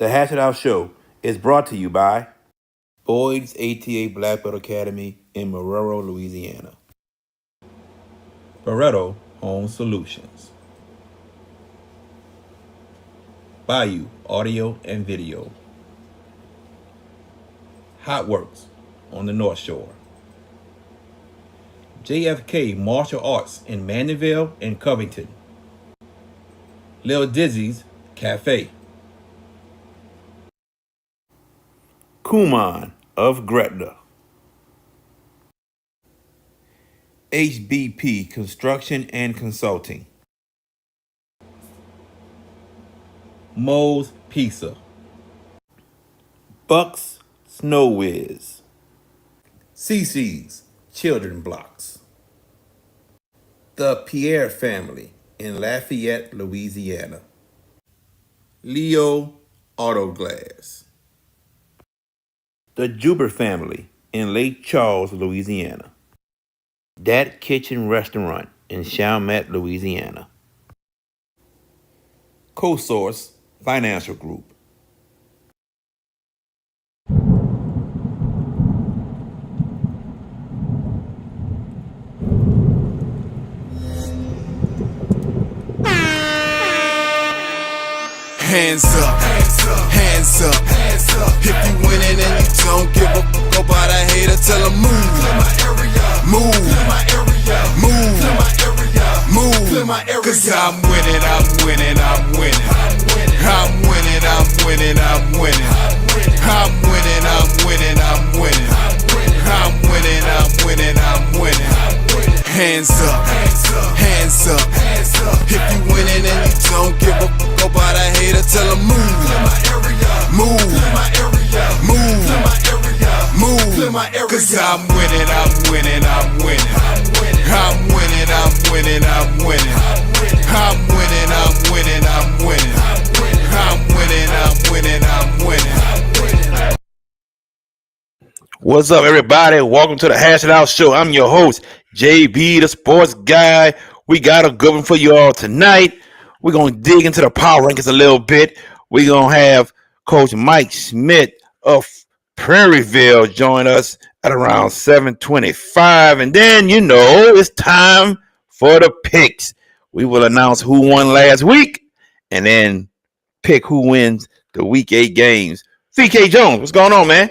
The Hash It Out Show is brought to you by Boyd's ATA Black Belt Academy in Marrero, Louisiana. Barreto Home Solutions. Bayou Audio and Video. Hot Works on the North Shore. JFK Martial Arts in Mandeville and Covington. Lil Dizzy's Cafe. Kuman of Gretna. HBP Construction and Consulting. Moe's Pizza. Buck's Snow Whiz. CC's Children Blocks. The Pierre Family in Lafayette, Louisiana. Leo Auto Glass. The Juber Family in Lake Charles, Louisiana. Dat Kitchen Restaurant in Chalmette, Louisiana. CoSource Financial Group. Hands up, hands up, hands up. If you winning and you don't give a fuck about a hater, tell them move. Move, move, move. Cause I'm winning, I'm winning, I'm winning. I'm winning, I'm winning, I'm winning. I'm winning, I'm winning, I'm winning. I'm winning, I'm winning, I'm winning. Hands up, hands up, hands up. If you winning and you don't give a fuck about a hater, tell them move. Move, move, move. Cause I'm winning, I'm winning, I'm winning. I'm winning, I'm winning, I'm winning. I'm winning, I'm winning, I'm winning. I'm winning, I'm winning, I'm winning. What's up, everybody? Welcome to the Hash It Out Show. I'm your host, JB, the sports guy. We got a good one for you all tonight. We're going to dig into the power rankings a little bit. We're going to have Coach Mike Schmitt of Prairieville join us at around 7:25. And then, it's time for the picks. We will announce who won last week and then pick who wins the Week 8 games. VK Jones, what's going on, man?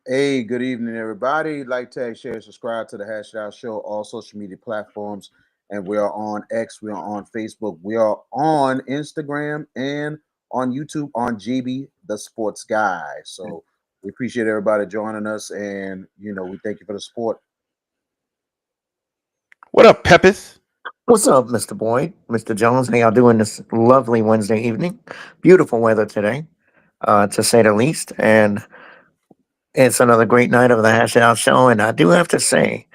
Hey, good evening, everybody. Like, tag, share, subscribe to the Hash It Out Show, all social media platforms. And we are on X, we are on Facebook, we are on Instagram, and on YouTube on JB, the sports guy. So we appreciate everybody joining us, and, we thank you for the support. What up, Peppers? What's up, Mr. Boyd? Mr. Jones, how y'all doing this lovely Wednesday evening? Beautiful weather today, to say the least. And it's another great night of the Hash It Out Show. And I do have to say,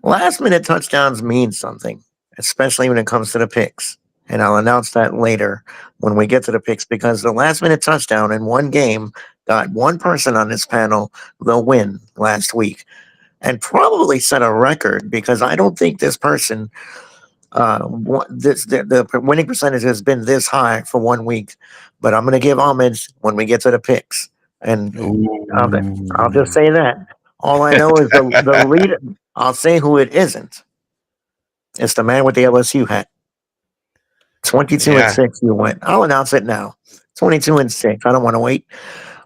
last-minute touchdowns mean something, especially when it comes to the picks. And I'll announce that later when we get to the picks, because the last-minute touchdown in one game got one person on this panel the win last week, and probably set a record, because I don't think this person the winning percentage has been this high for 1 week. But I'm going to give homage when we get to the picks, and I'll just say that. All I know is the leader. I'll say who it isn't. It's the man with the LSU hat. 22-6 you went. I'll announce it now. 22-6. I don't want to wait.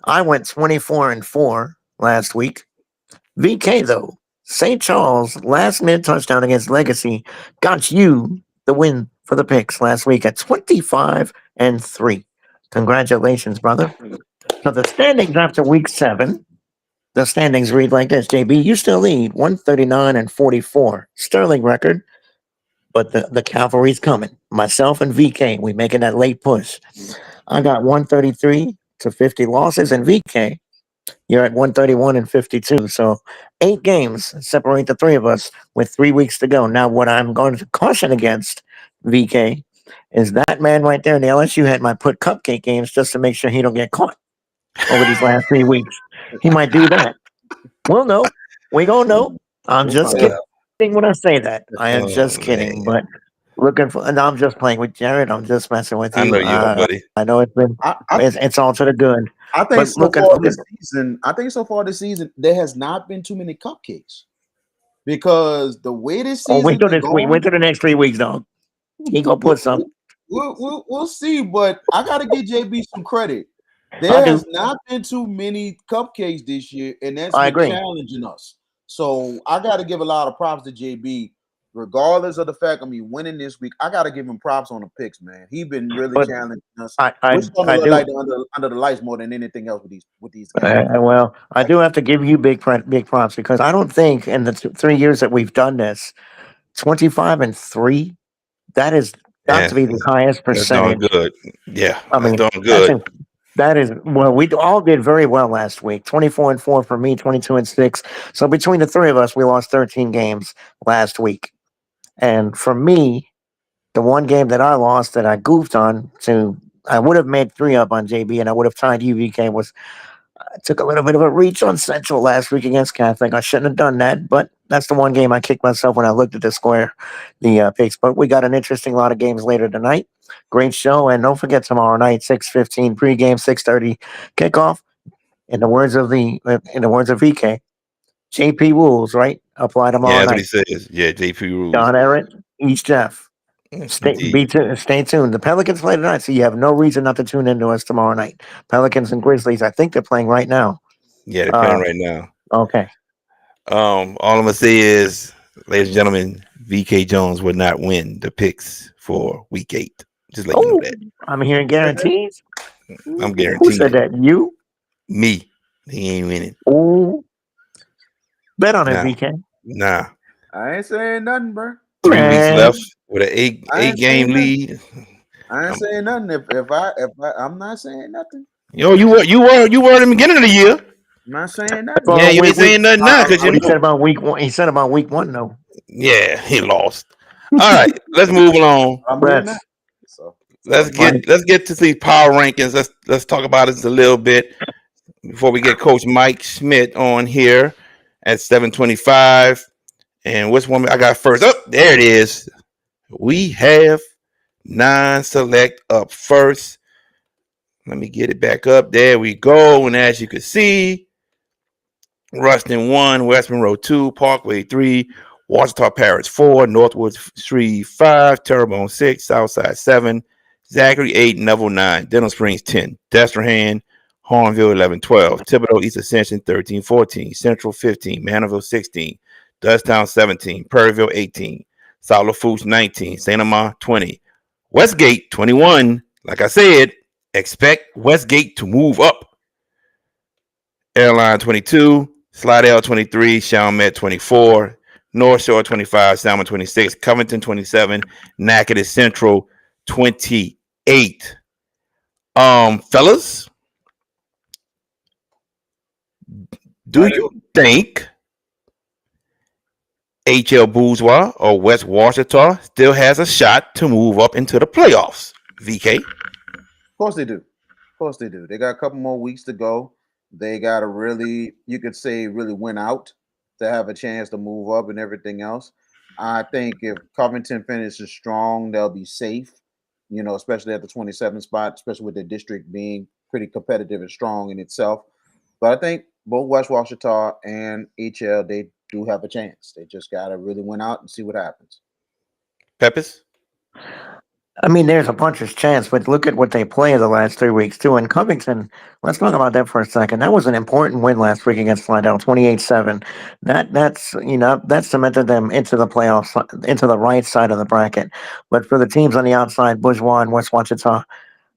I went 24-4 last week. VK, though, St. Charles last minute touchdown against Legacy got you the win for the picks last week at 25-3. Congratulations, brother. So the standings after week 7, the standings read like this. JB, you still lead 139-44. Sterling record. But the cavalry's coming. Myself and VK, we making that late push. I got 133-50 losses, and VK, you're at 131-52. So 8 games separate the three of us with 3 weeks to go. Now, what I'm going to caution against VK is that man right there in the LSU hat might put cupcake games just to make sure he don't get caught over these last 3 weeks. He might do that. We'll know. We gonna know. I'm just kidding when I say that. I am just kidding. But looking for. And I'm just playing with Jared. I'm just messing with I know you. you are, buddy. I know I, I it's all to the good. I think But so looking, far this season, there has not been too many cupcakes because the way this oh, season been wait going, till the next 3 weeks, dog. He gonna we'll, put some. we'll see. But I gotta give JB some credit. I There do. has not been too many cupcakes this year, and that's I been agree. challenging us. So I got to give a lot of props to JB, regardless of the fact of me winning this week. I got to give him props on the picks, man. He been really But challenging us. I We're I starting to I look do. like under the lights more than anything else with these games. Well, I do have to give you big props because I don't think in the 3 years that we've done this, 25-3, that is got Yeah, to be the highest that's doing percentage. good. Yeah, I that's mean, doing that's good. that is well. We all did very well last week. 24-4 for me. 22-6. So between the three of us, we lost 13 games last week. And for me, the one game that I lost that I goofed on to, I would have made three up on JB and I would have tied UVK was I took a little bit of a reach on Central last week against Catholic. I shouldn't have done that, but that's the one game I kicked myself when I looked at the square, the picks. But we got an interesting lot of games later tonight. Great show, and don't forget tomorrow night, 6:15 pregame, 6:30 kickoff. In the words of VK, JP rules, right? Apply Yeah, tomorrow that's what he night. says. Yeah, JP rules. John Everett, East Jeff. Yes, indeed. Stay tuned. The Pelicans play tonight, so you have no reason not to tune into us tomorrow night. Pelicans and Grizzlies. I think they're playing right now. Yeah, they're playing Uh, right now. okay. All I'm gonna say is, ladies and gentlemen, VK Jones will not win the picks for week 8. Just let you know Oh, that. I'm hearing guarantees. I'm Who guaranteeing said it. that? You? Me. He ain't winning. Oh, bet on it, Nah, VK. nah. I ain't saying nothing, bro. 3 weeks Man, left with an eight I eight ain't saying game nothing. lead. I ain't Um, saying nothing. I'm not saying nothing. you were in the beginning of the year. I'm not saying nothing. Yeah, well, you ain't saying nothing now because you what he said know. about week one. He said about week one, though. Yeah, he lost. All right, let's move along. I'm here now. Let's So it's all Let's good. get let's get to the power rankings. Let's talk about this a little bit before we get Coach Mike Schmitt on here at 7:25. And which one I got first? Oh, there it is. We have non-select up first. Let me get it back up. There we go. And as you can see, Ruston 1, West Monroe 2, Parkway 3, Washita Parish 4, Northwood Street 5, Terrebonne 6, Southside 7, Zachary 8, Neville 9, Denham Springs 10, Destrehan, Hornville 11, 12, Thibodeau East Ascension 13, 14, Central 15, Manaville 16, Dutchtown 17, Prairieville 18, South Lafourche 19, St. Amand 20, Westgate 21. Like I said, expect Westgate to move up. Airline 22, Slidell 23, Chalmette 24, North Shore 25, Salmon 26, Covington 27, Natchitoches Central 28. Fellas, do you think HL Bourgeois or West Washita still has a shot to move up into the playoffs? VK? Of course they do. Of course they do. They got a couple more weeks to go. They got to really, you could say, really win out to have a chance to move up and everything else. I think if Covington finishes strong, they'll be safe, especially at the 27th spot, especially with the district being pretty competitive and strong in itself. But I think both West Washita and HL, they do have a chance. They just got to really win out and see what happens. Peppers? I mean, there's a puncher's chance, but look at what they played the last 3 weeks, too. And Covington, let's talk about that for a second. That was an important win last week against Slidell, 28-7. That cemented them into the playoffs, into the right side of the bracket. But for the teams on the outside, Bourgeois and West Wachita,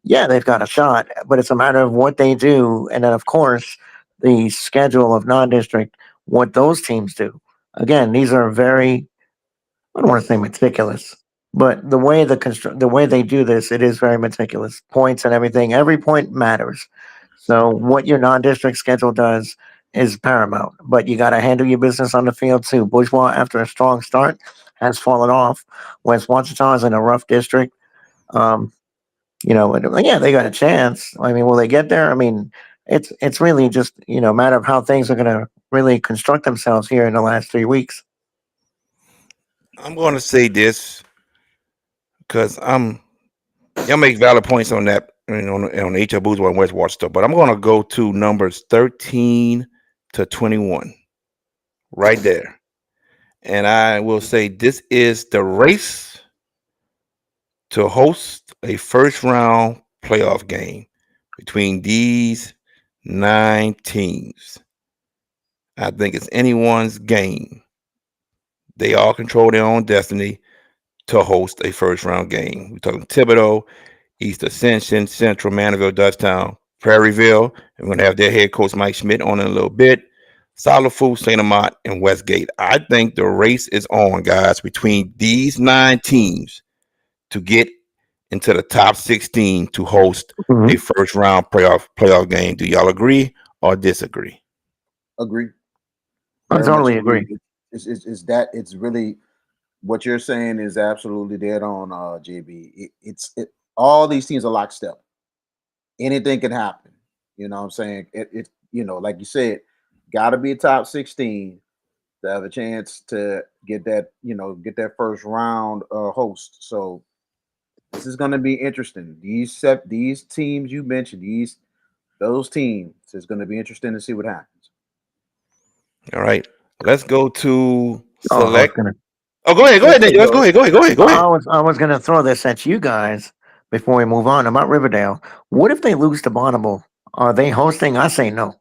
yeah, they've got a shot, but it's a matter of what they do. And then, of course, the schedule of non-district, what those teams do. Again, these are very, I don't want to say meticulous, but the way they do this, it is very meticulous. Points and everything, every point matters. So what your non-district schedule does is paramount. But you got to handle your business on the field too. Bourgeois, after a strong start, has fallen off. West Wachita is in a rough district. Um, yeah, they got a chance. I mean, will they get there? I mean, it's really just a matter of how things are going to really construct themselves here in the last 3 weeks. I'm going to say this. because y'all make valid points on that, on the HL Boozewell and West Watch stuff. But I'm gonna go to numbers 13 to 21, right there, and I will say this is the race to host a first round playoff game between these 9 teams. I think it's anyone's game. They all control their own destiny to host a first round game. We're talking Thibodeau, East Ascension, Central, Mandeville, Dutchtown, Prairieville. And we're going to have their head coach, Mike Schmitt, on in a little bit. Solid Food, St. Amant, and Westgate. I think the race is on, guys, between these 9 teams to get into the top 16 to host a first round playoff game. Do y'all agree or disagree? Agree. I Very much totally agree. It's really what you're saying is absolutely dead on, JB. All these teams are lockstep. Anything can happen. You know what I'm saying? It like you said, got to be a top 16 to have a chance to get that first round host. So this is going to be interesting. These teams you mentioned, those teams, it's going to be interesting to see what happens. All right, let's go to Oh, select. Go ahead, George. Go ahead. I was gonna throw this at you guys before we move on about Riverdale. What if they lose to Bonneville? Are they hosting? I say no.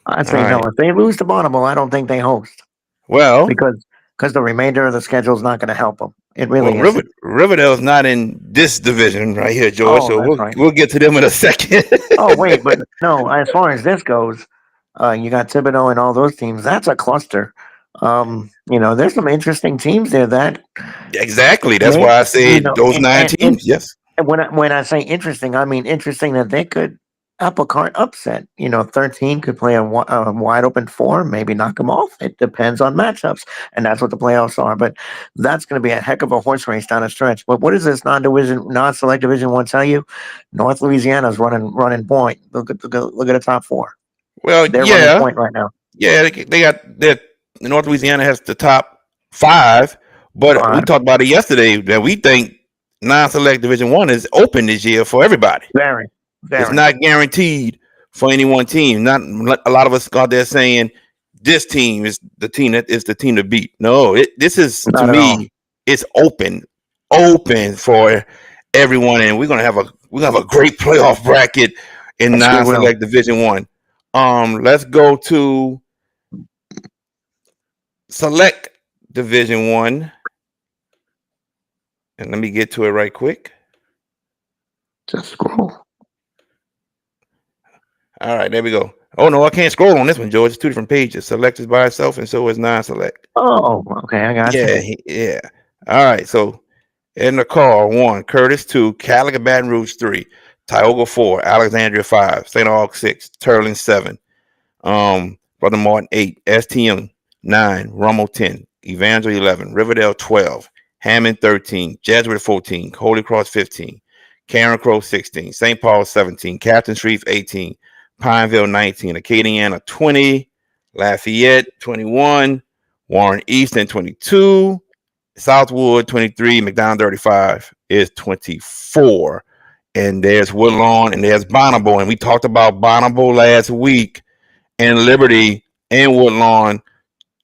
I say no. If they lose to Bonneville, I don't think they host. Well, because the remainder of the schedule is not going to help them. It really is. Riverdale's not in this division right here, George. So we'll get to them in a second. Oh wait, but no. As far as this goes, you got Thibodeau and all those teams. That's a cluster. There's some interesting teams there. Exactly. That's why I say those 9 teams. Yes. And when I say interesting, I mean interesting that they could apple cart upset. 13 could play a wide open 4, maybe knock them off. It depends on matchups, and that's what the playoffs are. But that's going to be a heck of a horse race down a stretch. But what does this non-select Division 1 tell you? North Louisiana's running point. Look at the top 4. Well, they're running point right now. Yeah, they got North Louisiana has the top 5, but we talked about it yesterday that we think non-select Division 1 is open this year for everybody. Very. It's not guaranteed for any one team. Not a lot of us out there saying this team is the team to beat. No, this is to me. It's open for everyone, and we're gonna have a great playoff bracket in non-select Division 1. Let's go to select Division 1, and let me get to it right quick. Just scroll. All right, there we go. Oh no, I can't scroll on this one, George. It's 2 different pages. Select is by itself, and so is non-select. Oh, okay, I got you. Yeah. All right, so in the call 1, Curtis 2, Calicut Baton Rouge 3, Tioga 4, Alexandria 5, St. Aug 6, Turling 7, Brother Martin 8, STM 9, Rummel 10, Evangel 11, Riverdale 12, Hammond 13, Jesuit 14, Holy Cross 15, Karen Crow 16, St. Paul 17, Captain Shreve 18, Pineville 19, Acadiana 20, Lafayette 21, Warren Easton 22, Southwood 23, McDonald 35 is 24. And there's Woodlawn and there's Bonneville. And we talked about Bonneville last week, and Liberty and Woodlawn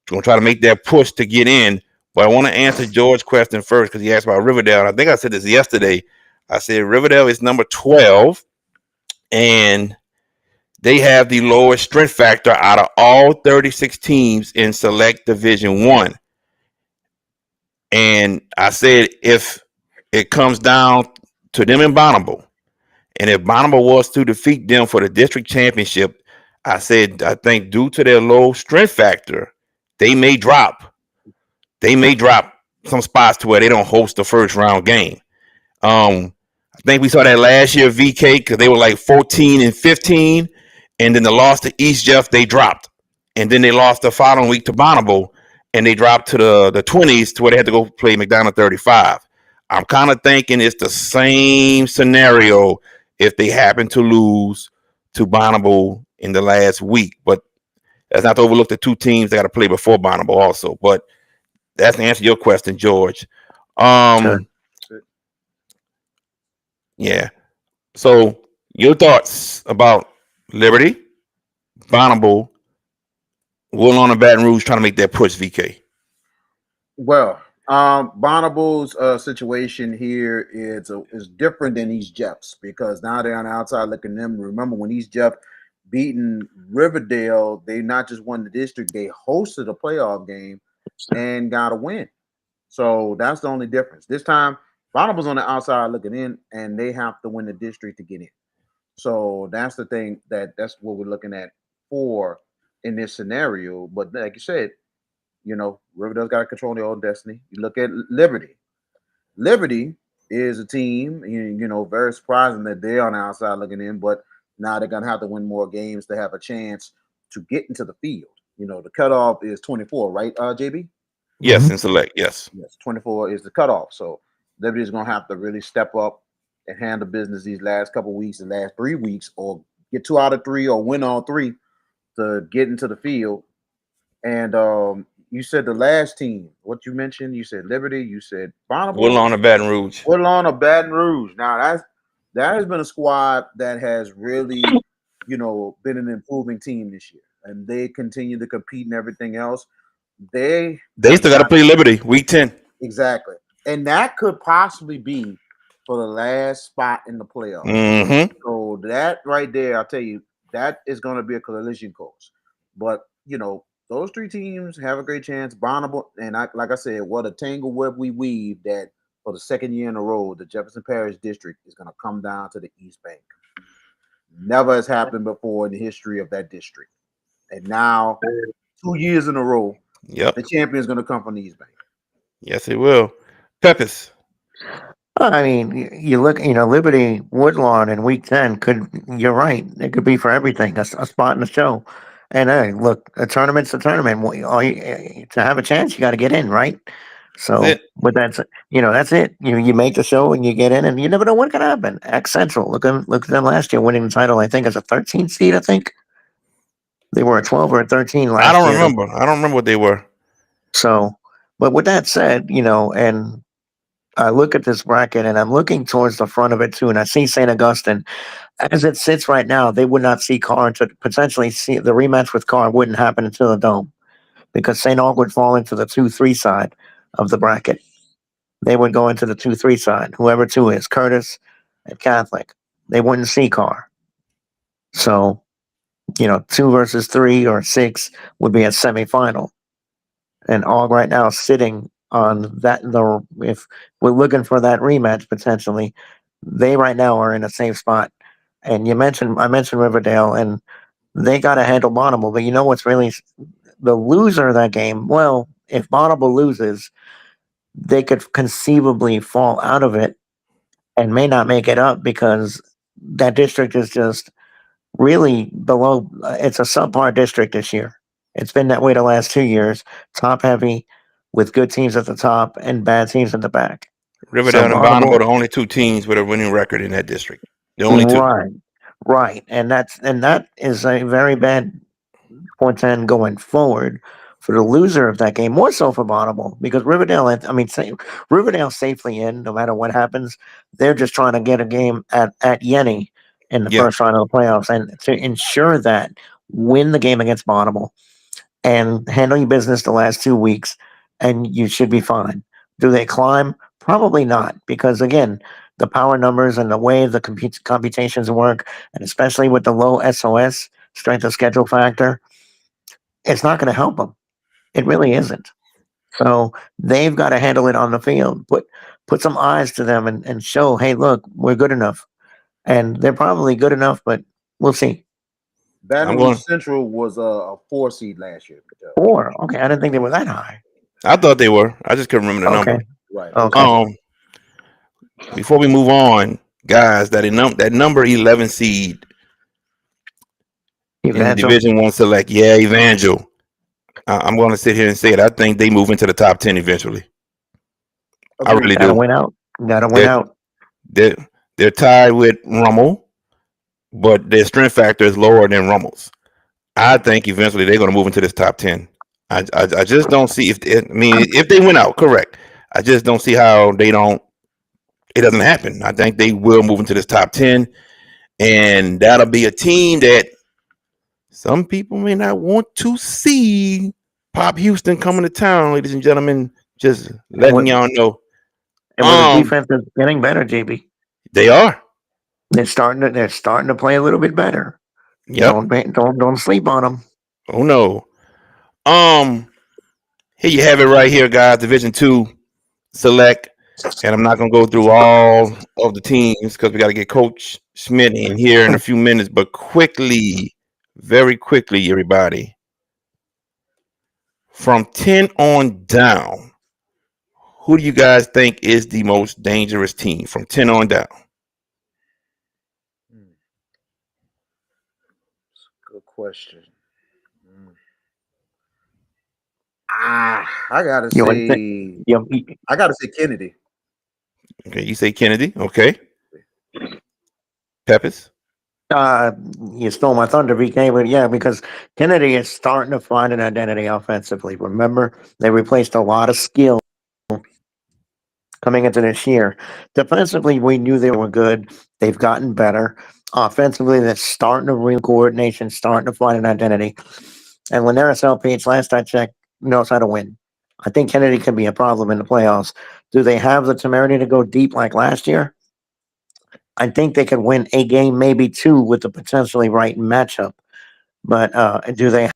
going to try to make that push to get in. But I want to answer George's question first because he asked about Riverdale. I think I said this yesterday. I said Riverdale is number 12, and they have the lowest strength factor out of all 36 teams in Select Division 1. And I said if it comes down to them in Bonneville, and if Bonneville was to defeat them for the district championship, I said I think due to their low strength factor, they may drop some spots to where they don't host the first round game. I think we saw that last year, VK, because they were like 14 and 15, and then the loss to East Jeff, they dropped. And then they lost the following week to Bonneville, and they dropped to the 20s to where they had to go play McDonald 35. I'm kind of thinking it's the same scenario if they happen to lose to Bonneville in the last week. But that's not to overlook the 2 teams that got to play before Bonneville also. But that's to answer your question, George. Sure. Yeah. So your thoughts about Liberty, Bonneville, Woodlawn, and Baton Rouge trying to make that push, VK? Well, Bonneville's situation here is different than East Jeff's because now they're on the outside looking them. Remember when East Jeff beaten Riverdale, they not just won the district, they hosted a playoff game and got a win. So that's the only difference. This time, Bonneville's on the outside looking in, and they have to win the district to get in. So that's the thing that's what we're looking at for in this scenario. But like you said, Riverdale's got to control their own destiny. You look at Liberty. Liberty is a team, very surprising that they're on the outside looking in, but now they're gonna have to win more games to have a chance to get into the field. The cutoff is 24, right, JB? Yes, in select. Yes. Yes, 24 is the cutoff. So Liberty's gonna have to really step up and handle business these last couple weeks, the last 3 weeks, or get 2 out of 3 or win all 3 to get into the field. And you said the last team, what you mentioned, you said Liberty, you said Bonneville, Woodlawn, and Baton Rouge. Woodlawn or Baton Rouge. Now that has been a squad that has really, been an improving team this year, and they continue to compete and everything else. They still got to play Liberty week 10. Exactly, and that could possibly be for the last spot in the playoffs. Mm-hmm. So that right there, I'll tell you, that is going to be a collision course. But those 3 teams have a great chance. Bonneville, and like I said, what a tangle web we weave that for the second year in a row, the Jefferson Parish District is going to come down to the East Bank. Never has happened before in the history of that district. And now, 2 years in a row, the champion is going to come from the East Bank. Yes, it will. Peppers. I mean, you look, Liberty Woodlawn in week 10 you're right. It could be for everything, a spot in the show. And hey, look, a tournament's a tournament. To have a chance, you got to get in, right? So, but that's it. You make the show and you get in, and you never know what can happen. X Central, look at them last year winning the title. I think as a 13 seed. I think they were a 12 or a 13 last year. I don't remember what they were. So, but with that said, and I look at this bracket and I'm looking towards the front of it too, and I see St. Augustine. As it sits right now, they would not see Carr to potentially see the rematch with Carr wouldn't happen until the Dome because St. Aug would fall into the 2-3 side of the bracket. They would go into the 2-3 side, whoever 2 is, Curtis and Catholic. They wouldn't see Carr. So, 2 versus 3 or 6 would be a semifinal. And Aug right now is sitting on that. If we're looking for that rematch potentially, they right now are in a safe spot. And I mentioned Riverdale, and they got to handle Bonneville. But what's really the loser of that game? Well, if Bonneville loses, they could conceivably fall out of it and may not make it up because that district is just really below. It's a subpar district this year. It's been that way the last 2 years. Top heavy with good teams at the top and bad teams at the back. Riverdale and Bonneville are the only 2 teams with a winning record in that district. The only 2. Right. And that is a very bad portent going forward for the loser of that game, more so for Bonneville, because Riverdale, Riverdale safely in, no matter what happens. They're just trying to get a game at Yenny in the first round of the playoffs, and to ensure that, win the game against Bonneville and handle your business the last 2 weeks, and you should be fine. Do they climb? Probably not, because again, the power numbers and the way the computations work, and especially with the low SOS, strength of schedule factor, it's not going to help them. It really isn't. So they've got to handle it on the field. Put some eyes to them and show, hey, look, we're good enough. And they're probably good enough, but we'll see. Baton Rouge Central was a 4 seed last year. 4? Okay, I didn't think they were that high. I thought they were. I just couldn't remember the number. Right. Okay. Before we move on, guys, that number 11 seed in Division 1 select, Evangel. I'm going to sit here and say it. I think they move into the top 10 eventually. I really do. Gotta win out. They're tied with Rummel, but their strength factor is lower than Rummel's. I think eventually they're going to move into this top 10. I just don't see if they win out, correct. I just don't see how they don't it doesn't happen. I think they will move into this top 10, and that'll be a team that some people may not want to see. Pop Houston coming to town, ladies and gentlemen. Just letting y'all know. The defense is getting better, JB. They are. They're starting to play a little bit better. Yep. Don't sleep on them. Oh no. Here you have it right here, guys. Division 2 select. And I'm not going to go through all of the teams because we got to get Coach Schmitt in here in a few minutes. But quickly, very quickly, everybody, from 10 on down, who do you guys think is the most dangerous team from 10 on down? Good question. I gotta say Kennedy. Okay, you say Kennedy. Okay. Peppers? You stole my thunder, VK, but yeah, because Kennedy is starting to find an identity offensively. Remember, they replaced a lot of skill coming into this year. Defensively, we knew they were good. They've gotten better. Offensively, they're starting to real coordination, starting to find an identity. And Linares LPH, last I checked, knows how to win. I think Kennedy could be a problem in the playoffs. Do they have the temerity to go deep like last year? I think they could win a game, maybe two, with the potentially right matchup. But do they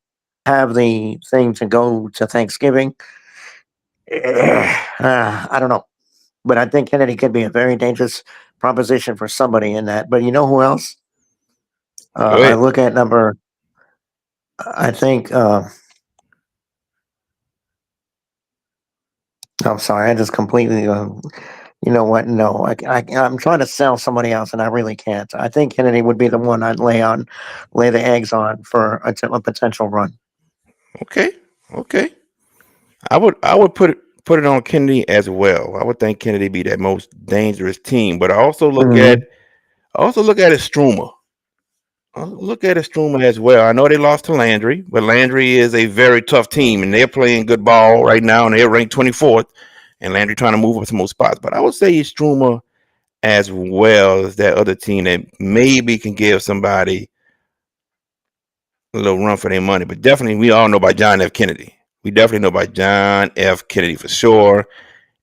have the thing to go to Thanksgiving? I don't know. But I think Kennedy could be a very dangerous proposition for somebody in that. But you know who else? I look at number. I think. I'm sorry. I just completely. You know what? No, I'm trying to sell somebody else, and I really can't. I think Kennedy would be the one I'd lay the eggs on for a potential run. Okay. I would put it on Kennedy as well. I would think Kennedy be that most dangerous team, but I also look at Struma. Look at Struma as well. I know they lost to Landry, but Landry is a very tough team, and they're playing good ball right now, and they're ranked 24th. And Landry trying to move up some more spots. But I would say Struma as well as that other team that maybe can give somebody a little run for their money. But definitely, we all know about John F. Kennedy. We definitely know about John F. Kennedy for sure.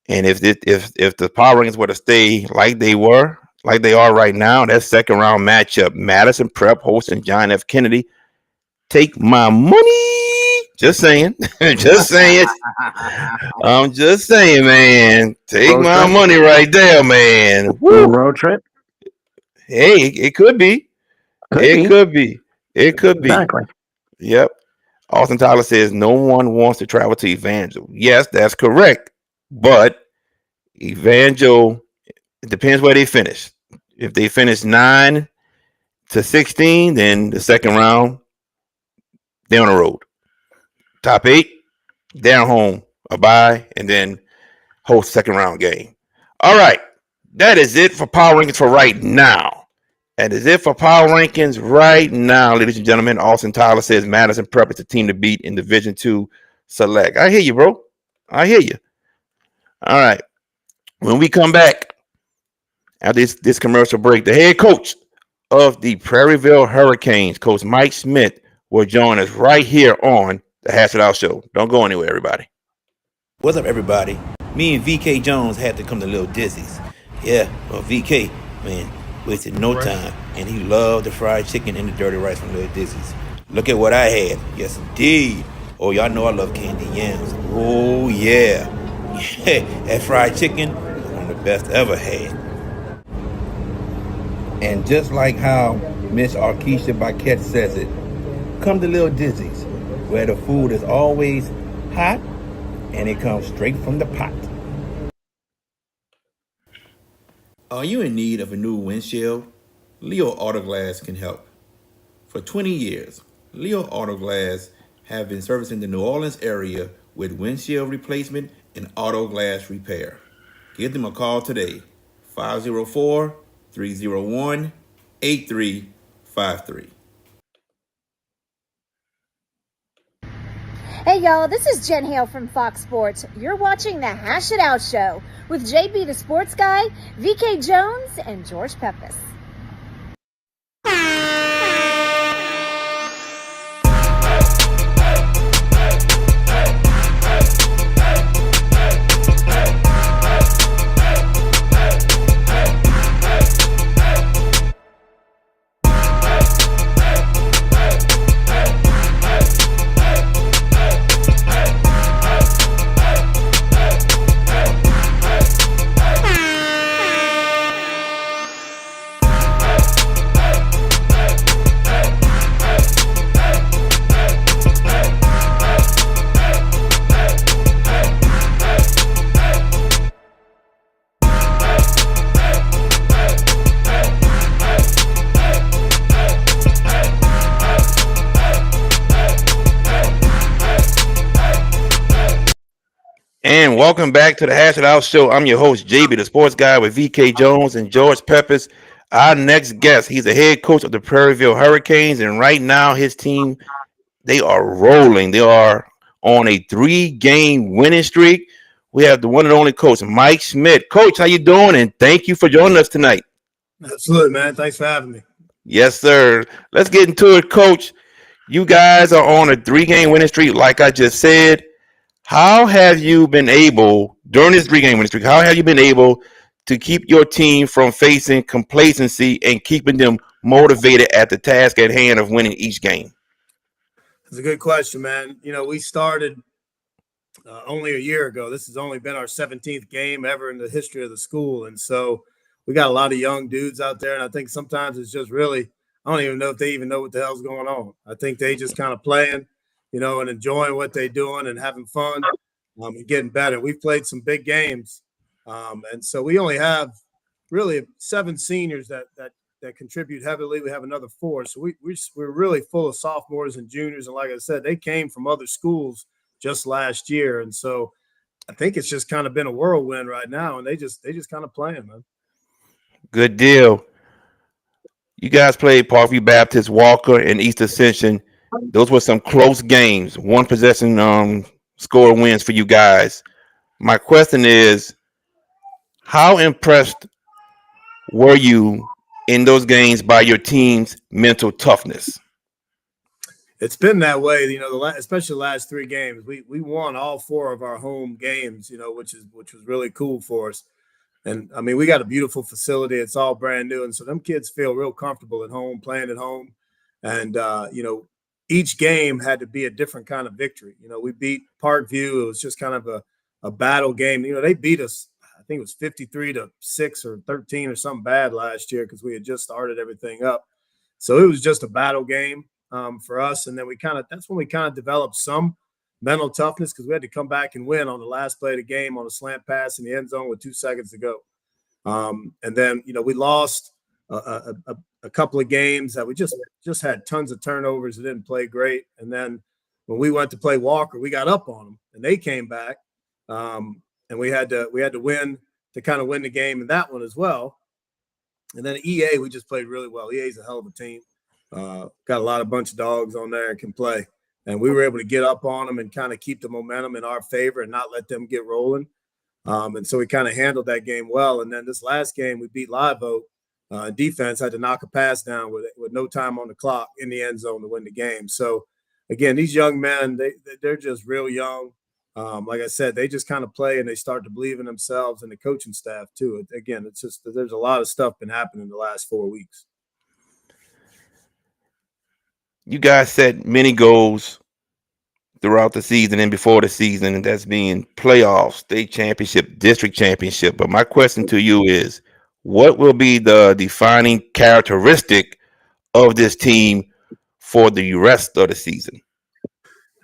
And if the Power Rankings were to stay like they are right now, that second round matchup, Madison Prep hosting John F. Kennedy, take my money. Just saying. Just saying. I'm just saying, man. Take my money right there, man. Woo. Road trip? Hey, it could be. It could be. Exactly. Yep. Austin Tyler says no one wants to travel to Evangel. Yes, that's correct. But Evangel, it depends where they finish. If they finish 9 to 16, then the second round, they're on the road. Top 8, down home, a bye, and then host second round game. All right. That is it for Power Rankings for right now. That is it for Power Rankings right now, ladies and gentlemen. Austin Tyler says Madison Prep is the team to beat in Division 2 select. I hear you, bro. I hear you. All right. When we come back after this commercial break, the head coach of the Prairieville Hurricanes, Coach Mike Schmitt, will join us right here on the Hash It Out Show. Don't go anywhere, everybody. What's up, everybody? Me and VK Jones had to come to Little Dizzy's. Yeah, well, VK, man, wasted no time, and he loved the fried chicken and the dirty rice from Little Dizzy's. Look at what I had. Yes, indeed. Oh, y'all know I love candy yams. Oh, yeah. That fried chicken was one of the best I ever had. And just like how Miss Arkisha Baquette says it, come to Little Dizzy's, where the food is always hot and it comes straight from the pot. Are you in need of a new windshield? Leo Autoglass can help. For 20 years, Leo Autoglass have been servicing the New Orleans area with windshield replacement and auto glass repair. Give them a call today, 504-301-8353. Hey y'all, this is Jen Hale from Fox Sports. You're watching the Hash It Out Show with JB the Sports Guy, VK Jones, and George Peppis. And welcome back to the Hash It Out Show. I'm your host, JB, the Sports Guy, with VK Jones and George Peppis. Our next guest, he's the head coach of the Prairieville Hurricanes, and right now his team, they are rolling. They are on a 3-game winning streak. We have the one and only coach, Mike Schmitt. Coach, how you doing? And thank you for joining us tonight. Absolutely, man. Thanks for having me. Yes, sir. Let's get into it, Coach. You guys are on a 3-game winning streak, like I just said. How have you been able, during this 3-game winning streak, how have you been able to keep your team from facing complacency and keeping them motivated at the task at hand of winning each game? It's a good question, man. You know, we started only a year ago. This has only been our 17th game ever in the history of the school. And so we got a lot of young dudes out there. And I think sometimes it's just really, I don't even know if they even know what the hell's going on. I think they just kind of playing, you know, and enjoying what they're doing and having fun and getting better. We've played some big games. And so we only have really 7 seniors that contribute heavily. We have another 4. So we're really full of sophomores and juniors. And like I said, they came from other schools just last year. And so I think it's just kind of been a whirlwind right now. And they just kind of playing, man. Good deal. You guys played Parkview Baptist, Walker, and East Ascension. Those were some close games. 1 possession score wins for you guys. My question is, how impressed were you in those games by your team's mental toughness? It's been that way, you know, especially the last 3 games. We won all 4 of our home games, you know, which was really cool for us. And I mean, we got a beautiful facility. It's all brand new. And so them kids feel real comfortable at home, playing at home. And, you know, each game had to be a different kind of victory. You know, we beat Parkview. It was just kind of a battle game. You know, they beat us, I think it was 53-6 or 13 or something bad last year because we had just started everything up. So it was just a battle game for us. And then that's when we kind of developed some mental toughness because we had to come back and win on the last play of the game on a slant pass in the end zone with 2 seconds to go. And then, you know, we lost a couple of games that we just had tons of turnovers. It didn't play great. And then when we went to play Walker, we got up on them and they came back. And we had to win to kind of win the game in that one as well. And then EA, we just played really well. EA's a hell of a team. Got a bunch of dogs on there and can play. And we were able to get up on them and kind of keep the momentum in our favor and not let them get rolling. And so we kind of handled that game well. And then this last game, we beat Live Oak. Defense had to knock a pass down with no time on the clock in the end zone to win the game. So, again, these young men, they're just real young. Like I said, they just kind of play and they start to believe in themselves and the coaching staff too. Again, it's just there's a lot of stuff been happening the last 4 weeks. You guys set many goals throughout the season and before the season, and that's being playoffs, state championship, district championship. But my question to you is, what will be the defining characteristic of this team for the rest of the season?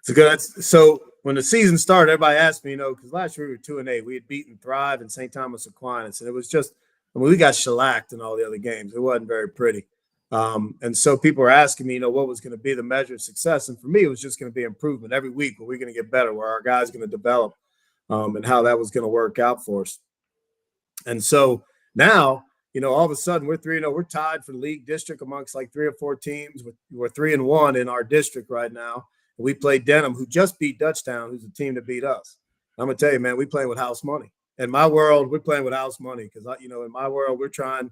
So when the season started, everybody asked me, you know, because last year we were 2-8. We had beaten Thrive and St. Thomas Aquinas, and it was just, I mean, we got shellacked in all the other games. It wasn't very pretty. And so people were asking me, you know, what was going to be the measure of success. And for me, it was just going to be improvement every week. Where we're going to get better, where our guys going to develop, and how that was going to work out for us. And so now, you know, all of a sudden we're 3-0. We're tied for the league district amongst like 3 or 4 teams. We're 3-1 in our district right now. We played Denham, who just beat Dutchtown, who's a team that beat us. I'm gonna tell you, man, we playing with house money. In my world, we're playing with house money because in my world, we're trying.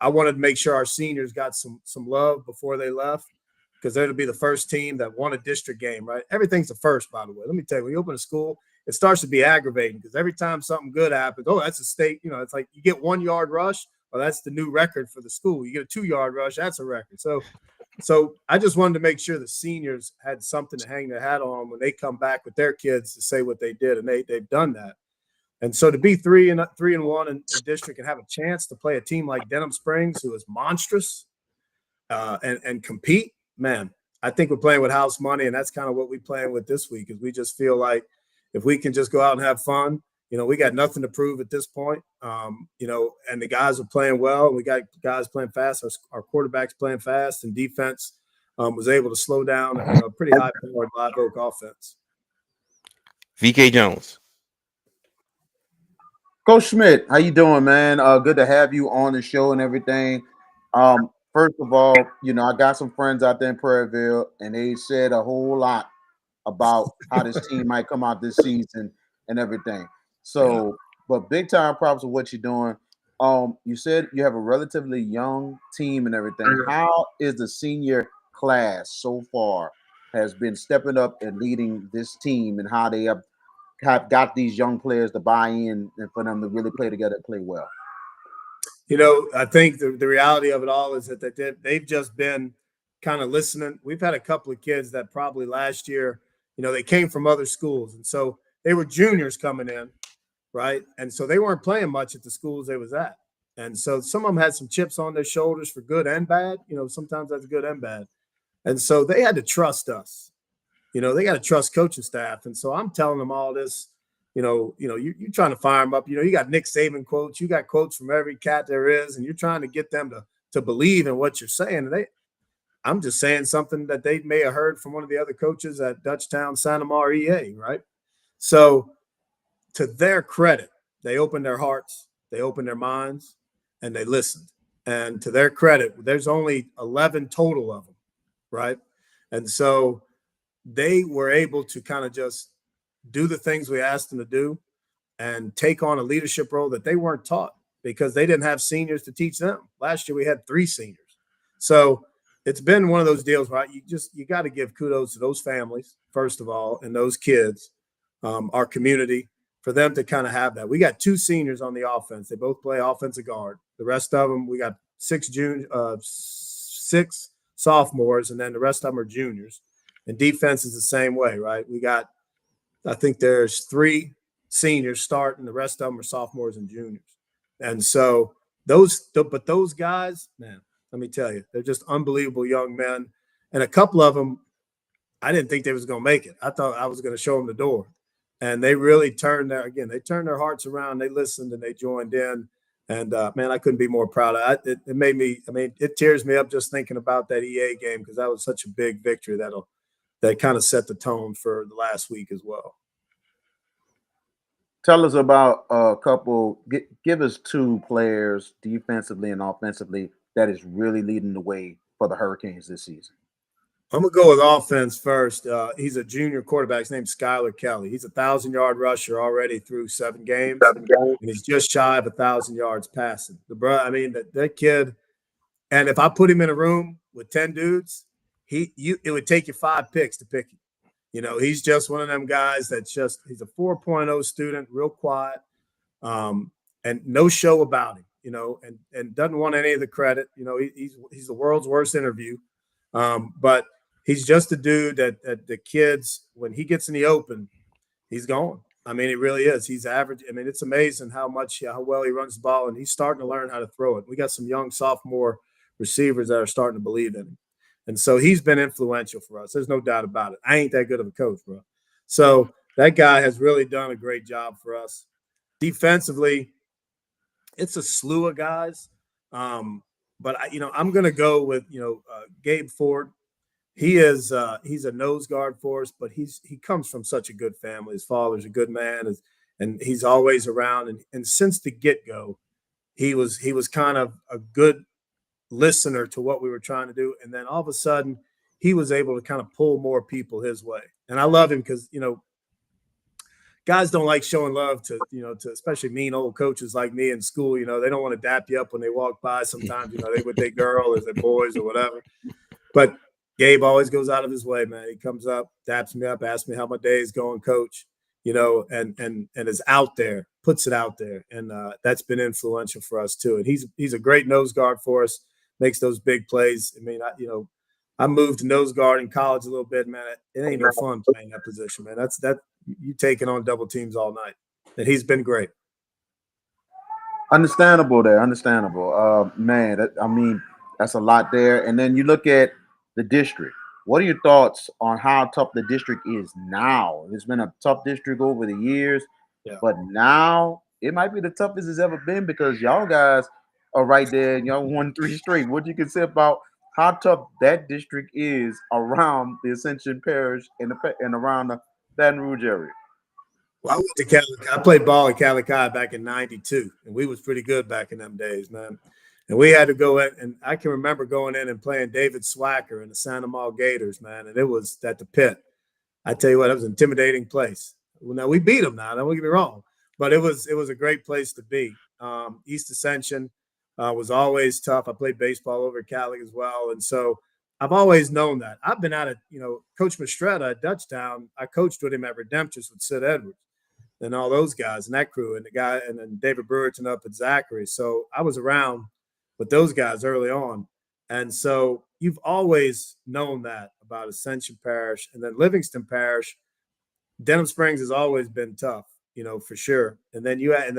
I wanted to make sure our seniors got some love before they left because they're to be the first team that won a district game, right? Everything's the first, by the way. Let me tell you, when you open a school, it starts to be aggravating because every time something good happens, oh, that's a state. It's like you get 1 yard rush, well, that's the new record for the school. You get a 2 yard rush, that's a record. So I just wanted to make sure the seniors had something to hang their hat on when they come back with their kids to say what they did, and they've done that. And so to be 3-1 in district and have a chance to play a team like Denham Springs, who is monstrous, and compete, man, I think we're playing with house money, and that's kind of what we're playing with this week. Is we just feel like if we can just go out and have fun, we got nothing to prove at this point, and the guys are playing well, and we got guys playing fast. Our quarterback's playing fast, and defense was able to slow down a pretty high-powered Live Oak offense. VK Jones. Coach Schmitt, how you doing, man? Good to have you on the show and everything. First of all, I got some friends out there in Prairieville, and they said a whole lot about how this team might come out this season and everything. So, but big time props of what you're doing. You said you have a relatively young team and everything. How is the senior class so far has been stepping up and leading this team, and how they have got these young players to buy in and for them to really play together and play well? I think the reality of it all is that they've just been kind of listening. We've had a couple of kids that probably last year, they came from other schools. And so they were juniors coming in, right? And so they weren't playing much at the schools they was at. And so some of them had some chips on their shoulders for good and bad. Sometimes that's good and bad. And so they had to trust us. They got to trust coaching staff. And so I'm telling them all this, you're trying to fire them up. You got Nick Saban quotes. You got quotes from every cat there is, and you're trying to get them to believe in what you're saying. And I'm just saying something that they may have heard from one of the other coaches at Dutchtown, Santa Maria, EA, right? So to their credit, they opened their hearts, they opened their minds, and they listened. And to their credit, there's only 11 total of them, right? And so they were able to kind of just do the things we asked them to do and take on a leadership role that they weren't taught because they didn't have seniors to teach them. Last year we had 3 seniors. So it's been one of those deals, right? You got to give kudos to those families, first of all, and those kids, our community, for them to kind of have that. We got 2 seniors on the offense. They both play offensive guard. The rest of them, we got 6 sophomores, and then the rest of them are juniors. And defense is the same way, right? I think there's 3 seniors starting. The rest of them are sophomores and juniors. And so those guys, man, let me tell you, they're just unbelievable young men. And a couple of them, I didn't think they was going to make it. I thought I was going to show them the door. And they really turned their hearts around. They listened and they joined in. And, man, I couldn't be more proud of it. It tears me up just thinking about that EA game because that was such a big victory that kind of set the tone for the last week as well. Tell us about a couple. Give us 2 players defensively and offensively that is really leading the way for the Hurricanes this season. I'm going to go with offense first. He's a junior quarterback. His name's Skylar Kelly. He's a 1,000-yard rusher already through 7 games. And he's just shy of 1,000 yards passing. That kid, and if I put him in a room with 10 dudes, it would take you 5 picks to pick him. He's just one of them guys he's a 4.0 student, real quiet, and no show about him, and doesn't want any of the credit. He's the world's worst interview. But he's just a dude that the kids, when he gets in the open, he's gone. It really is. He's average. It's amazing how well he runs the ball, and he's starting to learn how to throw it. We got some young sophomore receivers that are starting to believe in him. And so he's been influential for us. There's no doubt about it. I ain't that good of a coach, bro. So that guy has really done a great job for us. Defensively, it's a slew of guys. But I'm going to go with, Gabe Ford. He's a nose guard for us, but he comes from such a good family. His father's a good man, and he's always around. And since the get-go, he was kind of a good listener to what we were trying to do. And then all of a sudden he was able to kind of pull more people his way. And I love him because, guys don't like showing love to especially mean old coaches like me in school. They don't want to dap you up when they walk by sometimes, they with their girl or their boys or whatever. But Gabe always goes out of his way, man. He comes up, daps me up, asks me how my day is going, coach, and is out there, puts it out there. And that's been influential for us too. And he's a great nose guard for us, makes those big plays. I mean, I moved to nose guard in college a little bit, man. It ain't no fun playing that position, man. That's you taking on double teams all night. And he's been great. Understandable there. Understandable. Man, I mean, that's a lot there. And then you look at the district. What are your thoughts on how tough the district is now? It's been a tough district over the years, but now it might be the toughest it's ever been because y'all guys are right there and y'all won 3 straight. What do you can say about how tough that district is around the Ascension Parish and around the Baton Rouge area? Well, I went to Calicut. I played ball at Calicut back in '92, and we was pretty good back in them days, man. And we had to go in, and I can remember going in and playing David Swacker and the Santa Maul Gators, man. And it was at the pit. I tell you what, it was an intimidating place. Well, now we beat them now, don't get me wrong, but it was a great place to be. East Ascension was always tough. I played baseball over at Cali as well. And so I've always known that. I've been out of, Coach Mistretta at Dutchtown. I coached with him at Redemptus with Sid Edwards and all those guys and that crew and then David Brewerton up at Zachary. So I was around with those guys early on. And so you've always known that about Ascension Parish. And then Livingston Parish, Denham Springs has always been tough, for sure. And then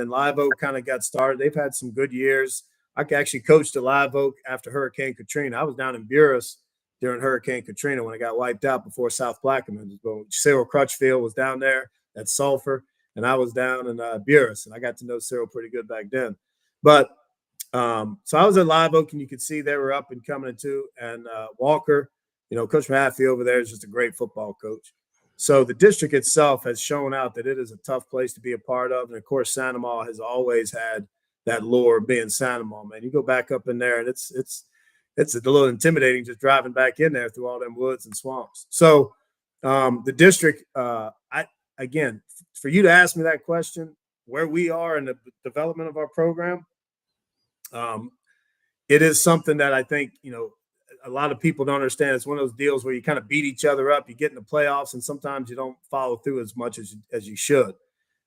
Live Oak kind of got started. They've had some good years. I actually coached at Live Oak after Hurricane Katrina. I was down in Buras during Hurricane Katrina when it got wiped out before South Plaquemine was going. Cyril Crutchfield was down there at Sulphur, and I was down in Buras, and I got to know Cyril pretty good back then. But so I was at Live Oak, and you could see they were up and coming too. And Walker, Coach Mahaffey over there is just a great football coach. So the district itself has shown out that it is a tough place to be a part of. And, of course, Santa Maul has always had that lure of being Santa Maul, man. You go back up in there, and it's a little intimidating just driving back in there through all them woods and swamps. So the district, again, for you to ask me that question, where we are in the development of our program, it is something that I think, a lot of people don't understand. It's one of those deals where you kind of beat each other up. You get in the playoffs, and sometimes you don't follow through as much as you should.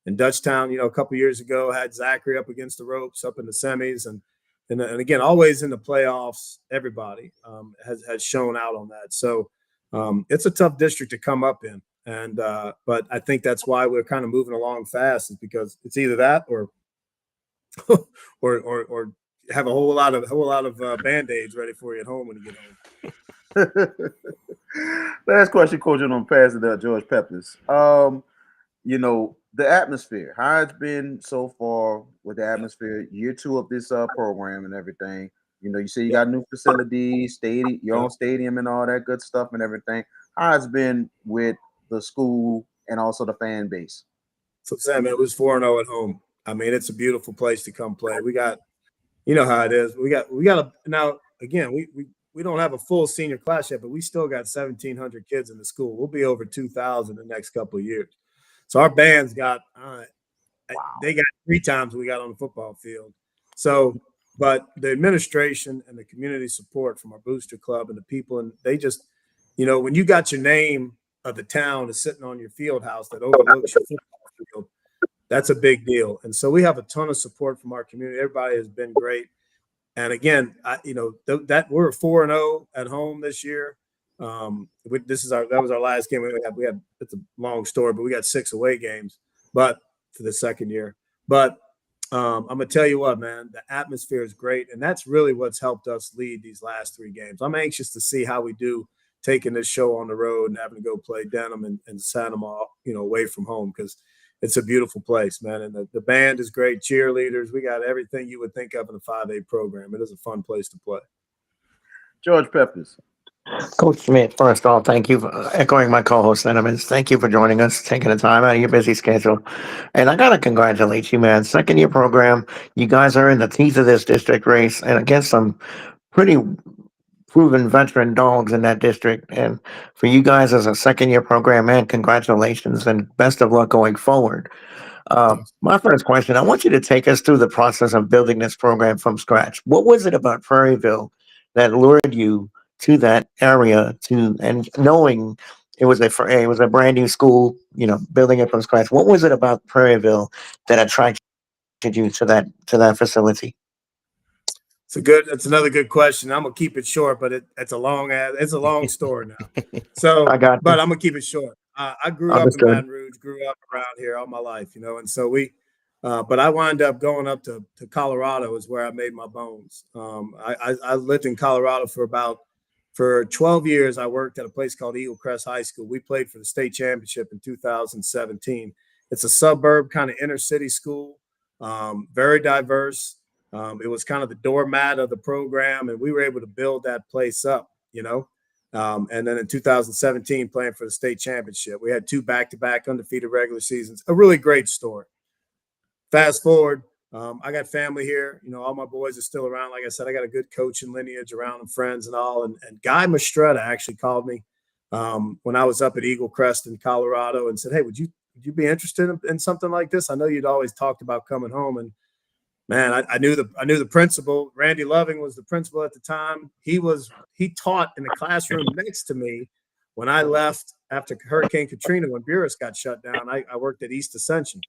And Dutchtown, a couple of years ago, had Zachary up against the ropes, up in the semis, and again, always in the playoffs. Everybody has shown out on that. So it's a tough district to come up in, and but I think that's why we're kind of moving along fast, is because it's either that or or have a whole lot of Band-Aids ready for you at home when you get home. Last question, Coach, and I'm passing to George Peppers. The atmosphere, how it's been so far with the atmosphere, year 2 of this program and everything. You say you got new facilities, stadium, your own stadium, and all that good stuff and everything. How it's been with the school and also the fan base? So, Sam, it was 4-0 at home. I mean, it's a beautiful place to come play. We got, how it is. We got now. Again, we don't have a full senior class yet, but we still got 1,700 kids in the school. We'll be over 2,000 the next couple of years. So our band's got they got 3 times we got on the football field. So, but the administration and the community support from our booster club and the people, and they just, when you got your name of the town is sitting on your field house that overlooks your football field, that's a big deal. And so we have a ton of support from our community. Everybody has been great. And again, that we're 4-0 at home this year. That was our last game. We had it's a long story, but we got 6 away games, but for the second year. But I'm gonna tell you what, man, the atmosphere is great, and that's really what's helped us lead these last 3 games. I'm anxious to see how we do taking this show on the road and having to go play Denham and Santa Maul, away from home, because it's a beautiful place, man. And the band is great, cheerleaders. We got everything you would think of in a 5A program. It is a fun place to play. George Peppers. Coach Schmitt, first off, thank you for echoing my co-host sentiments. Thank you for joining us, taking the time out of your busy schedule. And I got to congratulate you, man. 2nd-year program. You guys are in the teeth of this district race and against some pretty proven veteran dogs in that district. And for you guys as a second-year program, man, congratulations and best of luck going forward. My first question, I want you to take us through the process of building this program from scratch. What was it about Prairieville that lured you to that area and knowing it was a brand new school, building it from scratch. What was it about Prairieville that attracted you to that facility? That's another good question. I'm gonna keep it short, but it's a long story now. So, I got but you. I'm gonna keep it short. I grew up in Understood. Baton Rouge, grew up around here all my life, and so but I wound up going up to Colorado is where I made my bones. I lived in Colorado for 12 years. I worked at a place called Eagle Crest High School. We played for the state championship in 2017. It's a suburb kind of inner city school, very diverse. It was kind of the doormat of the program, and we were able to build that place up, and then in 2017, playing for the state championship, we had 2 back-to-back undefeated regular seasons. A really great story. Fast forward, I got family here. All my boys are still around. Like I said, I got a good coaching lineage around and friends and all. And Guy Mastretta actually called me when I was up at Eagle Crest in Colorado and said, "Hey, would you be interested in something like this? I know you'd always talked about coming home." And man, I knew the principal. Randy Loving was the principal at the time. He taught in the classroom next to me when I left after Hurricane Katrina when Buras got shut down. I worked at East Ascension.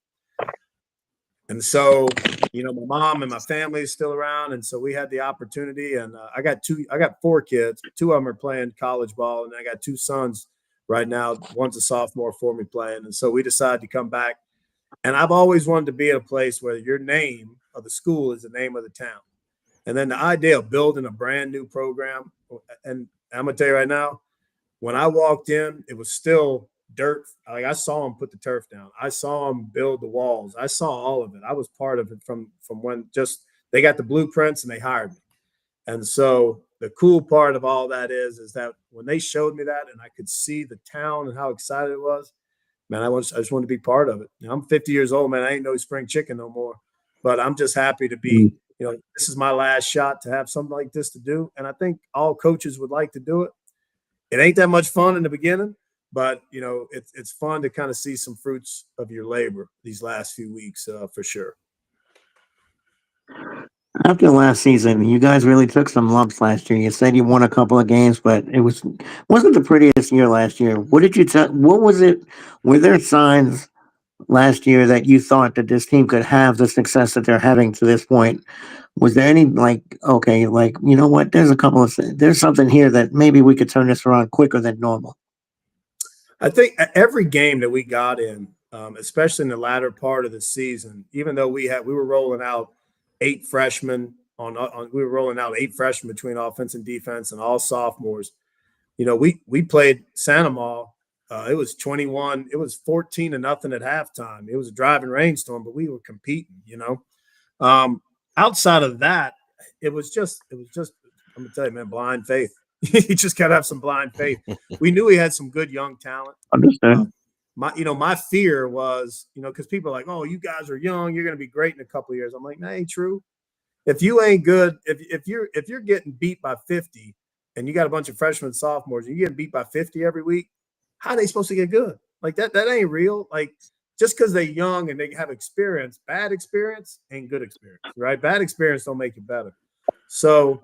And so, my mom and my family is still around. And so we had the opportunity, and I got 4 kids. 2 of them are playing college ball, and I got 2 sons right now. One's a sophomore for me playing. And so we decided to come back. And I've always wanted to be in a place where your name of the school is the name of the town. And then the idea of building a brand new program. And I'm going to tell you right now, when I walked in, it was still dirt. Like, I saw them put the turf down. I saw them build the walls. I saw all of it. I was part of it from when just they got the blueprints and they hired me. And so the cool part of all that is that when they showed me that and I could see the town and how excited it was, man, I just wanted to be part of it. I'm 50 years old, man. I ain't no spring chicken no more, but I'm just happy to be, this is my last shot to have something like this to do. And I think all coaches would like to do it. It ain't that much fun in the beginning, but it's fun to kind of see some fruits of your labor these last few weeks for sure. After last season, you guys really took some lumps last year. You said you won a couple of games, but wasn't the prettiest year last year. What did you tell? What was it? Were there signs last year that you thought that this team could have the success that they're having to this point? Was there any okay, you know what? There's something here that maybe we could turn this around quicker than normal. I think every game that we got in, especially in the latter part of the season, even though we were rolling out 8 freshmen we were rolling out 8 freshmen between offense and defense and all sophomores. We played Santa Ma. It was 21. It was 14-0 at halftime. It was a driving rainstorm, but we were competing. Outside of that, it was just. I'm gonna tell you, man, blind faith. You just gotta have some blind faith. We knew we had some good young talent. Understand. My fear was, because people are like, "Oh, you guys are young, you're gonna be great in a couple of years." I'm like, that ain't true. If you ain't good, if you're getting beat by 50, and you got a bunch of freshmen and sophomores, and you're getting beat by 50 every week, how are they supposed to get good? Like that ain't real. Like, just because they're young and they have experience, bad experience ain't good experience, right? Bad experience don't make you better. So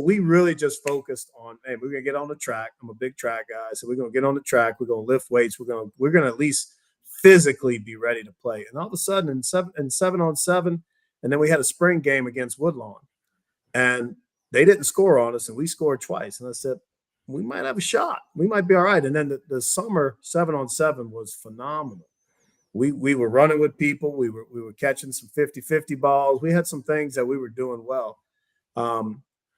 we really just focused on, hey, we're gonna get on the track. I'm a big track guy, so we're gonna get on the track. We're gonna lift weights. We're gonna at least physically be ready to play. And all of a sudden, in 7-on-7, and then we had a spring game against Woodlawn, and they didn't score on us, and we scored twice. And I said, we might have a shot. We might be all right. And then the summer 7-on-7 was phenomenal. We were running with people. We were catching some 50-50 balls. We had some things that we were doing well.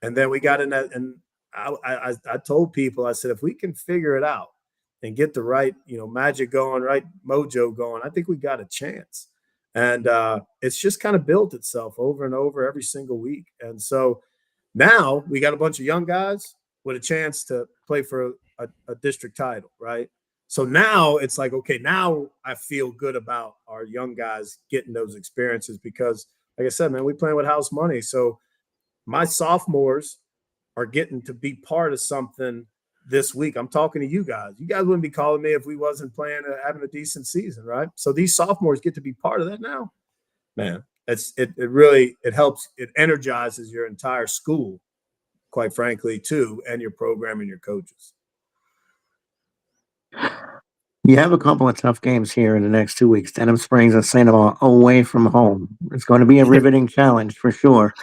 And then we got in that, and I told people, I said, if we can figure it out and get the right, magic going, right mojo going, I think we got a chance. And it's just kind of built itself over and over every single week. And so now we got a bunch of young guys with a chance to play for a district title, right? So now it's like, okay, now I feel good about our young guys getting those experiences because, like I said, man, we playing with house money. So my sophomores are getting to be part of something this week. I'm talking to you guys. You guys wouldn't be calling me if we wasn't playing, having a decent season, right? So these sophomores get to be part of that now. Man, it really helps. It energizes your entire school, quite frankly, too, and your program and your coaches. You have a couple of tough games here in the next 2 weeks. Denham Springs and St. Paul away from home. It's going to be a riveting challenge for sure.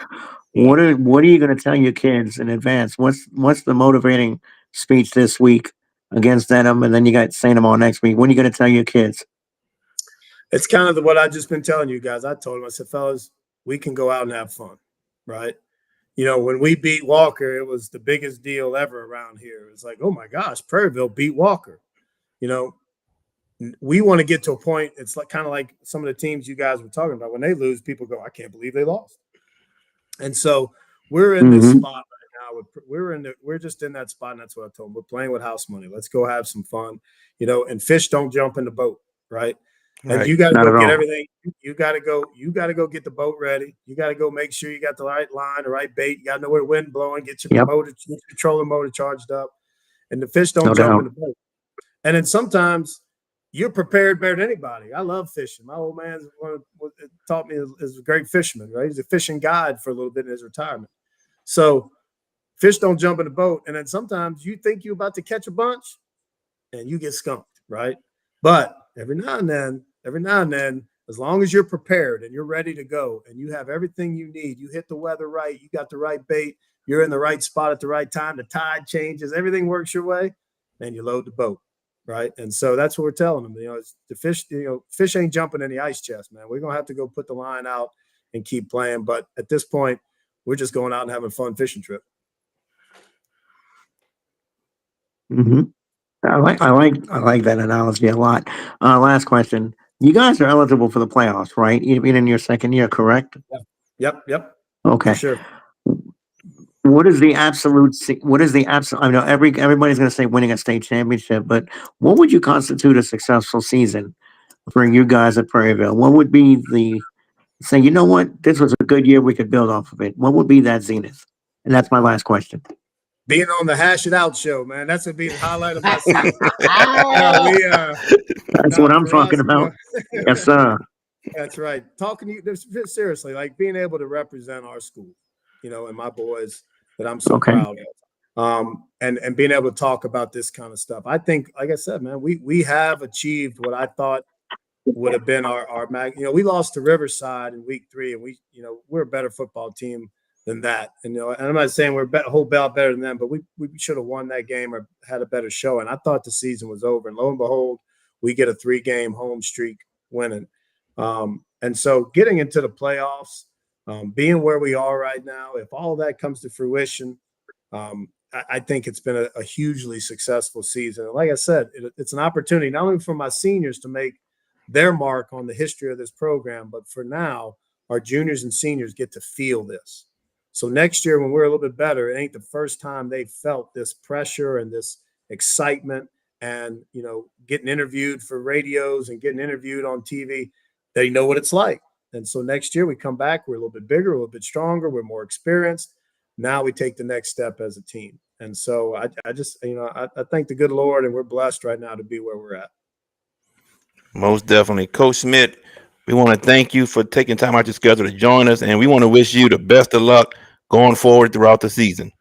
What are you going to tell your kids in advance? What's the motivating speech this week against Denham, and then you got St. Paul next week? What are you going to tell your kids? It's kind of what I've just been telling you guys. I told them, I said, fellas, we can go out and have fun, right? You know, when we beat Walker, it was the biggest deal ever around here. It's like, oh my gosh, Prairieville beat Walker. You know, we want to get to a point. It's like kind of like some of the teams you guys were talking about. When they lose, people go, I can't believe they lost. And so we're in this spot right now. We're just in that spot, and that's what I told them. We're playing with house money. Let's go have some fun, you know. And fish don't jump in the boat, right? And you got to go get everything. You got to go get the boat ready. You got to go make sure you got the right line, the right bait. You got to know where the wind blowing. Get your motor, your trolling motor charged up, and the fish don't jump in the boat. And then sometimes you're prepared better than anybody. I love fishing. My old man taught me as a great fisherman, right? He's a fishing guide for a little bit in his retirement. So fish don't jump in the boat. And then sometimes you think you're about to catch a bunch and you get skunked, right? But every now and then, as long as you're prepared and you're ready to go and you have everything you need, you hit the weather right, you got the right bait, you're in the right spot at the right time, the tide changes, everything works your way, and you load the boat. Right. And so that's what we're telling them. You know, it's the fish, fish ain't jumping in the ice chest, man. We're going to have to go put the line out and keep playing. But at this point, we're just going out and having a fun fishing trip. I like that analogy a lot. Last question. You guys are eligible for the playoffs, right? Even in your second year, correct? Yep. Okay. For sure. What is the absolute? I know everybody's going to say winning a state championship, but what would you constitute a successful season for you guys at Prairieville? What would be say, you know what, this was a good year, we could build off of it? What would be that zenith? And that's my last question. Being on the Hash It Out show, man, that's would be the highlight of my season. That's what I'm talking about. Yes, sir. That's right. Talking to you seriously, like being able to represent our school, and my boys that I'm so proud of. And being able to talk about this kind of stuff. I think, like I said, man, we have achieved what I thought would have been our mag. We lost to Riverside in week 3, and we're a better football team than that. And and I'm not saying we're a whole lot better than them, but we should have won that game or had a better show. And I thought the season was over. And lo and behold, we get a 3-game home streak winning. And so getting into the playoffs, being where we are right now, if all that comes to fruition, I think it's been a hugely successful season. And like I said, it's an opportunity not only for my seniors to make their mark on the history of this program, but for now, our juniors and seniors get to feel this. So next year, when we're a little bit better, it ain't the first time they felt this pressure and this excitement and, getting interviewed for radios and getting interviewed on TV. They know what it's like. And so next year we come back, we're a little bit bigger, a little bit stronger, we're more experienced. Now we take the next step as a team. And so I just, I thank the good Lord, and we're blessed right now to be where we're at. Most definitely. Coach Schmitt, we want to thank you for taking time out your schedule to join us, and we want to wish you the best of luck going forward throughout the season.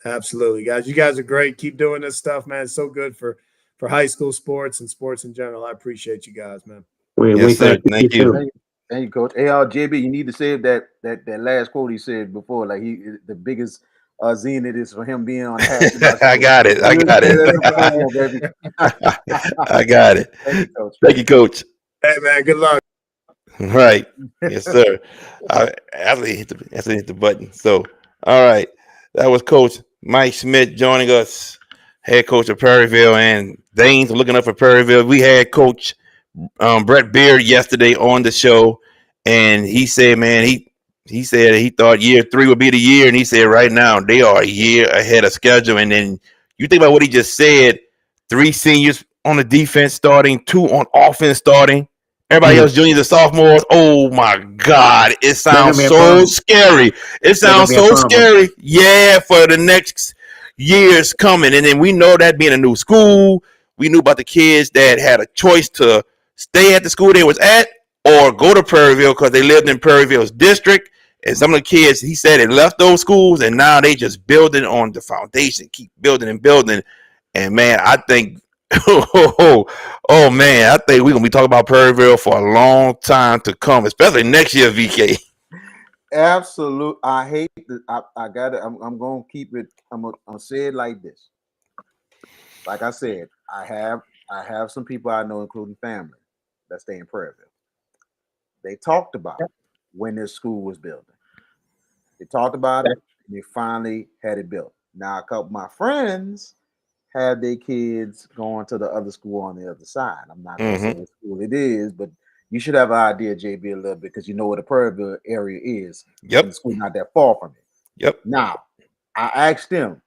Absolutely, guys. You guys are great. Keep doing this stuff, man. It's so good for high school sports and sports in general. I appreciate you guys, man. Yes, sir. Thank you. Thank you, Coach. Hey, JB, you need to save that last quote he said before. Like the biggest zenith is for him being on the I got it. I got it. Thank you, Coach. Thank you, Coach. Hey, man. Good luck. Right. Yes, sir. I actually hit the button. So, all right. That was Coach Mike Schmitt joining us, head coach of Prairieville, and Danes are looking up for Prairieville. We had Coach Brett Beard yesterday on the show, and he said, man, he said he thought year 3 would be the year, and he said right now they are a year ahead of schedule. And then you think about what he just said: 3 seniors on the defense starting, 2 on offense starting, Everybody else, juniors and sophomores. Oh my God, it sounds so scary. It sounds so scary. Yeah, for the next years coming. And then we know that being a new school, we knew about the kids that had a choice to stay at the school they was at or go to Prairieville because they lived in Prairieville's district. And some of the kids, he said, they left those schools and now they just building on the foundation, keep building and building. And man, I think, oh man, I think we're gonna be talking about Prairieville for a long time to come, especially next year, VK. Absolute. I hate that. I got it. I'm gonna keep it. I'm gonna say it like this. Like I said, I have some people I know, including family, that stay in Prairieville. They talked about it when this school was building. They talked about it. And they finally had it built. Now, a couple of my friends have their kids going to the other school on the other side. I'm not going to say what school it is, but you should have an idea, JB, a little bit because you know where the Prairieville area is. Yep. The school's not that far from it. Yep. Now, I asked him,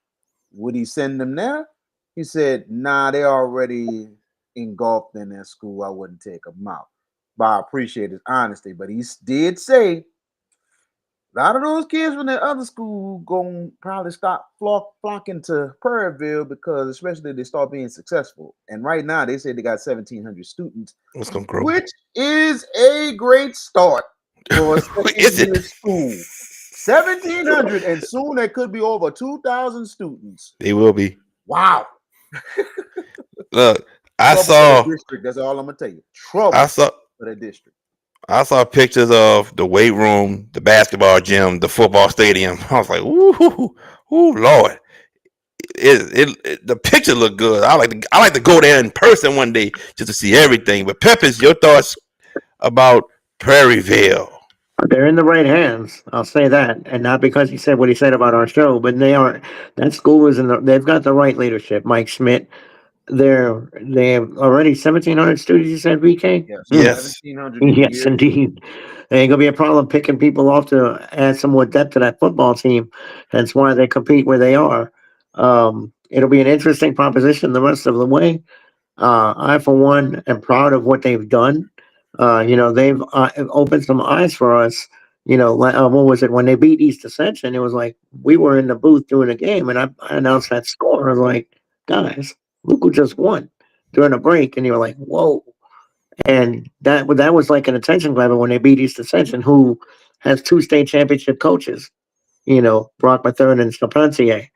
would he send them there? He said, nah, they're already engulfed in that school. I wouldn't take them out. But I appreciate his honesty. But he did say a lot of those kids from the other school going to probably stop flocking to Prairieville because especially they start being successful. And right now they say they got 1,700 students, It's gonna grow. which is a great start for a second-year school. 1,700, and soon there could be over 2,000 students. They will be. Wow. Look, I Trouble saw. for the district. That's all I'm gonna tell you. Trouble for the district. I saw pictures of the weight room, the basketball gym, the football stadium. I was like, ooh, Lord. The picture looked good. I like to go there in person one day just to see everything. But Peppers, your thoughts about Prairieville? They're in the right hands. I'll say that, and not because he said what he said about our show, but they are. That school is they've got the right leadership. Mike Schmitt. They have already 1,700 students. You said, VK? Yes. 1,700. Yes, indeed. There ain't gonna be a problem picking people off to add some more depth to that football team. That's why they compete where they are. It'll be an interesting proposition the rest of the way. I, for one, am proud of what they've done. They've opened some eyes for us. What was it when they beat East Ascension? It was like we were in the booth doing a game, and I announced that score. I was like, guys, look who just won during a break, and you were like, whoa. And that was like an attention grabber when they beat East Ascension, who has 2 state championship coaches, Brock III and Charpentier,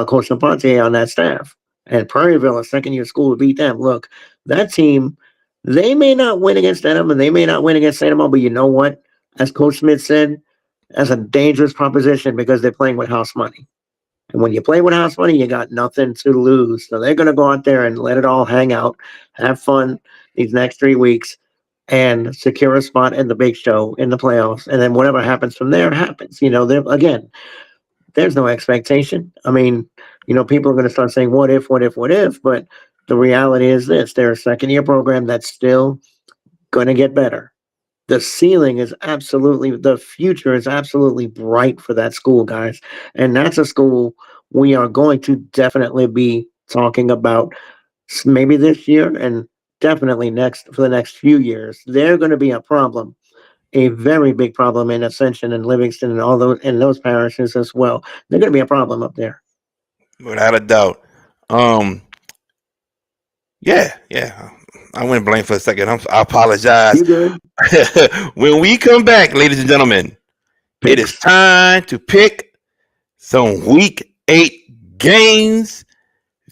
Coach Charpentier on that staff. And Prairieville, a second-year school, to beat them. Look, that team, they may not win against Dedham and they may not win against St. Amand, but you know what? As Coach Schmitt said, that's a dangerous proposition because they're playing with house money. And when you play with house money, you got nothing to lose. So they're going to go out there and let it all hang out, have fun these next 3 weeks, and secure a spot in the big show in the playoffs. And then whatever happens from there happens. Again, there's no expectation. I mean, people are going to start saying, what if? But the reality is this. They're a second-year program that's still going to get better. The future is absolutely bright for that school, guys. And that's a school we are going to definitely be talking about maybe this year and definitely for the next few years. They're going to be a problem, a very big problem in Ascension and Livingston and all those parishes as well. They're going to be a problem up there. Without a doubt. Yeah. I went blank for a second. I apologize. You good? When we come back, ladies and gentlemen, it is time to pick some Week 8 games.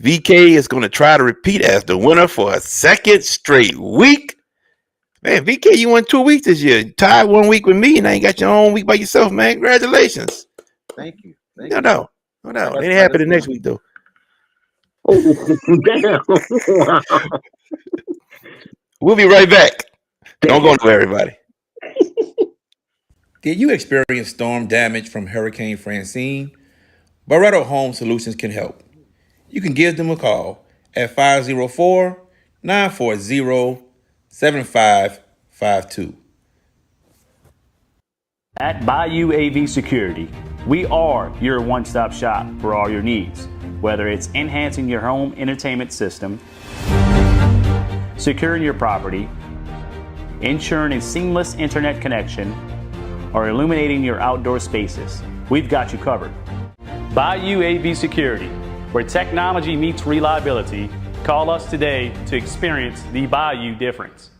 VK is going to try to repeat as the winner for a second straight week. Man, VK, you won 2 weeks this year. You tied 1 week with me, and now you got your own week by yourself, man. Congratulations. Thank you. No doubt. It ain't happening next week, though. Oh, damn. Wow. We'll be right back. Don't go nowhere, everybody. Did you experience storm damage from Hurricane Francine? Barretto Home Solutions can help. You can give them a call at 504-940-7552. At Bayou AV Security, we are your one-stop shop for all your needs, whether it's enhancing your home entertainment system, securing your property, ensuring a seamless internet connection, or illuminating your outdoor spaces, we've got you covered. Bayou AV Security, where technology meets reliability. Call us today to experience the Bayou difference.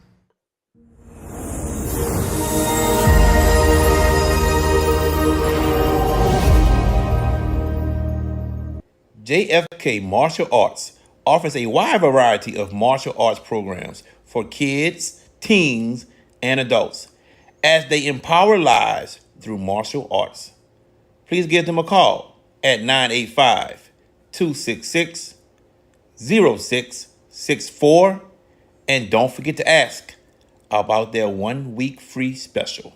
JFK Martial Arts offers a wide variety of martial arts programs for kids, teens, and adults as they empower lives through martial arts. Please give them a call at 985-266-0664 and don't forget to ask about their 1 week free special.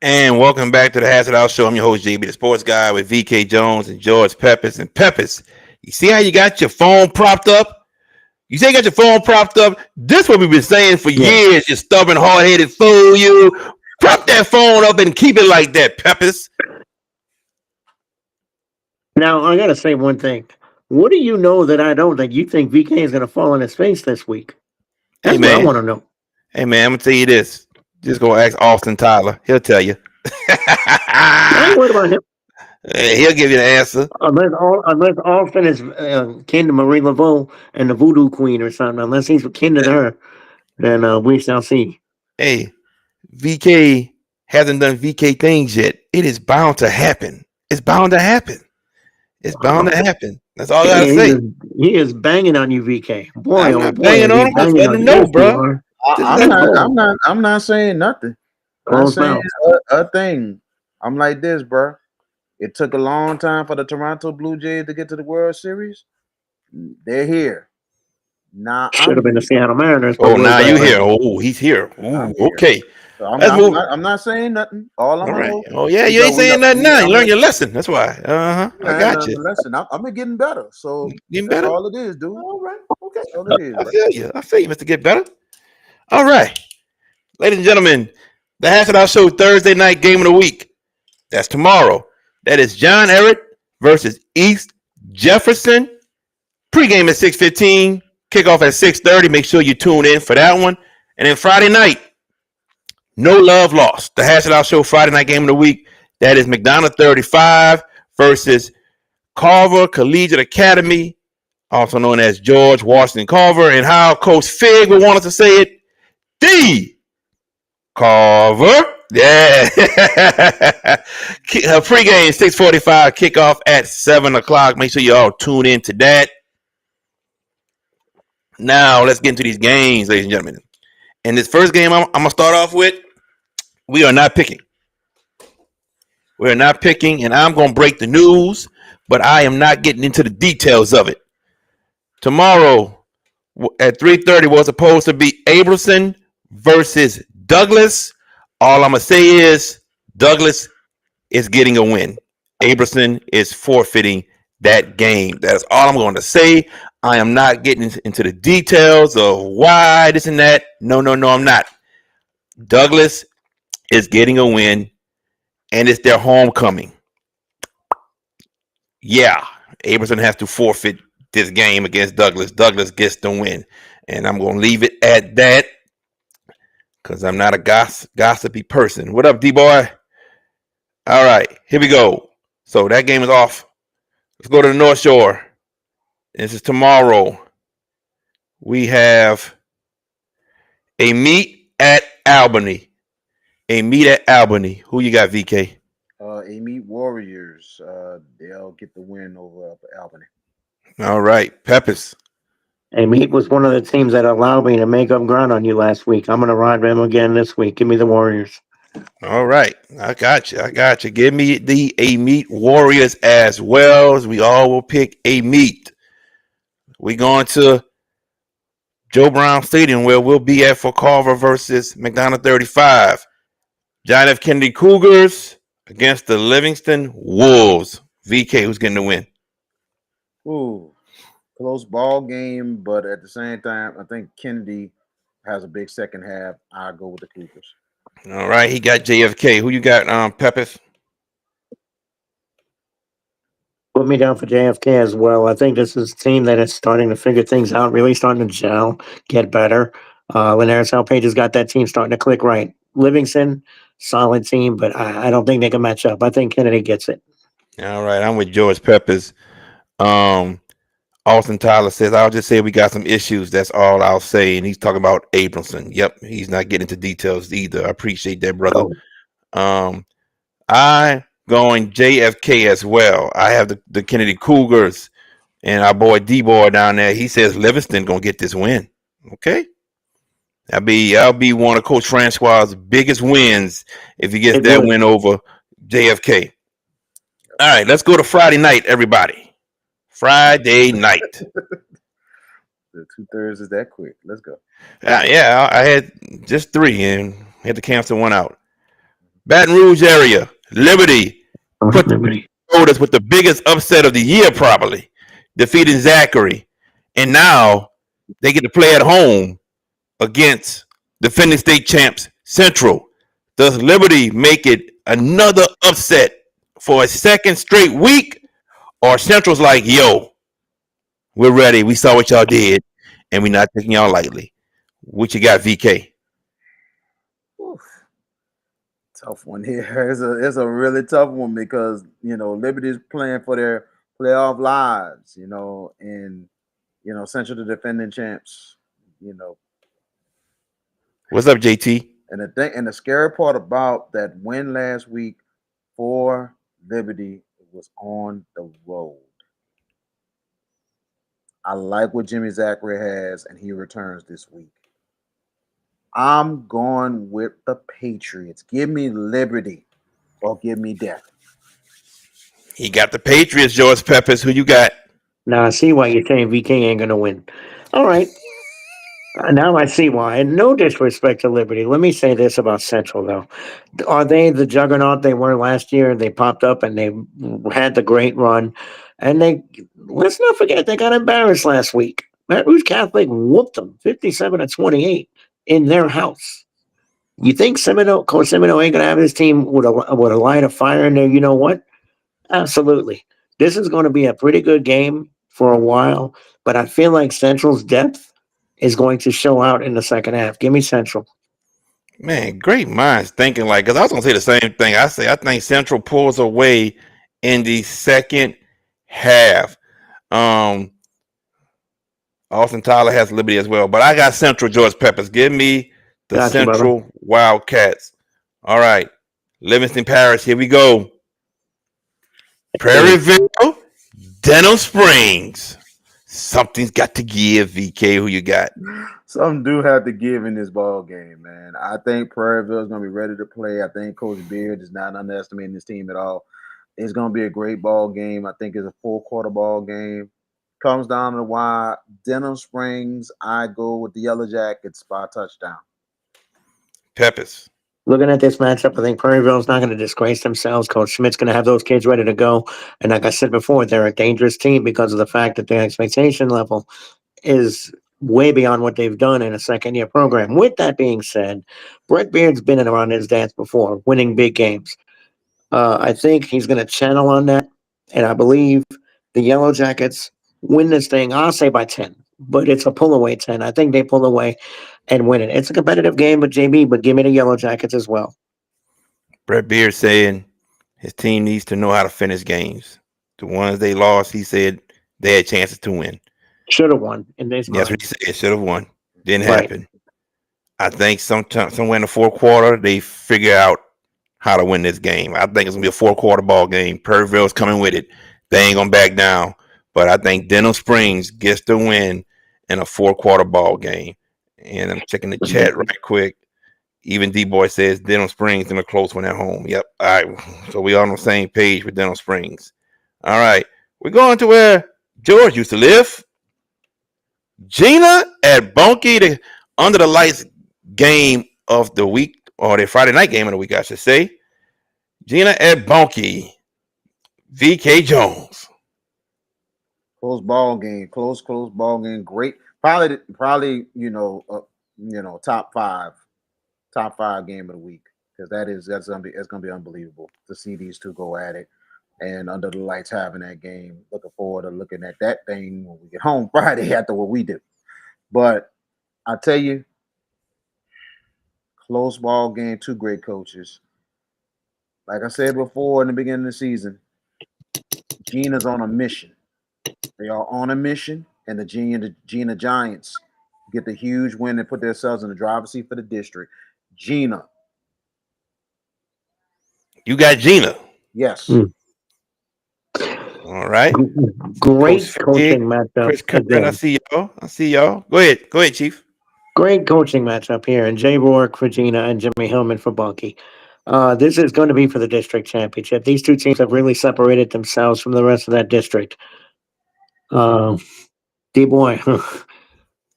And welcome back to the Hash It Out Show. I'm your host, JB, the sports guy, with VK Jones and George Peppers. And Peppers, you see how you got your phone propped up? You say you got your phone propped up? This is what we've been saying for years, you stubborn, hard-headed fool, you. Prop that phone up and keep it like that, Peppers. Now, I got to say one thing. What do you know that I don't, that you think VK is going to fall on his face this week? That's what I want to know. Hey, man, I'm going to tell you this. Just go ask Austin Tyler. He'll tell you. I ain't worried about him. He'll give you the answer. Unless Austin is kin to Marie Laveau and the Voodoo Queen or something. Unless he's kin to her, then we shall see. Hey, VK hasn't done VK things yet. It is bound to happen. It's bound to happen. It's bound to happen. That's all I gotta say. He is banging on you, VK. Boy, I'm not banging on him. I'm letting him know, bro. I'm not saying nothing. I'm not saying a thing. I'm like this, bro. It took a long time for the Toronto Blue Jays to get to the World Series. They're here. Now should have been the Seattle Mariners. Oh, now you here? Oh, he's here. Ooh, okay. So I'm not saying nothing. All right. Oh yeah, you ain't saying nothing now. You learned your lesson. That's why. I got you. Listen, I'm getting better. So getting better. All it is, dude. All right. Okay. All it is. I feel you, Mr. Get Better. All right, ladies and gentlemen, the Hash It Out Show Thursday night game of the week. That's tomorrow. That is John Ehret versus East Jefferson. Pregame at 6:15. Kickoff at 6:30. Make sure you tune in for that one. And then Friday night, No Love Lost. The Hash It Out Show Friday night game of the week. That is McDonough 35 versus Carver Collegiate Academy, also known as George Washington Carver. And how Coach Fig would want us to say it, D. Carver. Yeah. Pregame 6:45. Kickoff at 7 o'clock. Make sure you all tune in to that. Now, let's get into these games, ladies and gentlemen. And this first game I'm going to start off with, we are not picking. We're not picking, and I'm going to break the news, but I am not getting into the details of it. Tomorrow at 3:30 was supposed to be Abelson versus Douglas. All I'm going to say is Douglas is getting a win. Abelson is forfeiting that game. That's all I'm going to say. I am not getting into the details of why this and that. No, I'm not. Douglas is getting a win, and it's their homecoming. Yeah, Abelson has to forfeit this game against Douglas. Douglas gets the win, and I'm going to leave it at that because I'm not a gossipy person. What up, D-Boy? All right, here we go. So that game is off. Let's go to the North Shore. This is tomorrow. We have a meet at Albany. Who you got, VK? Meet Warriors. They'll get the win over Albany. All right, Peppers. And Meat was one of the teams that allowed me to make up ground on you last week. I'm going to ride them again this week. Give me the Warriors. All right, I got you. I got you. Give me the A Meet Warriors as well. As we all will pick A Meet. We going to Joe Brown Stadium where we'll be at for Carver versus McDonough 35. John F. Kennedy Cougars against the Livingston Wolves. VK, who's getting the win? Ooh, close ball game, but at the same time, I think Kennedy has a big second half. I go with the Cougars. All right, he got JFK. Who you got, Peppers? Put me down for JFK as well. I think this is a team that is starting to figure things out, really starting to gel, get better. Linares Page has got that team starting to click right. Livingston, solid team, but I don't think they can match up. I think Kennedy gets it. All right, I'm with George Peppers. Austin Tyler says, I'll just say we got some issues. That's all I'll say. And he's talking about Abramson. Yep, he's not getting into details either. I appreciate that, brother. I going JFK as well. I have the Kennedy Cougars and our boy D-Boy down there. He says Livingston gonna get this win. Okay. I'll be one of Coach Francois' biggest wins if he gets that win over JFK. All right, let's go to Friday night, everybody. Friday night. The 2/3 is that quick. Let's go. Yeah, I had just 3 and had to cancel one out. Baton Rouge area, Liberty put us with the biggest upset of the year, probably defeating Zachary, and now they get to play at home against defending state champs Central. Does Liberty make it another upset for a second straight week, or Central's like, yo, we're ready. We saw what y'all did, and we're not taking y'all lightly. What you got, VK? Oof. Tough one here. It's a really tough one because Liberty's playing for their playoff lives, and Central the defending champs, What's up, JT? And the scary part about that win last week for Liberty was on the road. I like what Jimmy Zachary has, and he returns this week. I'm going with the Patriots. Give me Liberty or give me death. He got the Patriots, George Peppers. Who you got? Now I see why you're saying VK ain't going to win. All right. Now I see why. And no disrespect to Liberty. Let me say this about Central, though. Are they the juggernaut they were last year? They popped up and they had the great run. And let's not forget, they got embarrassed last week. Baton Rouge Catholic whooped them 57-28 in their house. You think Coach Semino ain't going to have his team with a light of fire in there? You know what? Absolutely. This is going to be a pretty good game for a while, but I feel like Central's depth is going to show out in the second half. Give me Central. Man, great minds thinking like, because I was going to say the same thing. I think Central pulls away in the second half. Austin Tyler has Liberty as well, but I got Central, George Peppers. Give me the Central Wildcats. All right. Livingston Parish, here we go. Prairieville, Denham Springs. Something's got to give, VK. Who you got? Something do have to give in this ball game, man. I think Prairieville is going to be ready to play. I think Coach Beard is not underestimating this team at all. It's going to be a great ball game. I think it's a full quarter ball game. Comes down to the wire. Denham Springs, I go with the Yellow Jackets by a touchdown. Peppers. Looking at this matchup, I think Prairieville's not going to disgrace themselves. Coach Schmitt's going to have those kids ready to go. And like I said before, they're a dangerous team because of the fact that their expectation level is way beyond what they've done in a second-year program. With that being said, Brett Beard's been around his dance before, winning big games. I think he's going to channel on that, and I believe the Yellow Jackets win this thing, I'll say by 10, but it's a pull-away 10. I think they pull away and win it. It's a competitive game with JB, but give me the Yellow Jackets as well. Brett Beard saying his team needs to know how to finish games. The ones they lost, he said they had chances to win. Should have won. And that's what he said. Should have won. Didn't happen. I think somewhere in the fourth quarter, they figure out how to win this game. I think it's gonna be a 4-quarter ball game. Prairieville's coming with it. They ain't gonna back down. But I think Denham Springs gets the win in a 4-quarter ball game. And I'm checking the chat right quick. Even D-Boy says Denham Springs in a close one at home. Yep. All right. So we all on the same page with Denham Springs. All right. We're going to where George used to live. Gina at Bunkie, the under the lights game of the week, or the Friday night game of the week, I should say. Gina at Bunkie. VK Jones. Close ball game. Close ball game. Great. Probably. Top five game of the week, because that's gonna be unbelievable to see these two go at it, and under the lights having that game. Looking forward to looking at that thing when we get home Friday after what we do. But I tell you, close ball game, two great coaches. Like I said before in the beginning of the season, Gina's on a mission. They are on a mission, and the Gina Giants get the huge win and put themselves in the driver's seat for the district. Gina. You got Gina. Yes. All right. Great coaching matchup. Chris Curran, I see y'all. Go ahead, Chief. Great coaching matchup here. And Jay Rourke for Gina and Jimmy Hillman for Bunkie. This is going to be for the district championship. These two teams have really separated themselves from the rest of that district. D-Boy,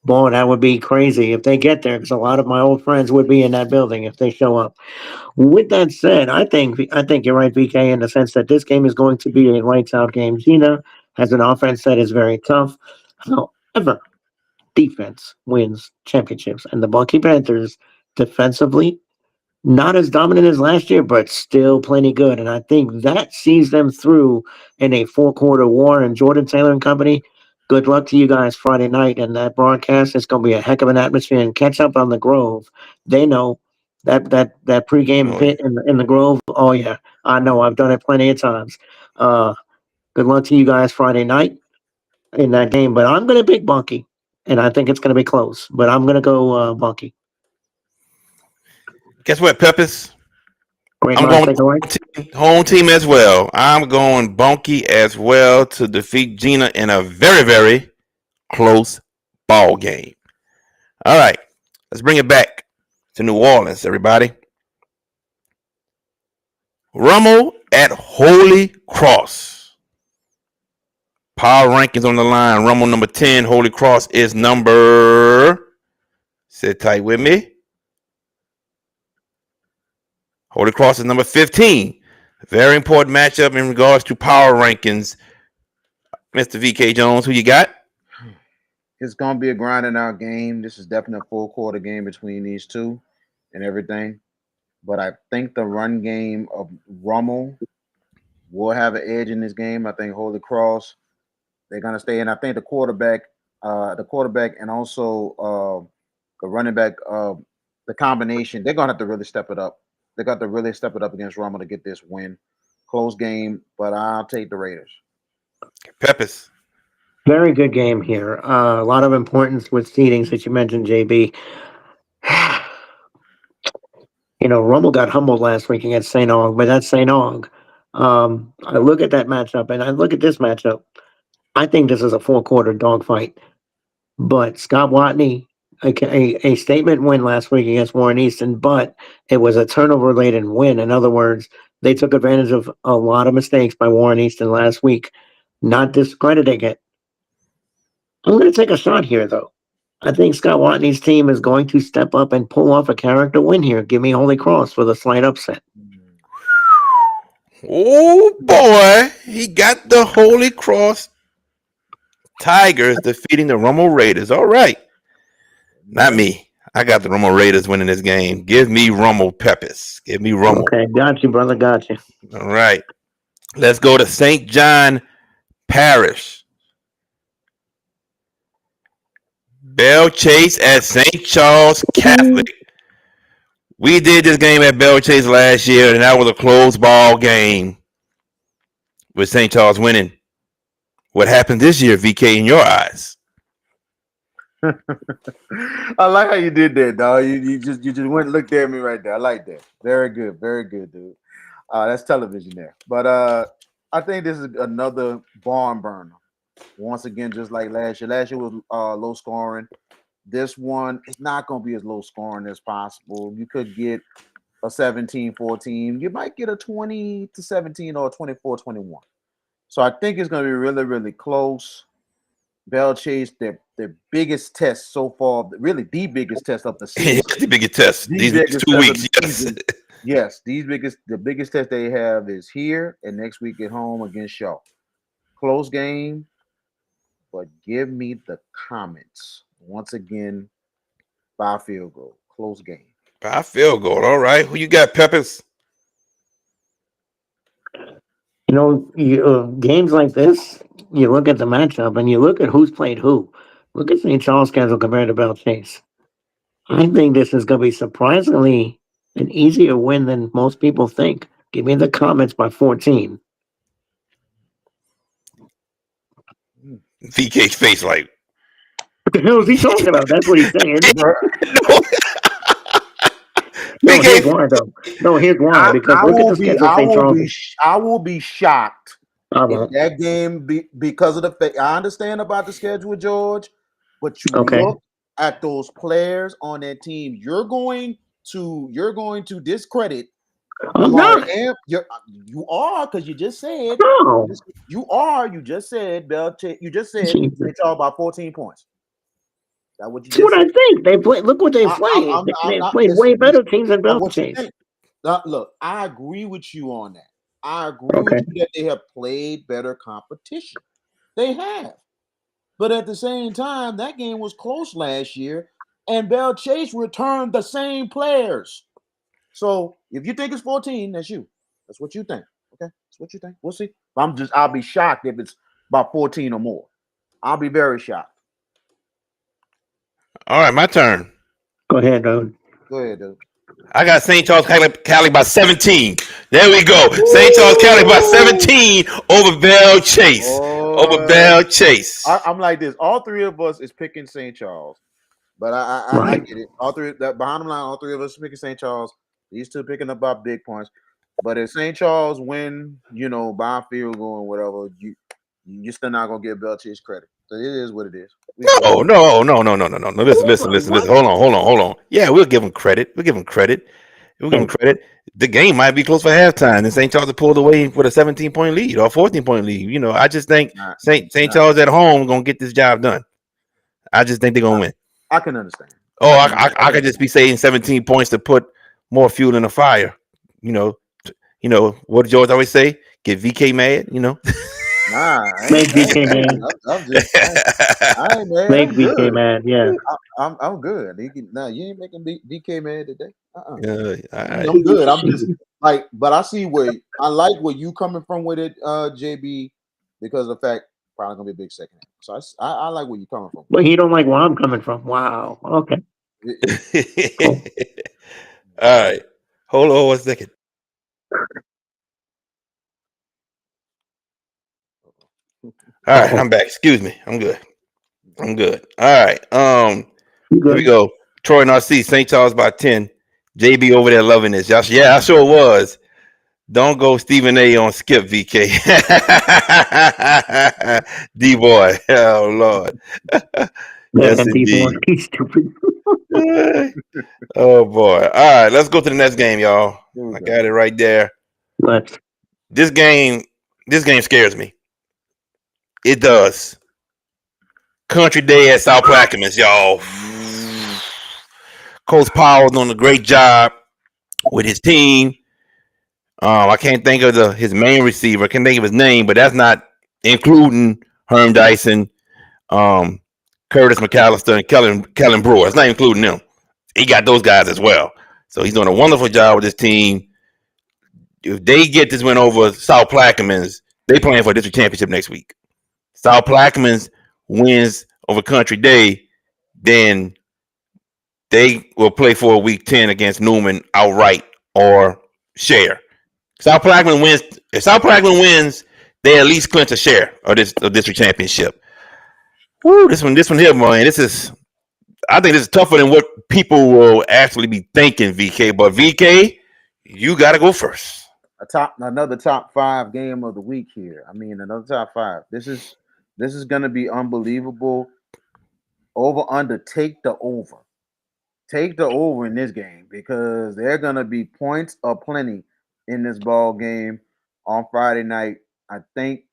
boy, that would be crazy if they get there, because a lot of my old friends would be in that building if they show up. With that said, I think you're right, VK, in the sense that this game is going to be a lights out game. Gina has an offense that is very tough. However, defense wins championships, and the Bunkie Panthers defensively not as dominant as last year, but still plenty good. And I think that sees them through in a 4-quarter war. And Jordan Taylor and company, good luck to you guys Friday night. And that broadcast is going to be a heck of an atmosphere. And catch up on the Grove. They know that pregame pit in the Grove. Oh yeah, I know. I've done it plenty of times. Good luck to you guys Friday night in that game. But I'm going to pick Bunkie, and I think it's going to be close. But I'm going to go Bunkie. Guess what, Peppers? I'm going home team as well. I'm going Bunkie as well to defeat Gina in a very, very close ball game. All right, let's bring it back to New Orleans, everybody. Rummel at Holy Cross. Power rankings on the line. Rummel number 10. Holy Cross is number. Sit tight with me. Holy Cross is number 15. Very important matchup in regards to power rankings. Mr. VK Jones, who you got? It's going to be a grinding out game. This is definitely a 4-quarter game between these two and everything. But I think the run game of Rummel will have an edge in this game. I think Holy Cross, they're going to stay in. I think the quarterback and also the running back, the combination, they're going to have to really step it up. They got to really step it up against Rummel to get this win. Close game, but I'll take the Raiders. Peppers. Very good game here. A lot of importance with seedings that you mentioned, JB. Rummel got humbled last week against St. Aug, but that's St. Aug. I look at that matchup, and I look at this matchup. I think this is a 4-quarter dogfight. But Scott Watney, a statement win last week against Warren Easton, but it was a turnover-laden win. In other words, they took advantage of a lot of mistakes by Warren Easton last week, not discrediting it. I'm going to take a shot here, though. I think Scott Watney's team is going to step up and pull off a character win here. Give me Holy Cross for the slight upset. Oh, boy. He got the Holy Cross Tigers defeating the Rummel Raiders. All right. Not me. I got the Rummel Raiders winning this game. Give me Rummel Peppers. Give me Rummel. Okay, got you, brother. Got you. All right. Let's go to St. John Parish. Bell Chase at St. Charles Catholic. We did this game at Bell Chase last year, and that was a close ball game with St. Charles winning. What happened this year, VK, in your eyes? I like how you did that, dog. You just went and looked at me right there. I like that. Very good, dude. That's television there. But I think this is another barn burner. Once again, just like last year. Last year was low scoring. This one is not going to be as low scoring as possible. You could get a 17-14. You might get a 20-17 or a 24-21. So I think it's going to be really, really close. Bell Chase, their biggest test so far, really the biggest test of the season. the biggest test. These 2 weeks, yes. Yes, the biggest test they have is here and next week at home against Shaw. Close game, but give me the comments. Once again, by field goal. Close game. By field goal. All right. Who you got, Peppers? You know, games like this, you look at the matchup and you look at who's played who. Look at St. Charles' schedule compared to Bell Chase. I think this is going to be surprisingly an easier win than most people think. Give me the comments by 14. VK's face like, what the hell is he talking about? That's what he's saying. No, here's why, though. No, here's why. Because look at the schedule St. Charles. I will be shocked if that game because of the fact. I understand about the schedule, George, but you look at those players on that team. You're going to discredit. I'm not. You are, because you just said no. You are. You just said Bell. You just said they talk about 14 points. That's what you just what said. I think. They play. Look what they played. They played way better teams than Bell Chase. Look, I agree with you on that. I agree with you that they have played better competition. They have. But at the same time, that game was close last year, and Bell Chase returned the same players. So if you think it's 14, that's you. That's what you think. Okay, that's what you think. We'll see. I'll be shocked if it's about 14 or more. I'll be very shocked. All right, my turn. Go ahead, dude. I got St. Charles Cali by 17. There we go. St. Charles Cali by 17 over Bell Chase. Over Bell Chase. I'm like this. All three of us is picking St. Charles. But I get it. All three, that behind the line, all three of us picking St. Charles. These two picking about big points. But if St. Charles win, by field goal and whatever, you're still not gonna give Bell Chase credit. So it is what it is. No. Listen. Hold on. Yeah, we'll give them credit. The game might be close for halftime, and St. Charles pulled away with a 17-point lead or 14-point lead. I just think St. Charles at home gonna get this job done. I just think they're gonna win. I can understand. Oh, I could just be saying 17 points to put more fuel in the fire. What George always say? Get VK mad. Nah, make VK mad. I ain't mad. Make VK mad. Yeah, I'm good. You ain't making VK mad today. Right. I'm good. I'm just but I see I like where you coming from with it, JB, because of the fact probably gonna be a big second half. So I like where you coming from. But he don't like where I'm coming from. Wow. Okay. Cool. All right. Hold on 1 second. All right, I'm back. Excuse me. I'm good. All right. Here we go. Troy Narcisse, St. Charles by 10. JB over there loving this. Yeah, I sure was. Don't go Stephen A on skip, VK. D boy. Oh Lord. Yes, indeed. Oh boy. All right, let's go to the next game, y'all. I got it right there. What? This game scares me. It does. Country Day at South Plaquemines, y'all. Coach Powell's doing a great job with his team. I can't think of his main receiver. I can't think of his name, but that's not including Herm Dyson, Curtis McAllister, and Kellen Brewer. It's not including them. He got those guys as well. So he's doing a wonderful job with his team. If they get this win over South Plaquemines, they playing for a district championship next week. South Plaquemines wins over Country Day, then they will play for a week 10 against Newman outright or share. South Plaquemines wins. If South Plaquemines wins, they at least clinch a share of this district championship. Woo, this one here, man. This is I think this is tougher than what people will actually be thinking, VK. But VK, you got to go first. Another top five game of the week here. I mean, another top five. This is gonna be unbelievable. Over under, take the over. Take the over in this game because there are gonna be points aplenty in this ball game on Friday night. I think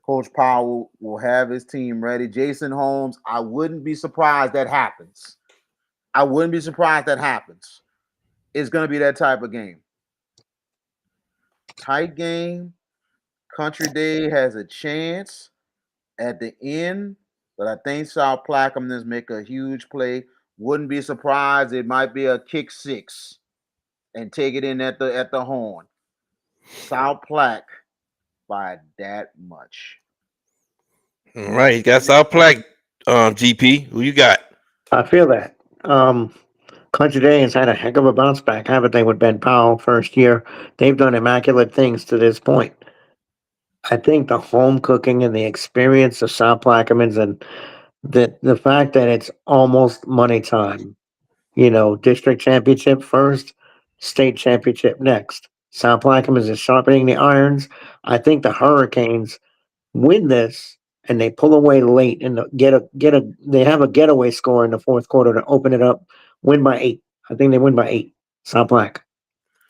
Coach Powell will have his team ready. Jason Holmes, I wouldn't be surprised that happens. I wouldn't be surprised that happens. It's gonna be that type of game. Tight game. Country Day has a chance at the end, but I think South Plaquemines make a huge play. Wouldn't be surprised. It might be a kick six and take it in at the horn. South Plaque by that much. All right, you got South Plaque, GP. Who you got? I feel that. Country Day has had a heck of a bounce back, haven't they, with Ben Powell first year? They've done immaculate things to this point. I think the home cooking and the experience of South Plaquemines and the fact that it's almost money time. District championship first, state championship next. South Plaquemines is sharpening the irons. I think the Hurricanes win this and they pull away late and they have a getaway score in the fourth quarter to open it up, win by 8. I think they win by 8. South Plaque.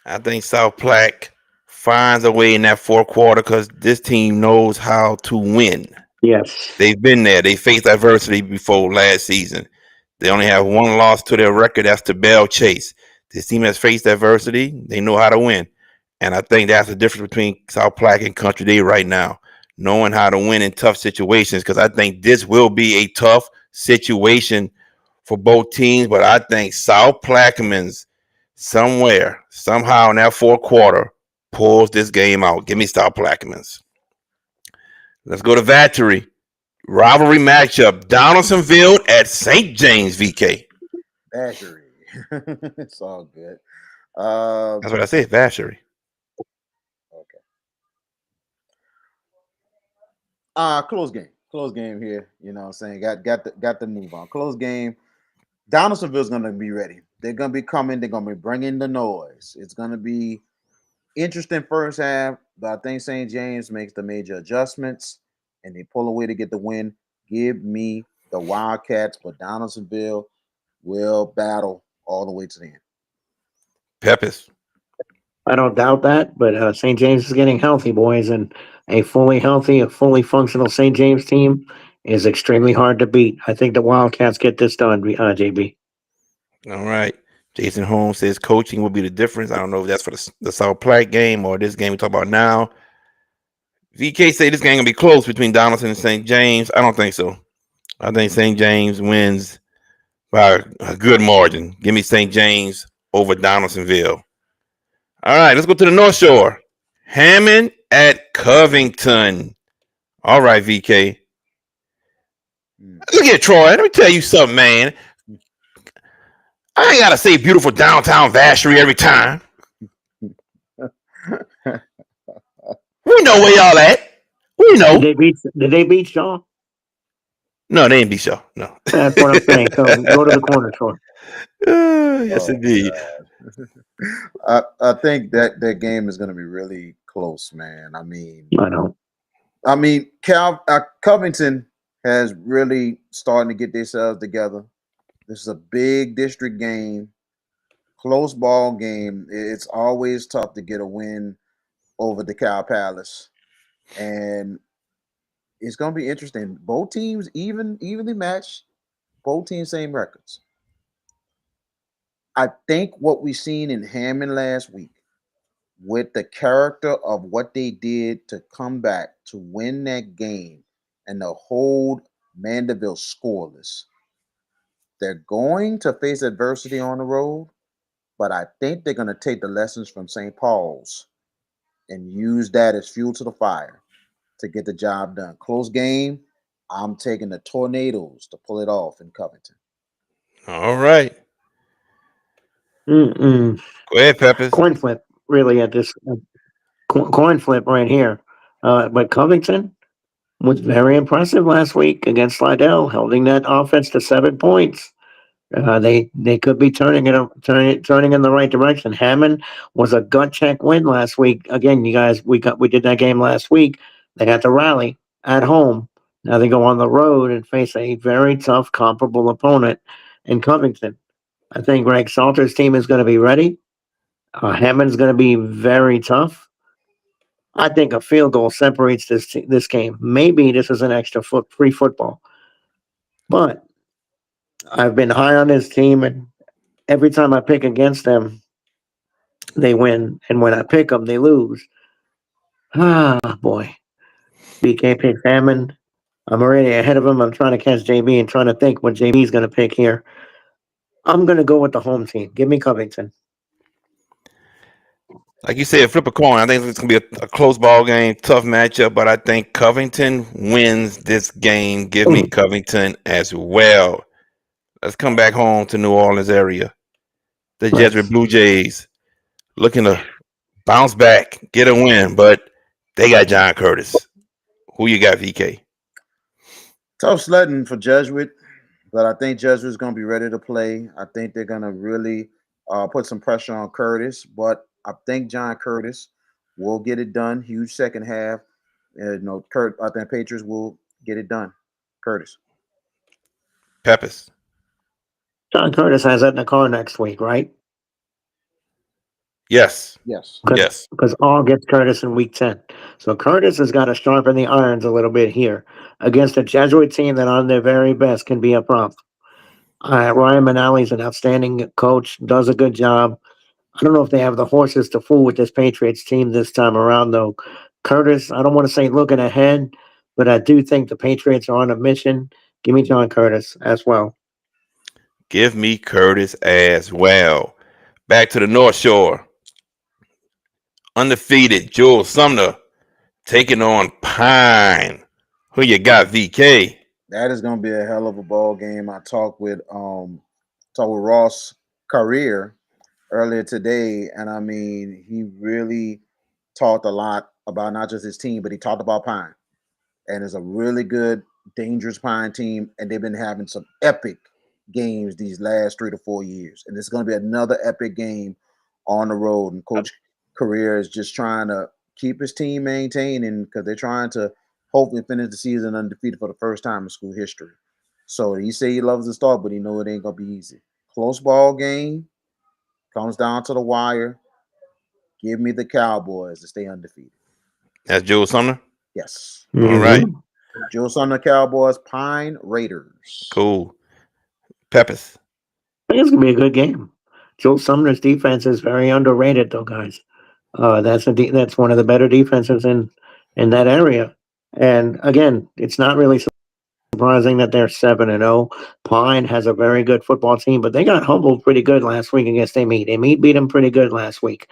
I think South Plaque finds a way in that fourth quarter because this team knows how to win. Yes. They've been there. They faced adversity before last season. They only have one loss to their record. That's to Bell Chase. This team has faced adversity. They know how to win. And I think that's the difference between South Plaque and Country Day right now, knowing how to win in tough situations, because I think this will be a tough situation for both teams. But I think South Plaquemines somewhere, somehow in that fourth quarter, pulls this game out. Give me South Plaquemines. Let's go to Vatry. Rivalry matchup. Donaldsonville at St. James, VK. Battery. It's all good. That's what I said, Vatry. Okay. Close game. Close game here. You know what I'm saying? Got the move on. Close game. Donaldsonville's gonna be ready. They're gonna be coming. They're gonna be bringing the noise. It's gonna be interesting first half, but I think St. James makes the major adjustments and they pull away to get the win. Give me the Wildcats, but Donaldsonville will battle all the way to the end. Peppers. I don't doubt that, but St. James is getting healthy, boys, and a fully healthy, a fully functional St. James team is extremely hard to beat. I think the Wildcats get this done, JB. All right. Jason Holmes says coaching will be the difference. I don't know if that's for the South Platte game or this game we talk about now. VK say this game gonna be close between Donaldson and St. James. I don't think so. I think St. James wins by a good margin. Give me St. James over Donaldsonville. All right, let's go to the North Shore. Hammond at Covington. All right, VK. Look at Troy. Let me tell you something, man. I ain't gotta say beautiful downtown Vacherie every time. We know where y'all at. We know. Did they beat y'all? No, they ain't beat y'all. No. That's what I'm saying. So go to the corner, Troy. Yes, indeed. I think that game is going to be really close, man. I know. Covington has really starting to get themselves together. This is a big district game, close ball game. It's always tough to get a win over the Cow Palace, and it's going to be interesting. Both teams evenly matched. Both teams same records. I think what we seen in Hammond last week, with the character of what they did to come back to win that game and to hold Mandeville scoreless, they're going to face adversity on the road, but I think they're going to take the lessons from St. Paul's and use that as fuel to the fire to get the job done. Close game. I'm taking the Tornadoes to pull it off in Covington. All right. Mm-mm. Go ahead, Peppers. Coin flip, really, at this coin flip right here. But Covington was very impressive last week against Slidell, holding that offense to 7 points. They could be turning in the right direction. Hammond was a gut check win last week. Again, you guys, we did that game last week. They had to rally at home. Now they go on the road and face a very tough, comparable opponent in Covington. I think Greg Salter's team is going to be ready. Hammond's going to be very tough. I think a field goal separates this game. Maybe this is an extra free football, but I've been high on this team, and every time I pick against them, they win, and when I pick them, they lose. Ah, boy. BK picks Hammond. I'm already ahead of him. I'm trying to catch JB and trying to think what JB's going to pick here. I'm going to go with the home team. Give me Covington. Like you said, flip a coin. I think it's going to be a close ball game, tough matchup, but I think Covington wins this game. Give me Covington as well. Let's come back home to New Orleans area. The Jesuit Blue Jays looking to bounce back, get a win, but they got John Curtis. Who you got, VK? Tough sledding for Jesuit, but I think Jesuit's going to be ready to play. I think they're going to really put some pressure on Curtis, but I think John Curtis will get it done. Huge second half. I think Patriots will get it done. Curtis. Peppers. John Curtis has that in the car next week, right? Yes. Yes. Because all gets Curtis in week 10. So Curtis has got to sharpen the irons a little bit here against a Jesuit team that on their very best can be a problem. Ryan Manali's an outstanding coach, does a good job. I don't know if they have the horses to fool with this Patriots team this time around, though. Curtis, I don't want to say looking ahead, but I do think the Patriots are on a mission. Give me John Curtis as well. Give me Curtis as well. Back to the North Shore. Undefeated Jules Sumner taking on Pine. Who you got, VK? That is going to be a hell of a ball game. I talked with Ross Career earlier today, and I mean, he really talked a lot about not just his team, but he talked about Pine. And it's a really good, dangerous Pine team, and they've been having some epic games these last 3 to 4 years. And it's going to be another epic game on the road. And Coach Career is just trying to keep his team maintaining because they're trying to hopefully finish the season undefeated for the first time in school history. So he say he loves the start, but he know it ain't going to be easy. Close ball game. Comes down to the wire. Give me the Cowboys to stay undefeated. That's Jules Sumner? Yes. All right. Jules Sumner Cowboys, Pine Raiders. Cool. Peppers. I think it's going to be a good game. Jules Sumner's defense is very underrated, though, guys. That's one of the better defenses in that area. And again, it's not really surprising that they're 7-0. Pine has a very good football team, but they got humbled pretty good last week against Amite. Amite beat them pretty good last week.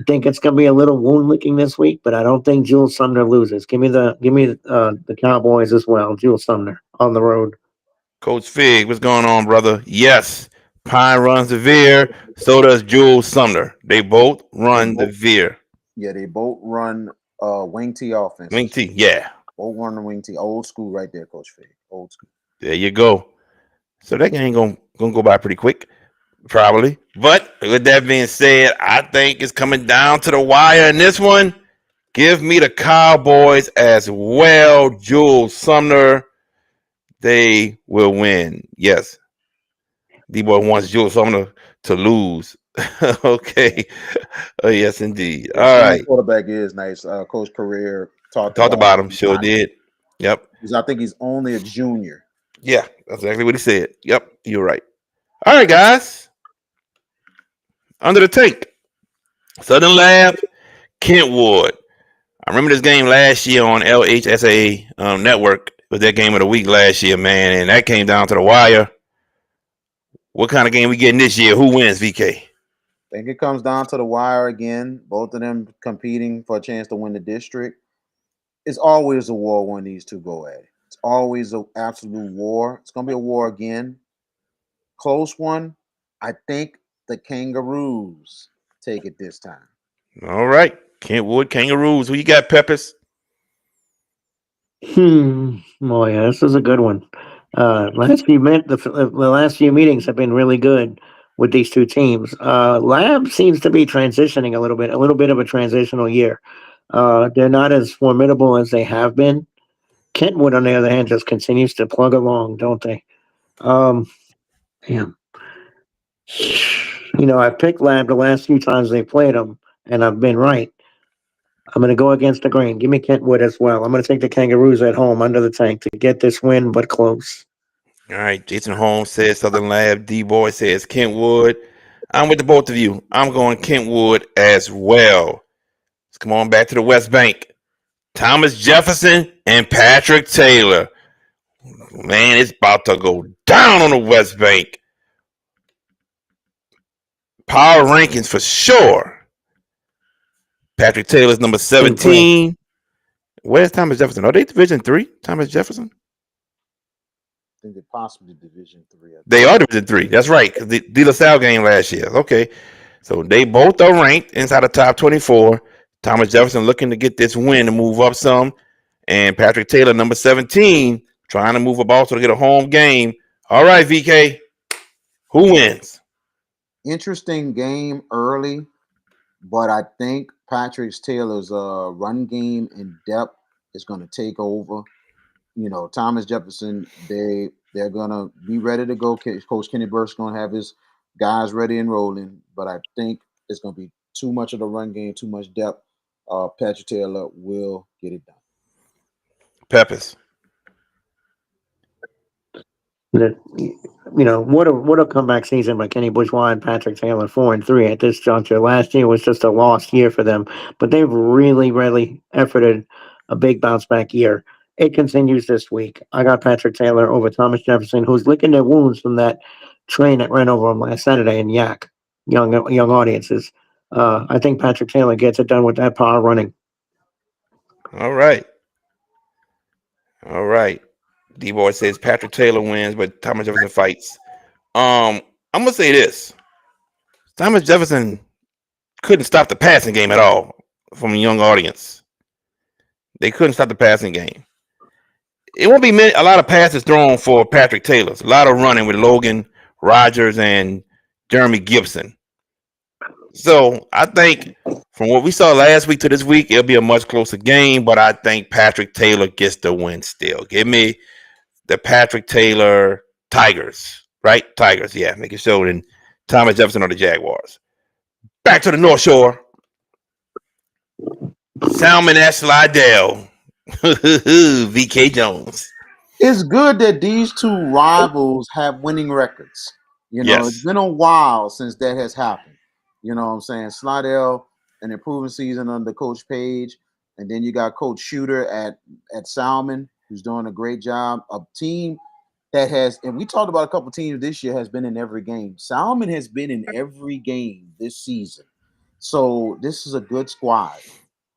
I think it's going to be a little wound licking this week, but I don't think Jules Sumner loses. Give me the Cowboys as well. Jules Sumner on the road. Coach Fig, what's going on, brother? Yes, Pine runs the veer. So does Jules Sumner. They both run the veer. Yeah, they both run wing T offense. Wing T, yeah. Both run the wing T. Old school right there, Coach Fig. Old school. There you go. So that game gonna go by pretty quick, probably. But with that being said, I think it's coming down to the wire in this one. Give me the Cowboys as well. Jules Sumner. They will win. Yes. D-Boy wants Jules Sumner to lose. Okay. Yes, indeed. All right. Quarterback is nice. Coach Career talked about him. Sure did. Yep. I think he's only a junior. Yeah, that's exactly what he said. Yep, you're right. All right, guys. Under the tank. Southern Lab, Kentwood. I remember this game last year on LHSA Network. It was their game of the week last year, man, and that came down to the wire. What kind of game we getting this year? Who wins, VK? I think it comes down to the wire again. Both of them competing for a chance to win the district. It's always a war when these two go at it. It's always an absolute war. It's going to be a war again. Close one. I think the Kangaroos take it this time. All right. Kentwood Kangaroos. Who you got, Peppers? Oh, yeah, this is a good one. The last few meetings have been really good with these two teams. Lab seems to be transitioning a little bit of a transitional year. They're not as formidable as they have been. Kentwood, on the other hand, just continues to plug along, don't they? Damn. I picked Lab the last few times they played them, and I've been right. I'm going to go against the grain. Give me Kentwood as well. I'm going to take the Kangaroos at home under the tank to get this win, but close. All right. Jason Holmes says Southern Lab. D-Boy says Kentwood. I'm with the both of you. I'm going Kentwood as well. Let's come on back to the West Bank. Thomas Jefferson and Patrick Taylor. Man, it's about to go down on the West Bank. Power rankings for sure. Patrick Taylor's number 17. Where's Thomas Jefferson? Are they Division 3? Thomas Jefferson? I think they're possibly Division 3. They are Division 3. That's right. Because the De La Salle game last year. Okay. So they both are ranked inside the top 24. Thomas Jefferson looking to get this win to move up some. And Patrick Taylor, number 17, trying to move up also to get a home game. All right, VK. Who wins? Interesting game early, but I think Patrick Taylor's run game and depth is going to take over. Thomas Jefferson, they're going to be ready to go. Coach Kenny Burke's going to have his guys ready and rolling, but I think it's going to be too much of the run game, too much depth. Patrick Taylor will get it done. Peppers. What a comeback season by Kenny Bourgeois and Patrick Taylor, 4-3 at this juncture. Last year was just a lost year for them, but they've really efforted a big bounce back year. It continues this week. I got Patrick Taylor over Thomas Jefferson, who's licking their wounds from that train that ran over him last Saturday in Yak. Young audiences. I think Patrick Taylor gets it done with that power running. All right. D-Boy says Patrick Taylor wins, but Thomas Jefferson fights. I'm going to say this. Thomas Jefferson couldn't stop the passing game at all from a young audience. They couldn't stop the passing game. It won't be a lot of passes thrown for Patrick Taylor. A lot of running with Logan Rogers and Jeremy Gibson. So I think from what we saw last week to this week, it'll be a much closer game, but I think Patrick Taylor gets the win still. Give me the Patrick Taylor Tigers, right? Tigers, yeah. Make it so. And Thomas Jefferson or the Jaguars. Back to the North Shore. Salmon at Slidell. VK Jones. It's good that these two rivals have winning records. Yes. It's been a while since that has happened. You know what I'm saying? Slidell, an improving season under Coach Page. And then you got Coach Shooter at Salmon, who's doing a great job. A team that has, and we talked about a couple teams this year, has been in every game. Salmon has been in every game this season. So this is a good squad.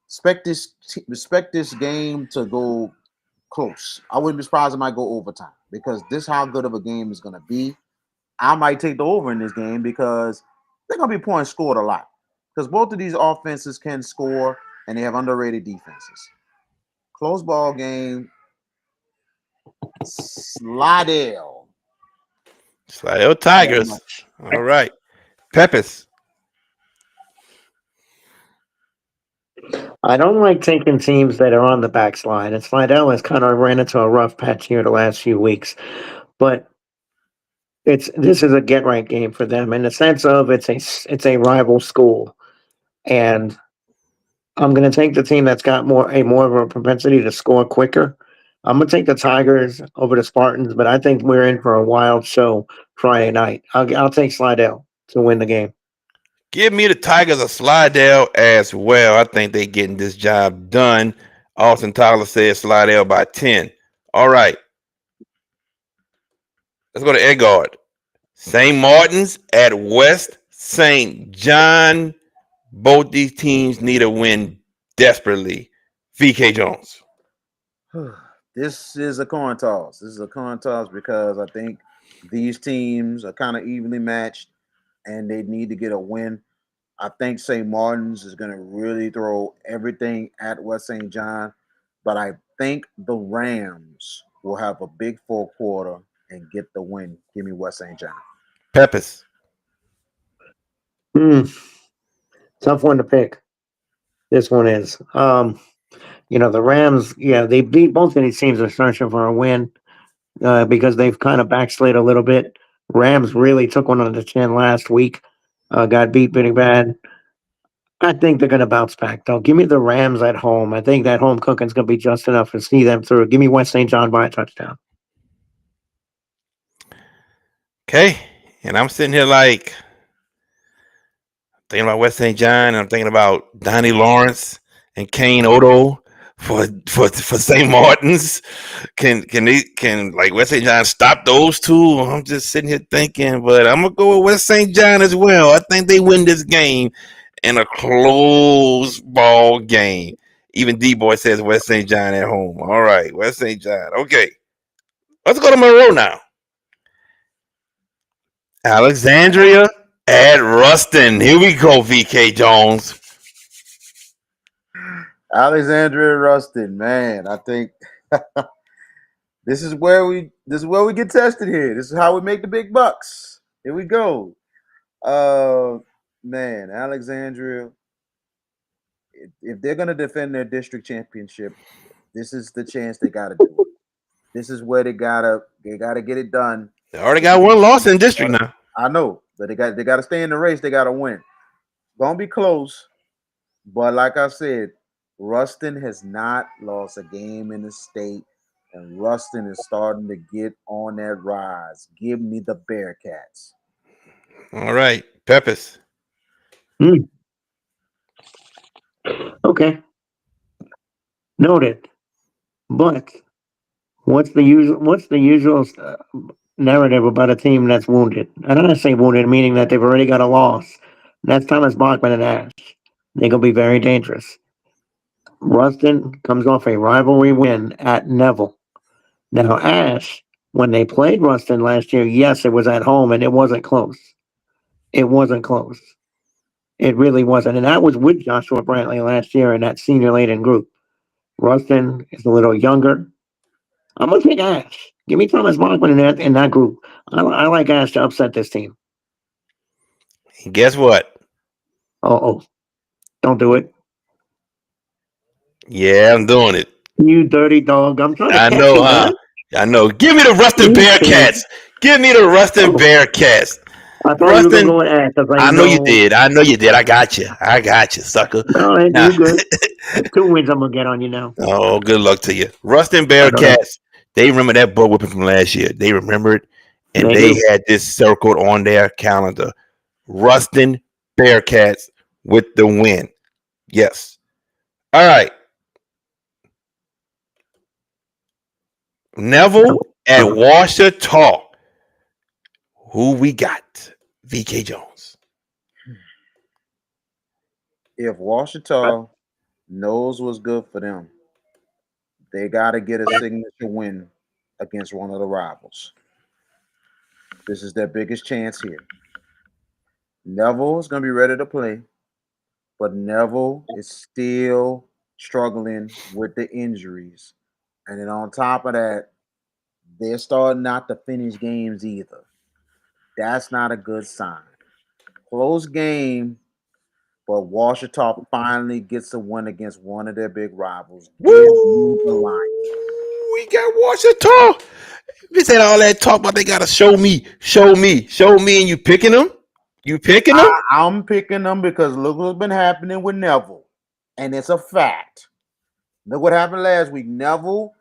Expect this game to go close. I wouldn't be surprised it might go overtime because this is how good of a game is going to be. I might take the over in this game because they're going to be points scored a lot because both of these offenses can score and they have underrated defenses. Close ball game. Slidell Tigers. All right. Peppers. I don't like taking teams that are on the backslide. And Slidell has kind of ran into a rough patch here the last few weeks. But this is a get right game for them in the sense of it's a rival school. And I'm going to take the team that's got more of a propensity to score quicker. I'm going to take the Tigers over the Spartans, but I think we're in for a wild show Friday night. I'll take Slidell to win the game. Give me the Tigers of Slidell as well. I think they're getting this job done. Austin Tyler says Slidell by 10. All right. Let's go to Edgard. St. Martin's at West St. John. Both these teams need a win desperately. VK Jones. This is a coin toss. Because I think these teams are kind of evenly matched and they need to get a win. I think St. Martin's is going to really throw everything at West St. John, but I think the Rams will have a big fourth quarter and get the win. Give me West St. John. Peppers. Hmm. Tough one to pick. This one is. The Rams, yeah, they beat both of these teams are searching for a win because they've kind of backslid a little bit. Rams really took one on the chin last week, got beat pretty bad. I think they're going to bounce back, though. Give me the Rams at home. I think that home cooking's going to be just enough to see them through. Give me West St. John by a touchdown. Okay. And I'm sitting here like thinking about West St. John, and I'm thinking about Donnie Lawrence and Kane Odo for St. Martin's. Can like West St. John stop those two? I'm just sitting here thinking, but I'm gonna go with West St. John as well. I think they win this game in a close ball game. Even D-Boy says West St. John at home. All right, West St. John. Okay. Let's go to Monroe now. Alexandria at Ruston. Here we go, VK Jones. Alexandria Rustin, man. I think this is where we get tested here. This is how we make the big bucks. Here we go. Man, Alexandria, if they're gonna defend their district championship, this is the chance they gotta do it. This is where they gotta get it done. They already got one loss in district now. I know, but they gotta stay in the race. They gotta win. Gonna be close, but like I said, Ruston has not lost a game in the state, and Ruston is starting to get on that rise. Give me the Bearcats. All right, Peppers. Okay. Noted. But what's the usual narrative about a team that's wounded? I don't say wounded, meaning that they've already got a loss. That's Thomas Bachman and Ash. They're going to be very dangerous. Ruston comes off a rivalry win at Neville. Now, Ash, when they played Ruston last year, yes, it was at home, and it wasn't close. It wasn't close. It really wasn't. And that was with Joshua Brantley last year in that senior-laden group. Ruston is a little younger. I'm going to take Ash. Give me Thomas Bachman in that group. I like Ash to upset this team. And guess what? Oh, don't do it. Yeah, I'm doing it. You dirty dog. I'm trying to I catch know, you, huh? man. I know. Give me the Ruston Bearcats. Give me the Ruston Bearcats. I thought you were going to go with Ash. I know you did. I got you, sucker. All right, you good. 2 wins I'm going to get on you now. Oh, good luck to you. Ruston Bearcats. They remember that butt whipping from last year. They remember it, and they had this circled on their calendar. Ruston Bearcats with the win. Yes. All right. Neville at Washita. Who we got? VK Jones. If Washita knows what's good for them, they got to get a signature win against one of the rivals. This is their biggest chance here. Neville is going to be ready to play, but Neville is still struggling with the injuries. And then on top of that, they're starting not to finish games either. That's not a good sign. Close game, but Washita finally gets a win against one of their big rivals. Give me the Lions. We got Washita. We said all that talk about they gotta show me, and you picking them? You picking them? I'm picking them because look what's been happening with Neville, and it's a fact. Look what happened last week. Neville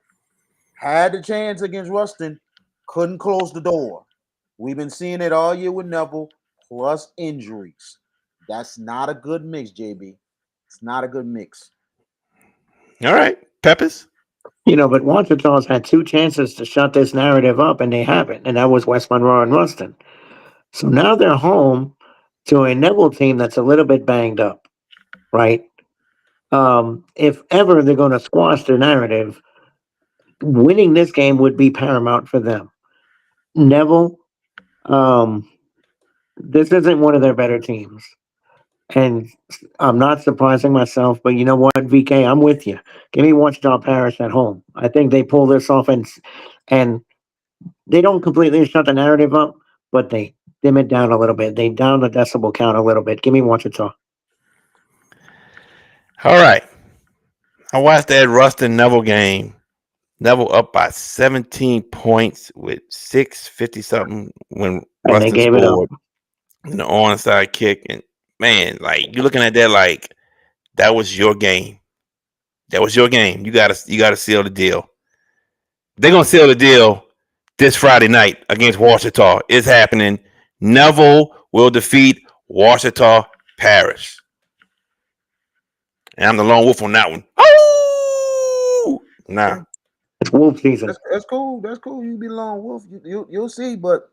had the chance against Ruston, couldn't close the door. We've been seeing it all year with Neville, plus injuries. That's not a good mix, JB. It's not a good mix. All right, Peppers. But Washita's had 2 chances to shut this narrative up, and they haven't. And that was West Monroe and Ruston. So now they're home to a Neville team that's a little bit banged up, right? If ever they're going to squash the narrative, winning this game would be paramount for them. Neville, this isn't one of their better teams. And I'm not surprising myself, but you know what, VK, I'm with you. Give me Washita Parish at home. I think they pull this off, and and they don't completely shut the narrative up, but they dim it down a little bit. They down the decibel count a little bit. Give me Wichita. All right. I watched that Rustin Neville game. Neville up by 17 points with 6:50 something when And they Rustin gave it up. scored an onside kick. And man, like you're looking at that like that was your game. That was your game. You gotta seal the deal. They're gonna seal the deal this Friday night against Washita. It's happening. Neville will defeat Washita Parish. And I'm the lone wolf on that one. Oh, nah. It's wolf season. That's cool. That's cool. You be lone wolf. You'll see. But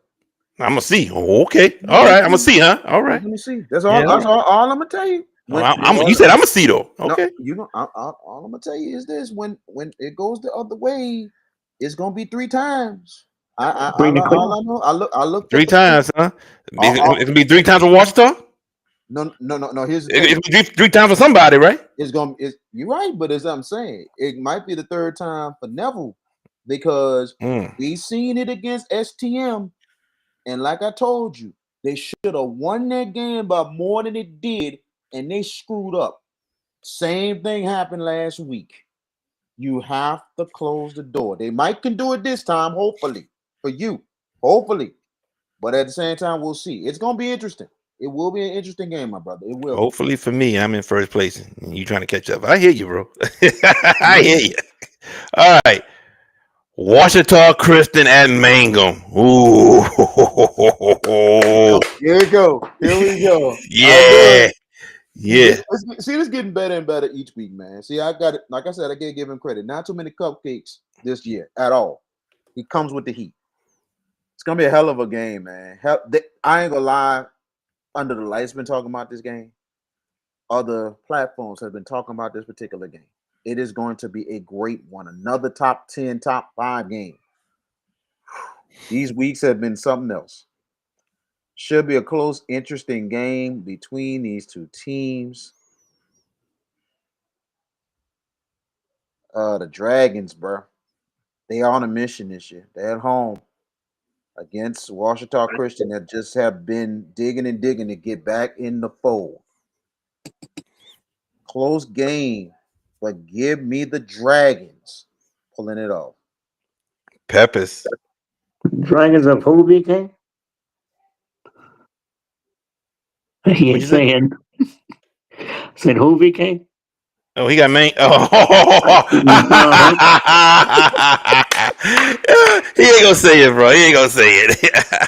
I'm gonna see. Oh, okay. All right. I'm gonna see, huh? All right. let me see. That's all. That's all I'm gonna tell you. You said I'm gonna see though. Okay. No, all I'm gonna tell you is this: when it goes the other way, it's gonna be 3 times. All I know, I look 3 times, huh? It can be 3 times for Washita. No. Here's the It thing. can be 3 times for somebody, right? You're right, but as I'm saying, it might be the 3rd time for Neville because we seen it against STM, and like I told you, they should have won that game by more than it did, and they screwed up. Same thing happened last week. You have to close the door. They might can do it this time, hopefully, for you. Hopefully. But at the same time, we'll see. It's going to be interesting. It will be an interesting game, my brother. It will. Hopefully for me, I'm in first place and you trying to catch up. I hear you, bro. I hear you. All right. Washita Christian at Mangum. Ooh. Here we go. Yeah. Yeah. See, it's getting better and better each week, man. See, I got it. Like I said, I can't give him credit. Not too many cupcakes this year at all. He comes with the heat. It's gonna be a hell of a game, man. I ain't gonna lie. Under the lights, been talking about this game. Other platforms have been talking about this particular game. It is going to be a great one. Another top 10, top 5 game. These weeks have been something else. Should be a close, interesting game between these two teams. The Dragons, bro. They are on a mission this year. They're at home against Washita Christian that just have been digging to get back in the fold. Close game, but give me the Dragons pulling it off. Peppers. Dragons of who, BK? He ain't saying. Said who, BK? Oh, he got main. Oh, he ain't gonna say it, bro. He ain't gonna say it.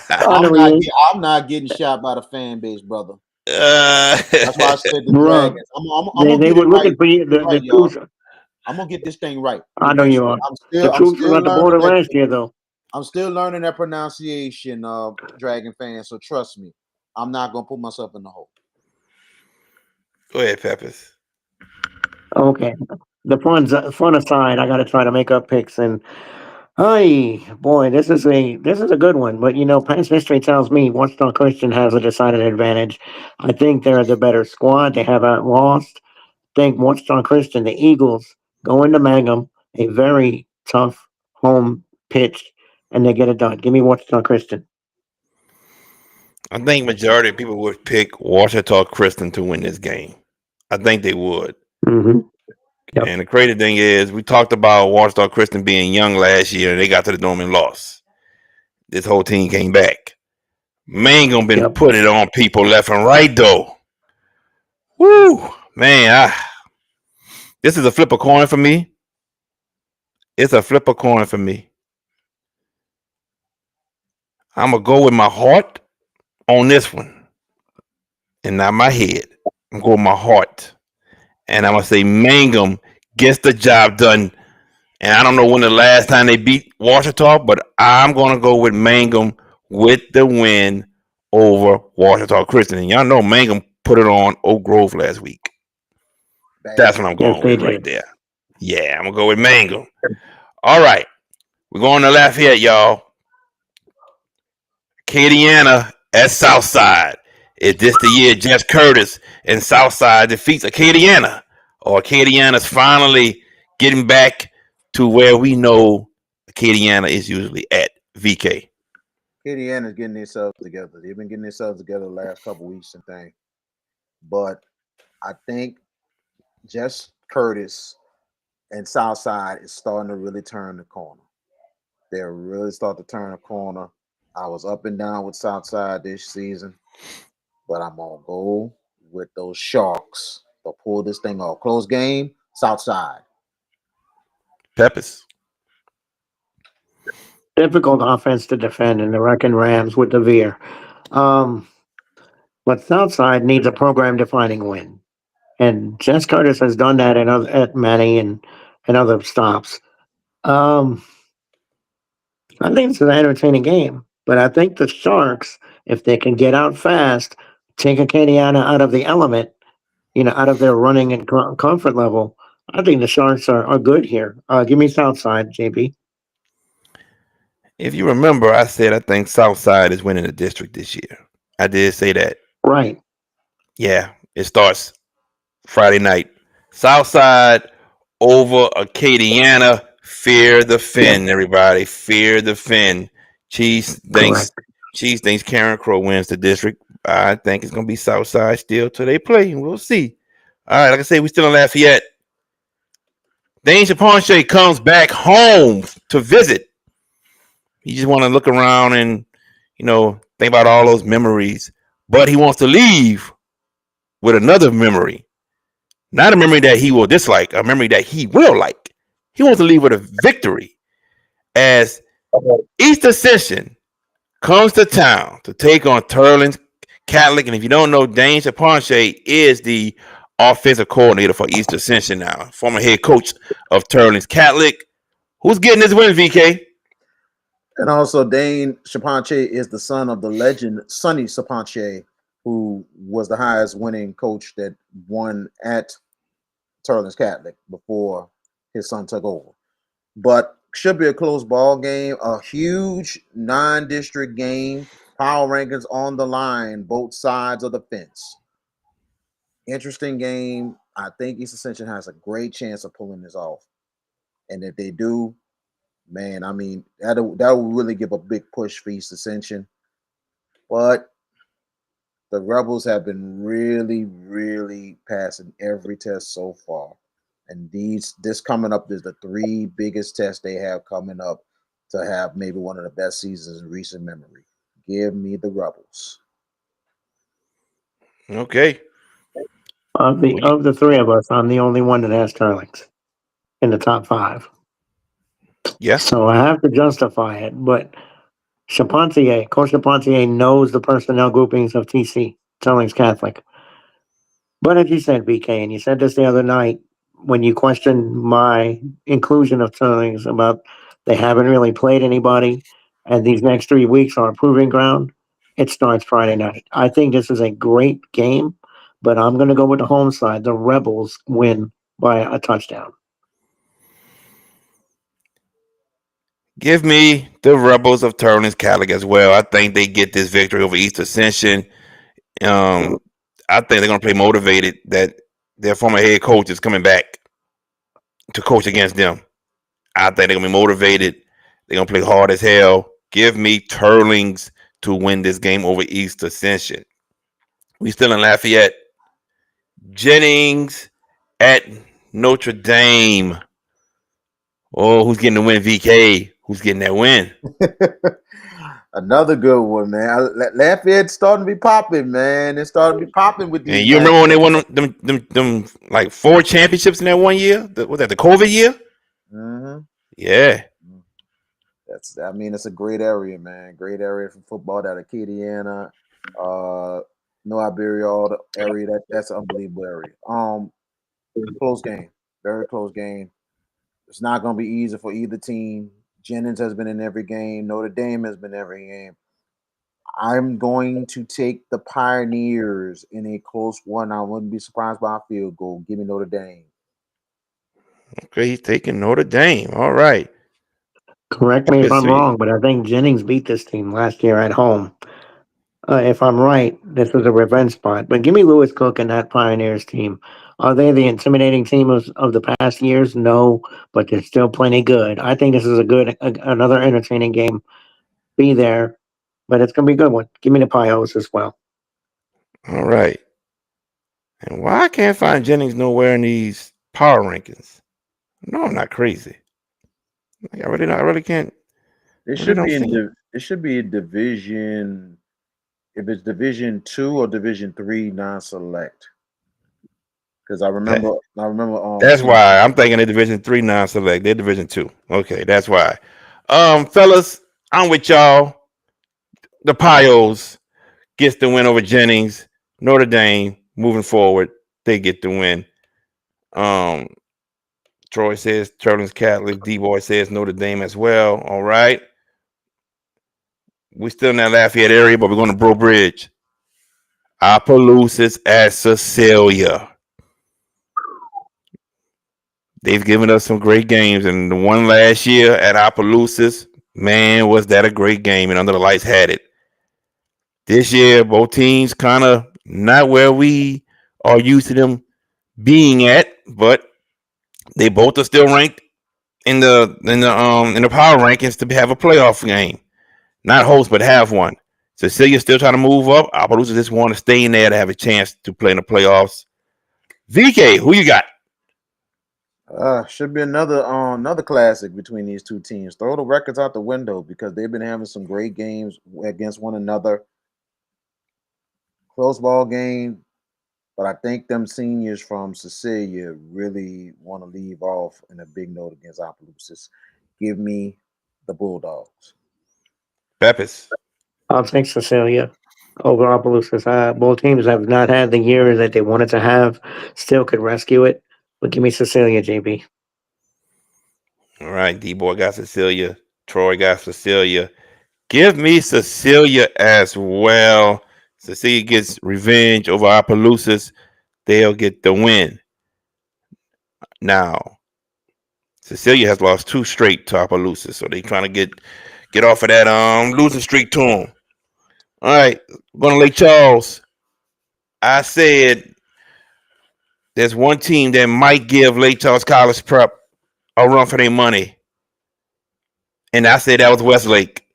I'm not getting shot by the fan base, brother. That's why I said the Dragons. They were looking for you. The troops. I'm gonna get this thing right. I know you are. The troops were at the border last year, though. I'm still learning that pronunciation, Dragon fans. So trust me, I'm not gonna put myself in the hole. Go ahead, Peppers. Okay. The fun aside, I got to try to make up picks, and boy, this is a good one. But past history tells me Washita Christian has a decided advantage. I think they're the better squad. They haven't lost. I think Washita Christian, the Eagles, go into Mangum, a very tough home pitch, and they get it done. Give me Washita Christian. I think majority of people would pick Washita Christian to win this game. I think they would. Mm-hmm. Yep. And the crazy thing is, we talked about Washita Christian being young last year, and they got to the Dome and lost. This whole team came back. Mangum been putting it on people left and right, though. Woo, man! This is a flip a coin for me. It's a flip a coin for me. I'm gonna go with my heart on this one, and not my head. I'm going with my heart. And I'm going to say Mangum gets the job done. And I don't know when the last time they beat Washita, but I'm going to go with Mangum with the win over Washita Christian. And y'all know Mangum put it on Oak Grove last week. That's what I'm going with right there. Yeah, I'm going to go with Mangum. All right. We're going to Lafayette, y'all. Acadiana at Southside. Is this the year Jess Curtis and Southside defeats Acadiana? Or Acadiana's finally getting back to where we know Acadiana is usually at. VK. Indiana's getting themselves together. They've been getting themselves together the last couple weeks and things. But I think Jess Curtis and Southside is starting to really turn the corner. They're really starting to turn a corner. I was up and down with Southside this season, but I'm gonna go with those Sharks. They'll pull this thing off. Close game, Southside. Peppers. Difficult offense to defend in the Wrecking Rams with the Veer. Um, but Southside needs a program defining win. And Jess Curtis has done that at Manny and other stops. Um, I think it's an entertaining game, but I think the Sharks, if they can get out fast, take Acadiana out of the element, out of their running and comfort level, I think the Sharks are good here. Give me Southside, JB. If you remember, I said I think Southside is winning the district this year. I did say that. Right. Yeah, it starts Friday night. Southside over Acadiana. Fear the Fin, everybody. Fear the Fin. Cheese thinks Correct. Cheese thinks Karen Crow wins the district. I think it's gonna be Southside still till they play. We'll see. All right, like I say, we still in Lafayette. Dane Chaponche comes back home to visit. He just want to look around and think about all those memories, but he wants to leave with another memory. Not a memory that he will dislike, a memory that he will like. He wants to leave with a victory as East Ascension comes to town to take on Turling's Catholic. And if you don't know, Dane Chaponche is the offensive coordinator for East Ascension now, former head coach of Turling's Catholic. Who's getting this win, VK? And also, Dane Chaponche is the son of the legend Sonny Chaponche, who was the highest winning coach that won at Turling's Catholic before his son took over. But should be a close ball game, a huge non-district game, power rankings on the line, both sides of the fence. Interesting game. I think East Ascension has a great chance of pulling this off. And if they do, man, I mean, that will really give a big push for East Ascension. But the Rebels have been really, really passing every test so far. And this coming up is the three biggest tests they have coming up to have maybe one of the best seasons in recent memory. Give me the Rebels. Okay. Of the three of us, I'm the only one that has Turlings in the top 5. Yeah. So I have to justify it, but Coach Chapontier knows the personnel groupings of TC, Turlings Catholic. But as you said, BK, and you said this the other night when you questioned my inclusion of Turlings about they haven't really played anybody, and these next 3 weeks are a proving ground. It starts Friday night. I think this is a great game, but I'm going to go with the home side. The Rebels win by a touchdown. Give me the Rebels of Turling's Catholic as well. I think they get this victory over East Ascension. I think they're going to play motivated that their former head coach is coming back to coach against them. I think they're going to be motivated. They're going to play hard as hell. Give me Turlings to win this game over East Ascension. We still in Lafayette. Jennings at Notre Dame. Oh, who's getting the win? VK. Who's getting that win? Another good one, man. Lafayette's starting to be popping, man. It's starting to be popping with these. And you remember when they won them like 4 championships in that one year? Was that the COVID year? Mm-hmm. Yeah. It's a great area, man. Great area for football. That Acadiana, New Iberia, all the area. That's an unbelievable area. Close game. Very close game. It's not going to be easy for either team. Jennings has been in every game. Notre Dame has been in every game. I'm going to take the Pioneers in a close one. I wouldn't be surprised by a field goal. Give me Notre Dame. Okay, he's taking Notre Dame. All right. Correct me if I'm wrong, but I think Jennings beat this team last year at home. If I'm right, this was a revenge spot. But give me Lewis Cook and that Pioneers team. Are they the intimidating team of the past years? No, but they're still plenty good. I think this is another entertaining game. Be there, but it's going to be a good one. Give me the Pios as well. All right. And why I can't find Jennings nowhere in these power rankings? No, I'm not crazy. Like, I really can't. It I really should don't be see it. it should be a division, if it's division 2 or division 3 non-select. Because That, I remember that's seeing why I'm thinking of Division 3 non-select. They're Division 2. Okay, that's why. Fellas, I'm with y'all. The Pios gets the win over Jennings. Notre Dame moving forward, they get the win. Um, Troy says Turling's Catholic. D-Boy says Notre Dame as well. All right. We still in that Lafayette area, but we're going to Bro Bridge. Opelousas at Cecilia. They've given us some great games, and the one last year at Opelousas, man, was that a great game, and Under the Lights had it. This year, both teams kind of not where we are used to them being at, but they both are still ranked in the power rankings to have a playoff game. Not host, but have one. Cecilia's still trying to move up. Opelousas just want to stay in there to have a chance to play in the playoffs. VK, who you got? should be another classic between these two teams. Throw the records out the window because they've been having some great games against one another. Close ball game, but I think them seniors from Cecilia really want to leave off in a big note against Opelousas. Give me the Bulldogs. Peppers. I'll take Cecilia over Opelousas. Both teams have not had the year that they wanted to have. Still could rescue it, but give me Cecilia, JB. All right, D-Boy got Cecilia. Troy got Cecilia. Give me Cecilia as well. Cecilia gets revenge over Opelousas. They'll get the win. Now, Cecilia has lost 2 straight to Opelousas, so they're trying to get off of that losing streak to them. All right, going to Lake Charles. I said there's one team that might give Lake Charles College Prep a run for their money, and I said that was Westlake.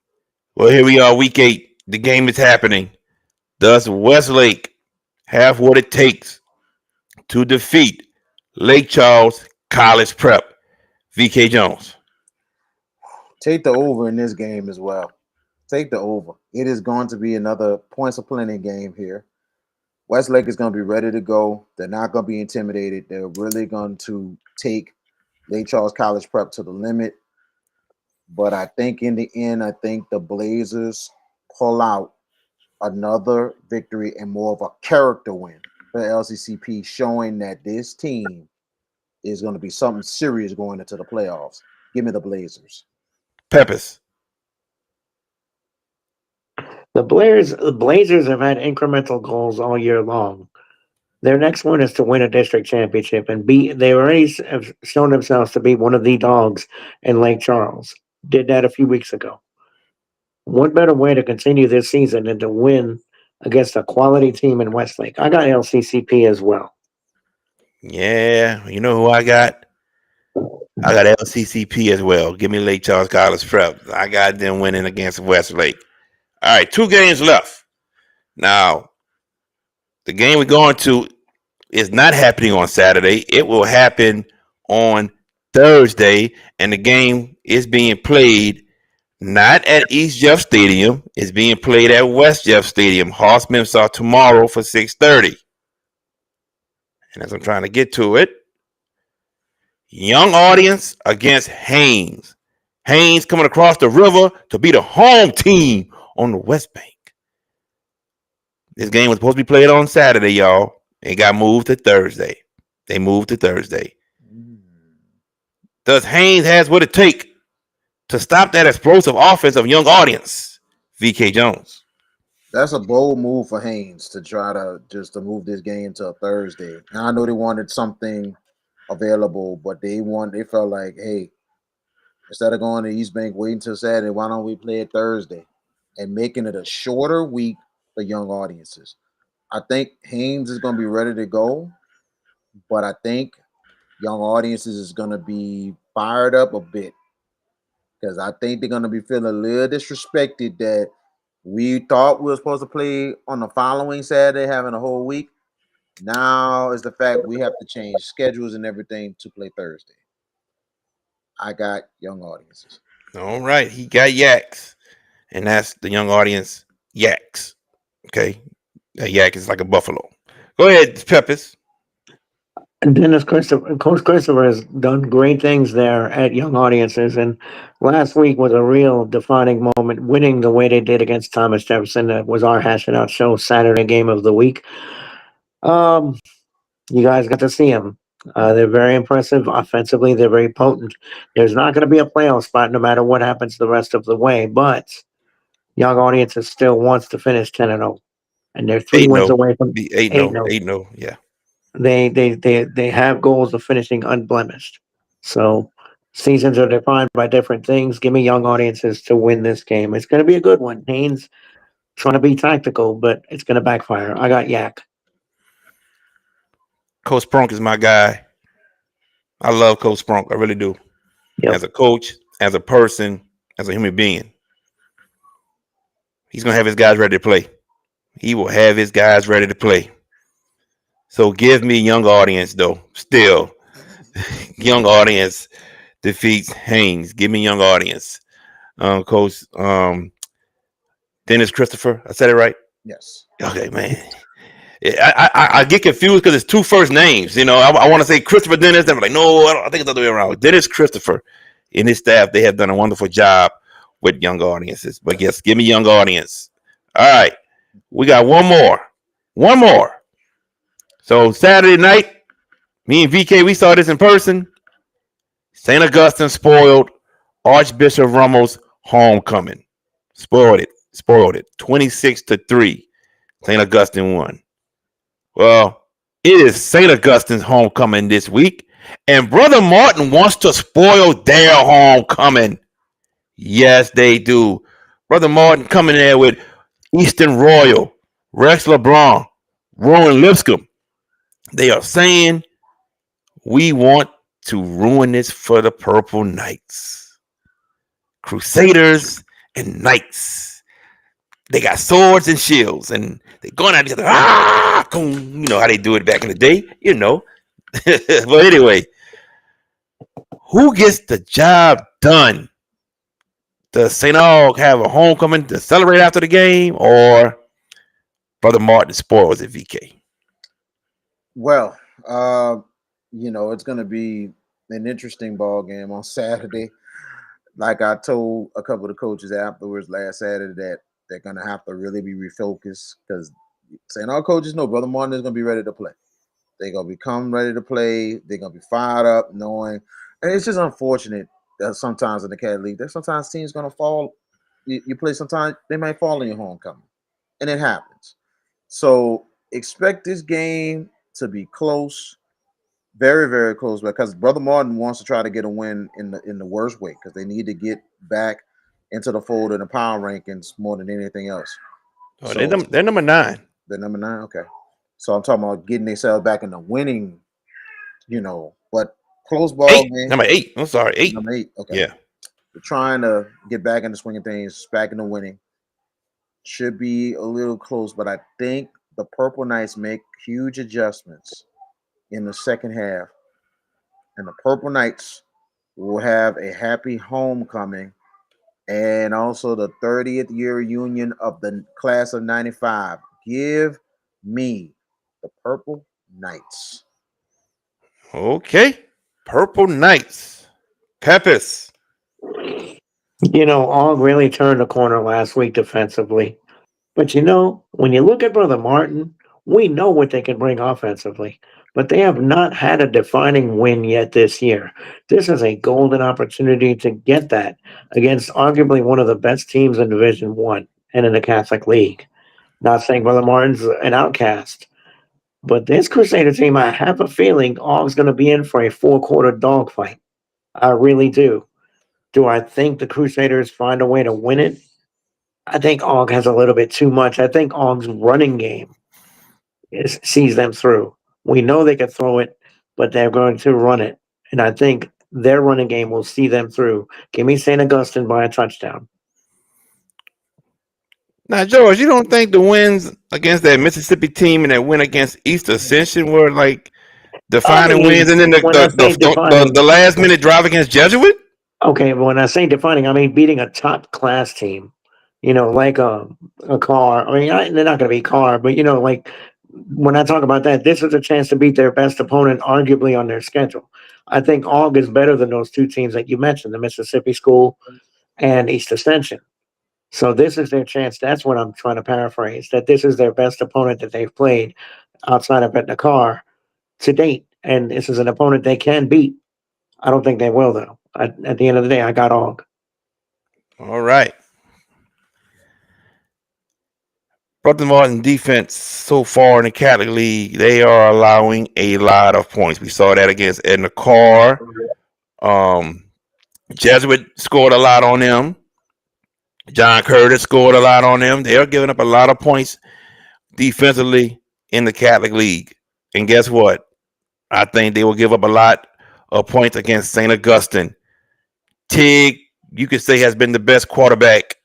Well, here we are, week 8. The game is happening. Does Westlake have what it takes to defeat Lake Charles College Prep? VK Jones. Take the over in this game as well. Take the over. It is going to be another points of plenty game here. Westlake is going to be ready to go. They're not going to be intimidated. They're really going to take Lake Charles College Prep to the limit. But I think in the end, I think the Blazers pull out another victory and more of a character win for LCCP, showing that this team is going to be something serious going into the playoffs. Give me the Blazers. Peppers. The Blazers have had incremental goals all year long. Their next one is to win a district championship and beat. They already have shown themselves to be one of the dogs in Lake Charles. Did that a few weeks ago. What better way to continue this season than to win against a quality team in Westlake? I got LCCP as well. Yeah, you know who I got? I got LCCP as well. Give me Lake Charles College Prep. I got them winning against Westlake. All right, 2 games left. Now, the game we're going to is not happening on Saturday. It will happen on Thursday, and the game is being played not at East Jeff Stadium. It's being played at West Jeff Stadium. Horsemen are tomorrow for 6:30. And as I'm trying to get to it, Young Audience against Haynes. Haynes coming across the river to be the home team on the West Bank. This game was supposed to be played on Saturday, y'all. It got moved to Thursday. They moved to Thursday. Does Haynes has what it takes to stop that explosive offense of Young Audience? VK Jones. That's a bold move for Haynes to try to just to move this game to a Thursday. And I know they wanted something available, but they felt like, hey, instead of going to East Bank waiting till Saturday, why don't we play it Thursday and making it a shorter week for young audiences? I think Haynes is going to be ready to go. but I think young audiences is going to be fired up a bit because I think they're going to be feeling a little disrespected that we thought we were supposed to play on the following Saturday, having a whole week. Now is the fact we have to change schedules and everything to play Thursday. I got young audiences. All right, he got yaks, and that's the young audience yaks. Okay, a yak is like a buffalo. Go ahead, Peppers. And Coach Christopher has done great things there at young audiences. And last week was a real defining moment, winning the way they did against Thomas Jefferson. That was our Hash It Out show, Saturday game of the week. Um, you guys got to see them. They're very impressive offensively. They're very potent. There's not going to be a playoff spot no matter what happens the rest of the way. But young audiences still wants to finish 10-0, and they're 3 wins 8-0. away from Be 8-0. 8-0. 8-0. Yeah. They have goals of finishing unblemished. So seasons are defined by different things. Give me young audiences to win this game. It's going to be a good one. Haynes trying to be tactical, but it's going to backfire. I got Yak. Coach Spronk is my guy. I love Coach Spronk. I really do. Yep. As a coach, as a person, as a human being. He's going to have his guys ready to play. He will have his guys ready to play. So give me young audience, though. Still, young audience defeats Haynes. Give me young audience. Coach Dennis Christopher. I said it right? Yes. Okay, man. I get confused because it's two first names. You know, I want to say Christopher Dennis. I'm like, no, I think it's the other way around. Dennis Christopher and his staff, they have done a wonderful job with young audiences. But yes, give me young audience. All right. We got one more. One more. So Saturday night, me and VK, we saw this in person. St. Augustine spoiled Archbishop Rummel's homecoming. Spoiled it. 26-3. St. Augustine won. Well, it is St. Augustine's homecoming this week, and Brother Martin wants to spoil their homecoming. Yes, they do. Brother Martin coming there with Easton Royal, Rex LeBron, Rowan Lipscomb. They are saying we want to ruin this for the Purple Knights. Crusaders and Knights. They got swords and shields, and they're going at each other. Ah, you know how they do it back in the day, you know. But anyway, who gets the job done? Does St. Aug have a homecoming to celebrate after the game, or Brother Martin spoils it, VK? Well, it's going to be an interesting ball game on Saturday. Like I told a couple of the coaches afterwards last Saturday that they're going to have to really be refocused because St. Aug coaches know Brother Martin is going to be ready to play. They're going to become ready to play. They're going to be fired up knowing. And it's just unfortunate that sometimes in the Cat League, that sometimes teams going to fall. You play sometimes, they might fall in your homecoming. And it happens. So expect this game to be close, very, very close, because Brother Martin wants to try to get a win in the worst way because they need to get back into the fold in the power rankings more than anything else. Oh, so, they're number 9. They're number 9? Okay. So I'm talking about getting themselves back in the winning, but close ball 8. game. Number 8. I'm sorry, 8. Number 8. Okay. Yeah. They're trying to get back in the swing of things, back in the winning. Should be a little close, but I think the Purple Knights make huge adjustments in the second half, and the Purple Knights will have a happy homecoming and also the 30th year reunion of the class of 95. Give me the Purple Knights. Okay. Purple Knights. Peppers. Aug really turned the corner last week defensively. But when you look at Brother Martin, we know what they can bring offensively. But they have not had a defining win yet this year. This is a golden opportunity to get that against arguably one of the best teams in Division I and in the Catholic League. Not saying Brother Martin's an outcast, but this Crusader team, I have a feeling Aug's going to be in for a 4-quarter dogfight. I really do. Do I think the Crusaders find a way to win it? I think Aug has a little bit too much. I think Aug's running game sees them through. We know they can throw it. but they're going to run it. And I think their running game will see them through. Give me St. Augustine by a touchdown. Now, George, you don't think the wins against that Mississippi team and that win against East Ascension were like I defining mean, wins, and then when I say defining, the last minute drive against Jesuit? okay, but when I say defining, I mean beating a top class team. Like a car. I mean, they're not going to be car, but like when I talk about that, this is a chance to beat their best opponent, arguably on their schedule. I think Aug is better than those two teams that you mentioned, the Mississippi School and East Ascension. So this is their chance. That's what I'm trying to paraphrase. That this is their best opponent that they've played outside of the car to date, and this is an opponent they can beat. I don't think they will, though. At the end of the day, I got Aug. All right. Brother Martin defense so far in the Catholic League, they are allowing a lot of points. We saw that against Edna Carr. Jesuit scored a lot on them. John Curtis scored a lot on them. They are giving up a lot of points defensively in the Catholic League. And guess what? I think they will give up a lot of points against St. Augustine. Tig, you could say, has been the best quarterback,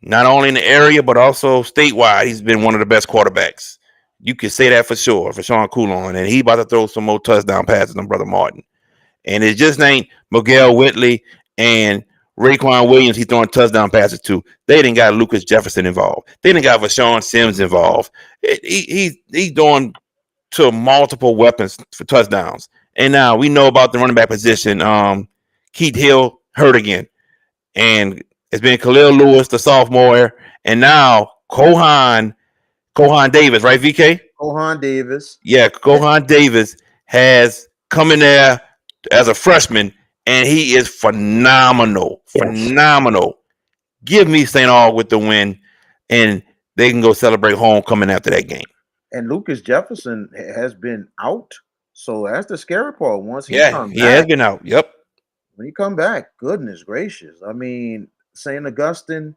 not only in the area, but also statewide. He's been one of the best quarterbacks. You could say that for sure, for Sean Coulon. And he about to throw some more touchdown passes than Brother Martin. And it just ain't Miguel Whitley and Raekwon Williams he's throwing touchdown passes to. They didn't got Lucas Jefferson involved. They didn't got Vashawn Sims involved. He's doing to multiple weapons for touchdowns. And now we know about the running back position. Keith Hill hurt again. And it's been Khalil Lewis, the sophomore, and now Kohan Davis, right, VK? Kohan Davis. Yeah, Kohan Davis has come in there as a freshman, and he is phenomenal. Yes. Phenomenal. Give me St. Aug with the win, and they can go celebrate homecoming after that game. And Lucas Jefferson has been out, so that's the scary part. Once he comes back, has been out. Yep. When he come back, goodness gracious. I mean, St. Augustine,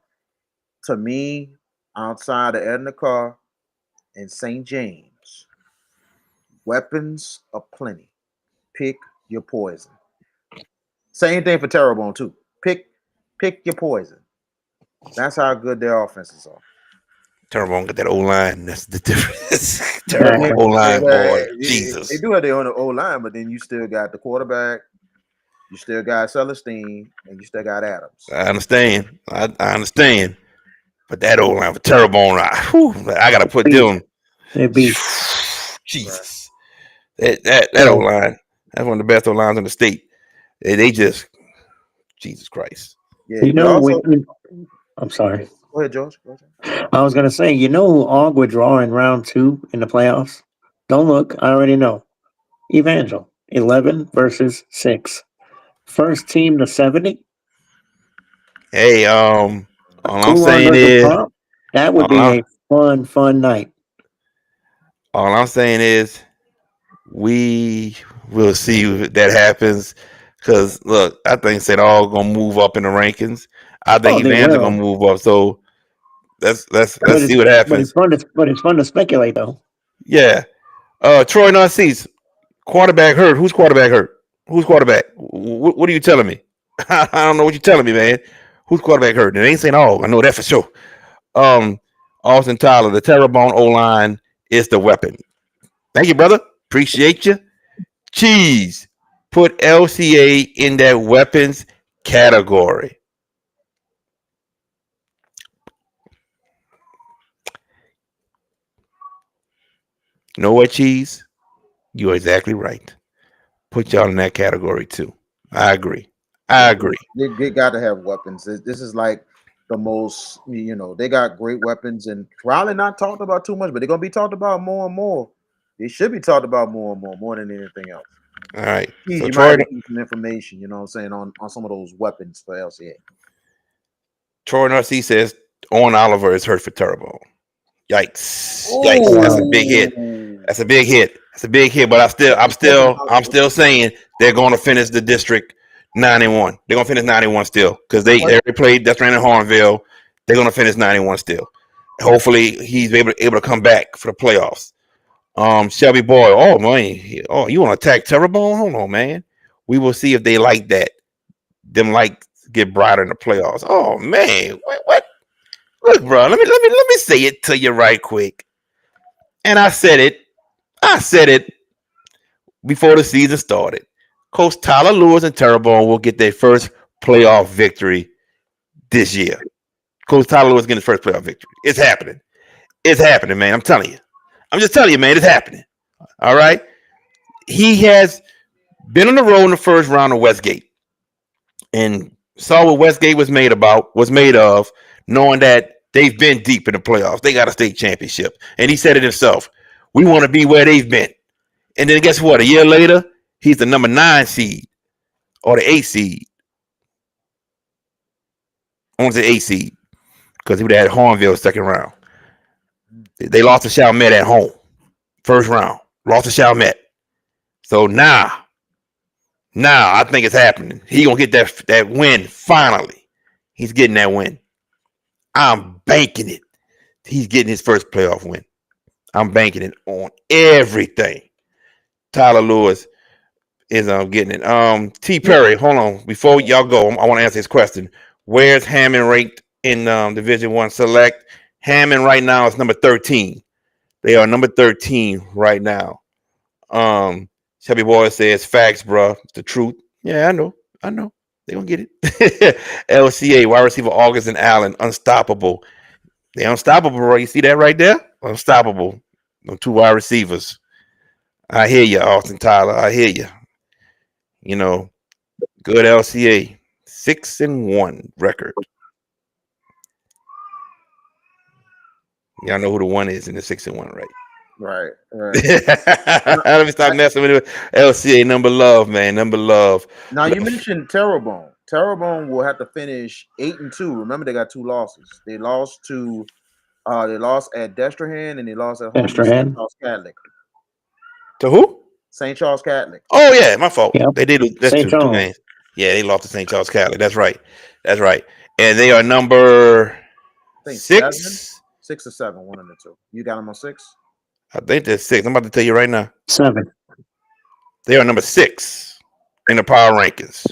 to me, outside of Edna Carr and St. James, weapons are plenty. Pick your poison. Same thing for Terrebonne, too. Pick your poison. That's how good their offenses are. Terrebonne got that O-line. That's the difference. Terrebonne O-line, boy. Jesus. They do have their own O-line, but then you still got the quarterback. You still got Celestine, and you still got Adams. I understand. I understand. But that O-line for Terrebonne, I got to put them. Jesus. That O-line, that's one of the best O-lines in the state. They just, Jesus Christ. Yeah, I'm sorry. Go ahead, George. I was going to say, Aug would draw in round 2 in the playoffs. Don't look. I already know. Evangel, 11 versus 6. First team to 70. Hey, all I'm saying is that would be a fun night. All I'm saying is we will see if that happens. Because look, I think St. Aug gonna move up in the rankings. I think Evangel gonna move up. So let's see what happens. But it's fun to speculate though. Yeah. Troy Narcisse, quarterback hurt. Who's quarterback hurt? Who's quarterback? What are you telling me? I don't know what you're telling me, man. Who's quarterback hurt? It ain't St. Aug. I know that for sure. Austin Tyler, the Terrebonne O-line is the weapon. Thank you, brother. Appreciate you. Cheese, put LCA in that weapons category. You know what, Cheese? You're exactly right. Put y'all in that category too. I agree. They got to have weapons. This is like the most, they got great weapons and probably not talked about too much, but they're going to be talked about more and more. They should be talked about more and more than anything else. All right. So you might need some information, you know what I'm saying, on some of those weapons for LCA. Troy Narcisse says Owen Oliver is hurt for Terrebonne. Yikes. Yikes. That's a big hit. That's a big hit. That's a big hit. But I'm still saying they're going to finish the district 9-1. They're going to finish 9-1 still because they played Death Rain in Hornville. They're going to finish 9-1 still. Hopefully he's able to come back for the playoffs. Shelby Boy. Oh man. Oh, you want to attack Terrebonne? Hold on, man. We will see if they like that. Them like get brighter in the playoffs. Oh man, what? Look, bro. Let me say it to you right quick. And I said it. I said it before the season started. Coach Tyler Lewis and Terrebonne will get their first playoff victory this year. Coach Tyler Lewis getting his first playoff victory. It's happening. It's happening, man. I'm telling you. I'm just telling you, man. It's happening. All right. He has been on the road in the first round of Westgate, and saw what Westgate was made of, knowing that they've been deep in the playoffs. They got a state championship, and he said it himself. We want to be where they've been. And then guess what? A year later, he's the number 9 seed or the 8 seed. I want to say 8 seed because he would have had Hornville second round. They lost to Chalmette at home, first round. Lost to Chalmette. So now I think it's happening. He gonna get that win finally. He's getting that win. I'm banking it. He's getting his first playoff win. I'm banking it on everything. Tyler Lewis is getting it. T. Perry, hold on. Before y'all go, I want to answer this question. Where's Hammond ranked in Division 1 Select? Hammond right now is number 13. They are number 13 right now. Shelby Boy says, facts, bro. It's the truth. Yeah, I know. They're going to get it. LCA, wide receiver August and Allen, unstoppable. They're unstoppable, bro. You see that right there? Unstoppable. Them 2 wide receivers. I hear you, Austin Tyler. I hear you. You know, good LCA. 6-1 record. Y'all know who the one is in the 6-1, right? Right. Let me stop messing with it. LCA, number love, man. Number love. Now you mentioned Terrebonne. Terrebonne will have to finish 8-2. Remember, they got 2 losses. They lost at Destrehan and they lost at home to St. Charles Catholic. To who? St. Charles Catholic. Oh yeah, my fault. Yep. They did. That's two games. Yeah, they lost to St. Charles Catholic. That's right. And they are number 6. 6 or 7, one of the two. You got them on 6? I think they're 6. I'm about to tell you right now. 7. They are number 6 in the power rankings.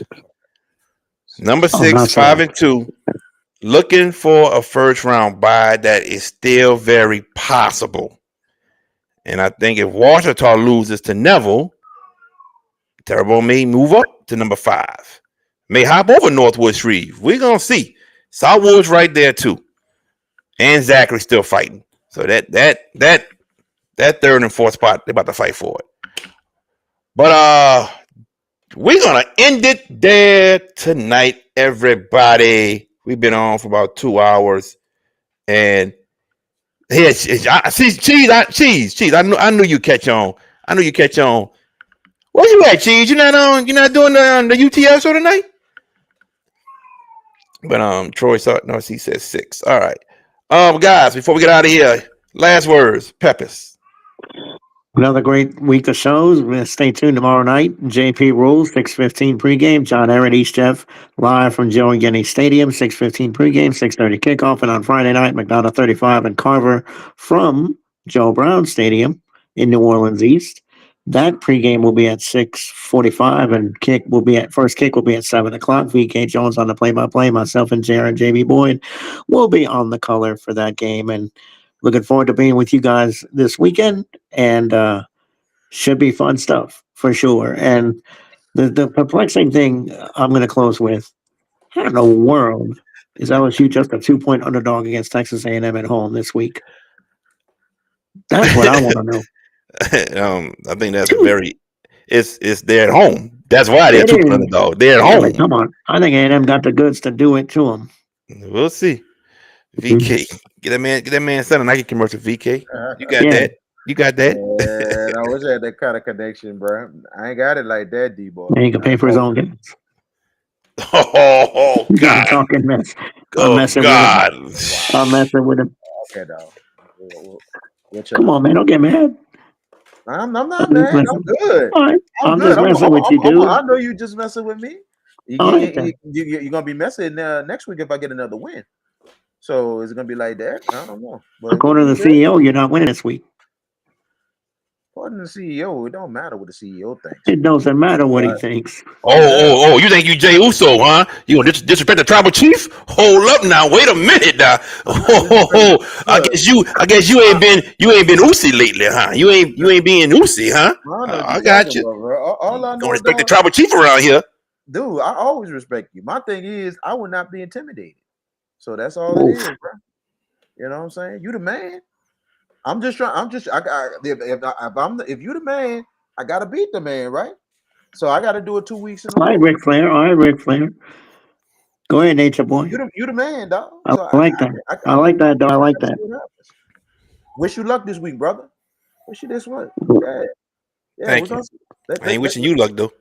Number 6, 5-2. Looking for a first round bye that is still very possible. And I think if Washita loses to Neville, Terrebonne may move up to number 5. May hop over Northwood Shreve. We're gonna see. Southwood's right there too. And Zachary still fighting. So that 3rd and 4th spot, they're about to fight for it. But we're gonna end it there tonight, everybody. We've been on for about 2 hours, and here, Cheese. I knew you catch on. Where you at, Cheese? You're not on. You're not doing the UTF show tonight. But Troy saw it. No, he says 6. All right. Guys, before we get out of here, last words, Peppers. Another great week of shows. Stay tuned tomorrow night. JP Rules, 6:15 pregame. John Aaron, East Jeff, live from Joe and Guinea Stadium, 6:15 pregame, 6:30 kickoff. And on Friday night, McDonough 35 and Carver from Joe Brown Stadium in New Orleans East. That pregame will be at 6:45, and first kick will be at 7:00. VK Jones on the play-by-play. Myself and Jaron JB Boyd will be on the color for that game, and looking forward to being with you guys this weekend, and should be fun stuff for sure. And the perplexing thing I'm going to close with: how in the world is LSU just a 2-point underdog against Texas A&M at home this week? That's what I want to know. I think that's it's they're at home. That's why they're 2-point underdog. They're at home. Come on, I think A&M got the goods to do it to them. We'll see. VK, get that man son, and I can commercial VK. You got that. You got that. Yeah, I wish I had that kind of connection, bro. I ain't got it like that, D-boy. And he can pay for his own games. Oh God! Talking mess. I'm messing with him. Okay, dog. Come on, man! Don't get mad. I'm not mad. I'm good. All right. I'm just messing with you, dude. I know you just messing with me. You're gonna be messing next week if I get another win. So is it gonna be like that? I don't know. But according to the CEO, you're not winning this week. According to the CEO, it don't matter what the CEO thinks. It doesn't matter what he thinks. Oh, you think you Jay Uso, huh? You gonna disrespect the tribal chief? Hold up now, wait a minute now. I guess you ain't been Usi lately, huh? You ain't being Usi, huh? I know what I you're got talking you. about, bro. All I Don't know, respect the dog, tribal chief around here. dude, I always respect you. My thing is, I would not be intimidated. So that's all it is, Oof. bro. You know what I'm saying? You the man. I'm just trying. I got if you the man, I gotta beat the man, right? So I got to do it 2 weeks in a All right, row. Ric Flair. All right, Ric Flair. Go ahead, Nature Boy. You the man, dog. I So like that. I like that, dog. I like gotta that. see what happens. Wish you luck this week, brother. Wish you this week. Yeah, yeah. We're Thank you. gonna see. Let, I ain't let, let, wishing you luck though.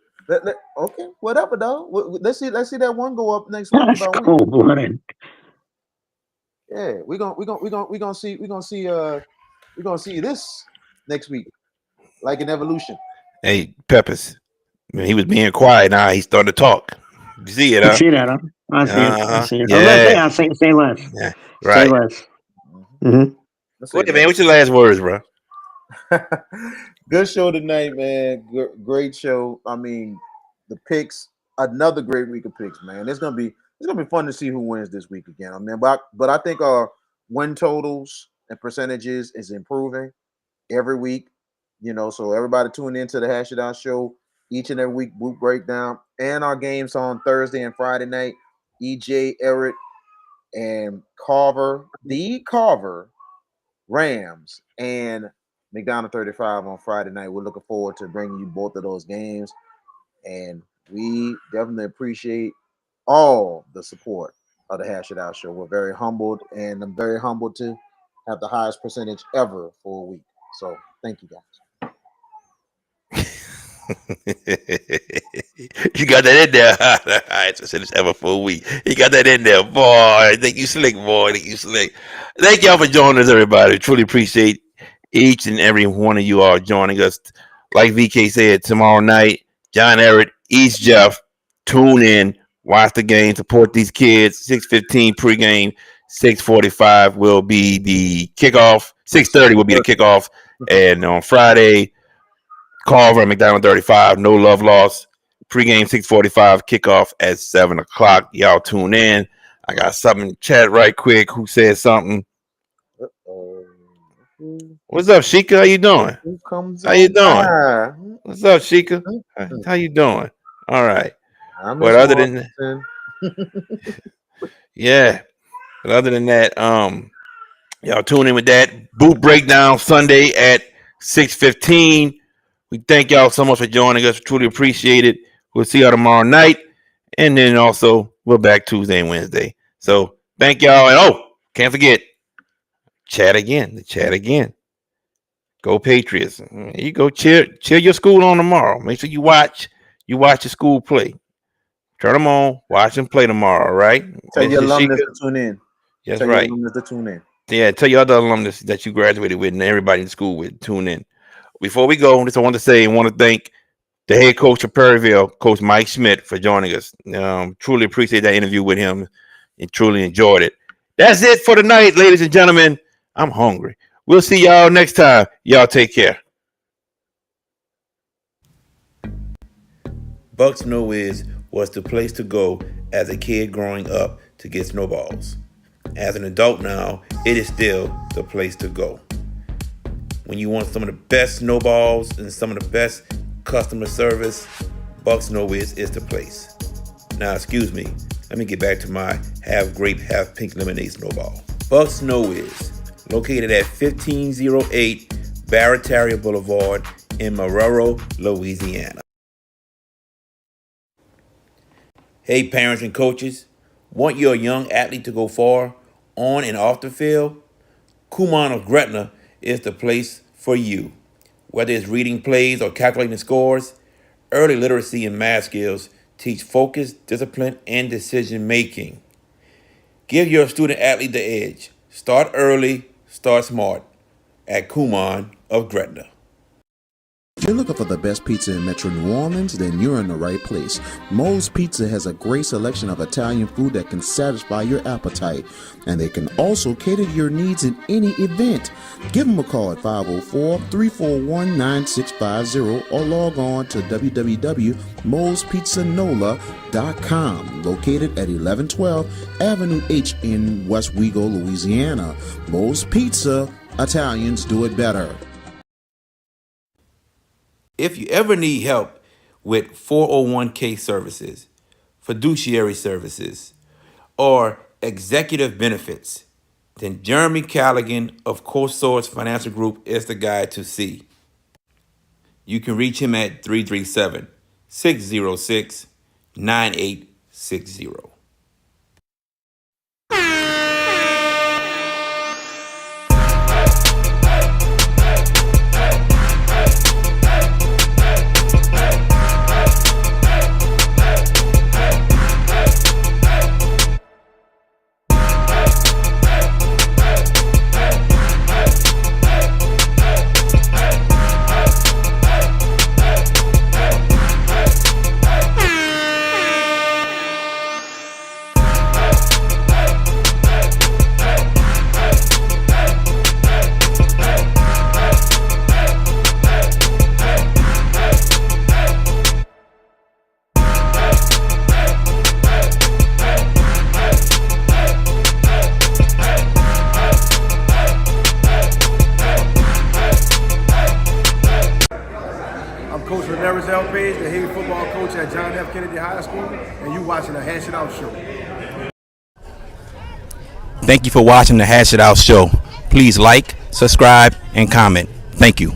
okay, whatever, dog. Let's see that one go up next week That's about win. cold blooded. Yeah, we're gonna see this next week, like an evolution. Hey, Peppers. When he was being quiet, now he's starting to talk. You see it, You huh? see that, huh? I see it. I Uh-huh. see it. Yeah. Yeah, say less. Yeah. Say Right. less. Mhm. Mm-hmm. Let's Go say ahead, man. What's your last words, bro? Good show tonight, man. Great show. I mean, the picks. Another great week of picks, man. It's gonna be fun to see who wins this week again. I mean, but I think our win totals and percentages is improving every week. So everybody tune into the Hash It Out show each and every week. Boot breakdown and our games on Thursday and Friday night. EJ, Eric, and Carver Rams and McDonald 35 on Friday night. We're looking forward to bringing you both of those games, and we definitely appreciate all the support of the Hash It Out show. We're very humbled, and I'm very humbled to have the highest percentage ever for a week. So thank you guys. You got that in there. All right, so it's ever for a week. You got that in there, boy. I think you slick, boy. I think you slick. Thank y'all for joining us, everybody. Truly appreciate each and every one of you all joining us. Like VK said, tomorrow night, John Eric, East Jeff, tune in, watch the game, support these kids. 6:15 pregame, 6:45 will be the kickoff. 6:30 will be the kickoff, and on Friday, Carver and McDonald 35, no love lost. Pregame 6:45, kickoff at 7 o'clock. Y'all tune in. I got something in chat right quick. Who said something? What's up, Sheikah? How you doing? Who comes How you on doing? by? What's up, Sheikah? How you doing? All right. I But miss other than Washington. yeah, but other than that, y'all tune in with that boot breakdown Sunday at 6:15. We thank y'all so much for joining us. Truly appreciate it. We'll see y'all tomorrow night. And then also, we're back Tuesday and Wednesday. So thank y'all. And can't forget, chat again. Chat again. Go Patriots. There you go. Cheer your school on tomorrow. Make sure you watch your school play. Turn them on. Watch them play tomorrow, all right? Tell your Mr. alumnus Sheikah. to tune in. That's Tell your right. alumnus to tune in. Yeah, tell your other alumnus that you graduated with and everybody in school with. Tune in. Before we go, just I want to say and want to thank the head coach of Prairieville, Coach Mike Schmitt, for joining us. Truly appreciate that interview with him and truly enjoyed it. That's it for tonight, ladies and gentlemen. I'm hungry. We'll see y'all next time. Y'all take care. Bucks Snow was the place to go as a kid growing up to get snowballs. As an adult now, it is still the place to go. When you want some of the best snowballs and some of the best customer service, Bucks Snow is the place. Now, excuse me, let me get back to my half grape, half pink lemonade snowball. Bucks Snow located at 1508 Barataria Boulevard in Marrero, Louisiana. Hey, parents and coaches, want your young athlete to go far on and off the field? Kumon of Gretna is the place for you. Whether it's reading plays or calculating scores, early literacy and math skills teach focus, discipline, and decision making. Give your student athlete the edge. Start early, start smart at Kumon of Gretna. If you're looking for the best pizza in Metro New Orleans, then you're in the right place. Moe's Pizza has a great selection of Italian food that can satisfy your appetite, and they can also cater to your needs in any event. Give them a call at 504-341-9650 or log on to www.moespizzanola.com, located at 1112 Avenue H in West Wego, Louisiana. Moe's Pizza, Italians do it better. If you ever need help with 401k services, fiduciary services, or executive benefits, then Jeremy Callaghan of CoSource Financial Group is the guy to see. You can reach him at 337-606-9860. Coach Ladarius L. Page, the head football coach at John F. Kennedy High School, and you watching the Hash It Out Show. Thank you for watching the Hash It Out Show. Please like, subscribe, and comment. Thank you.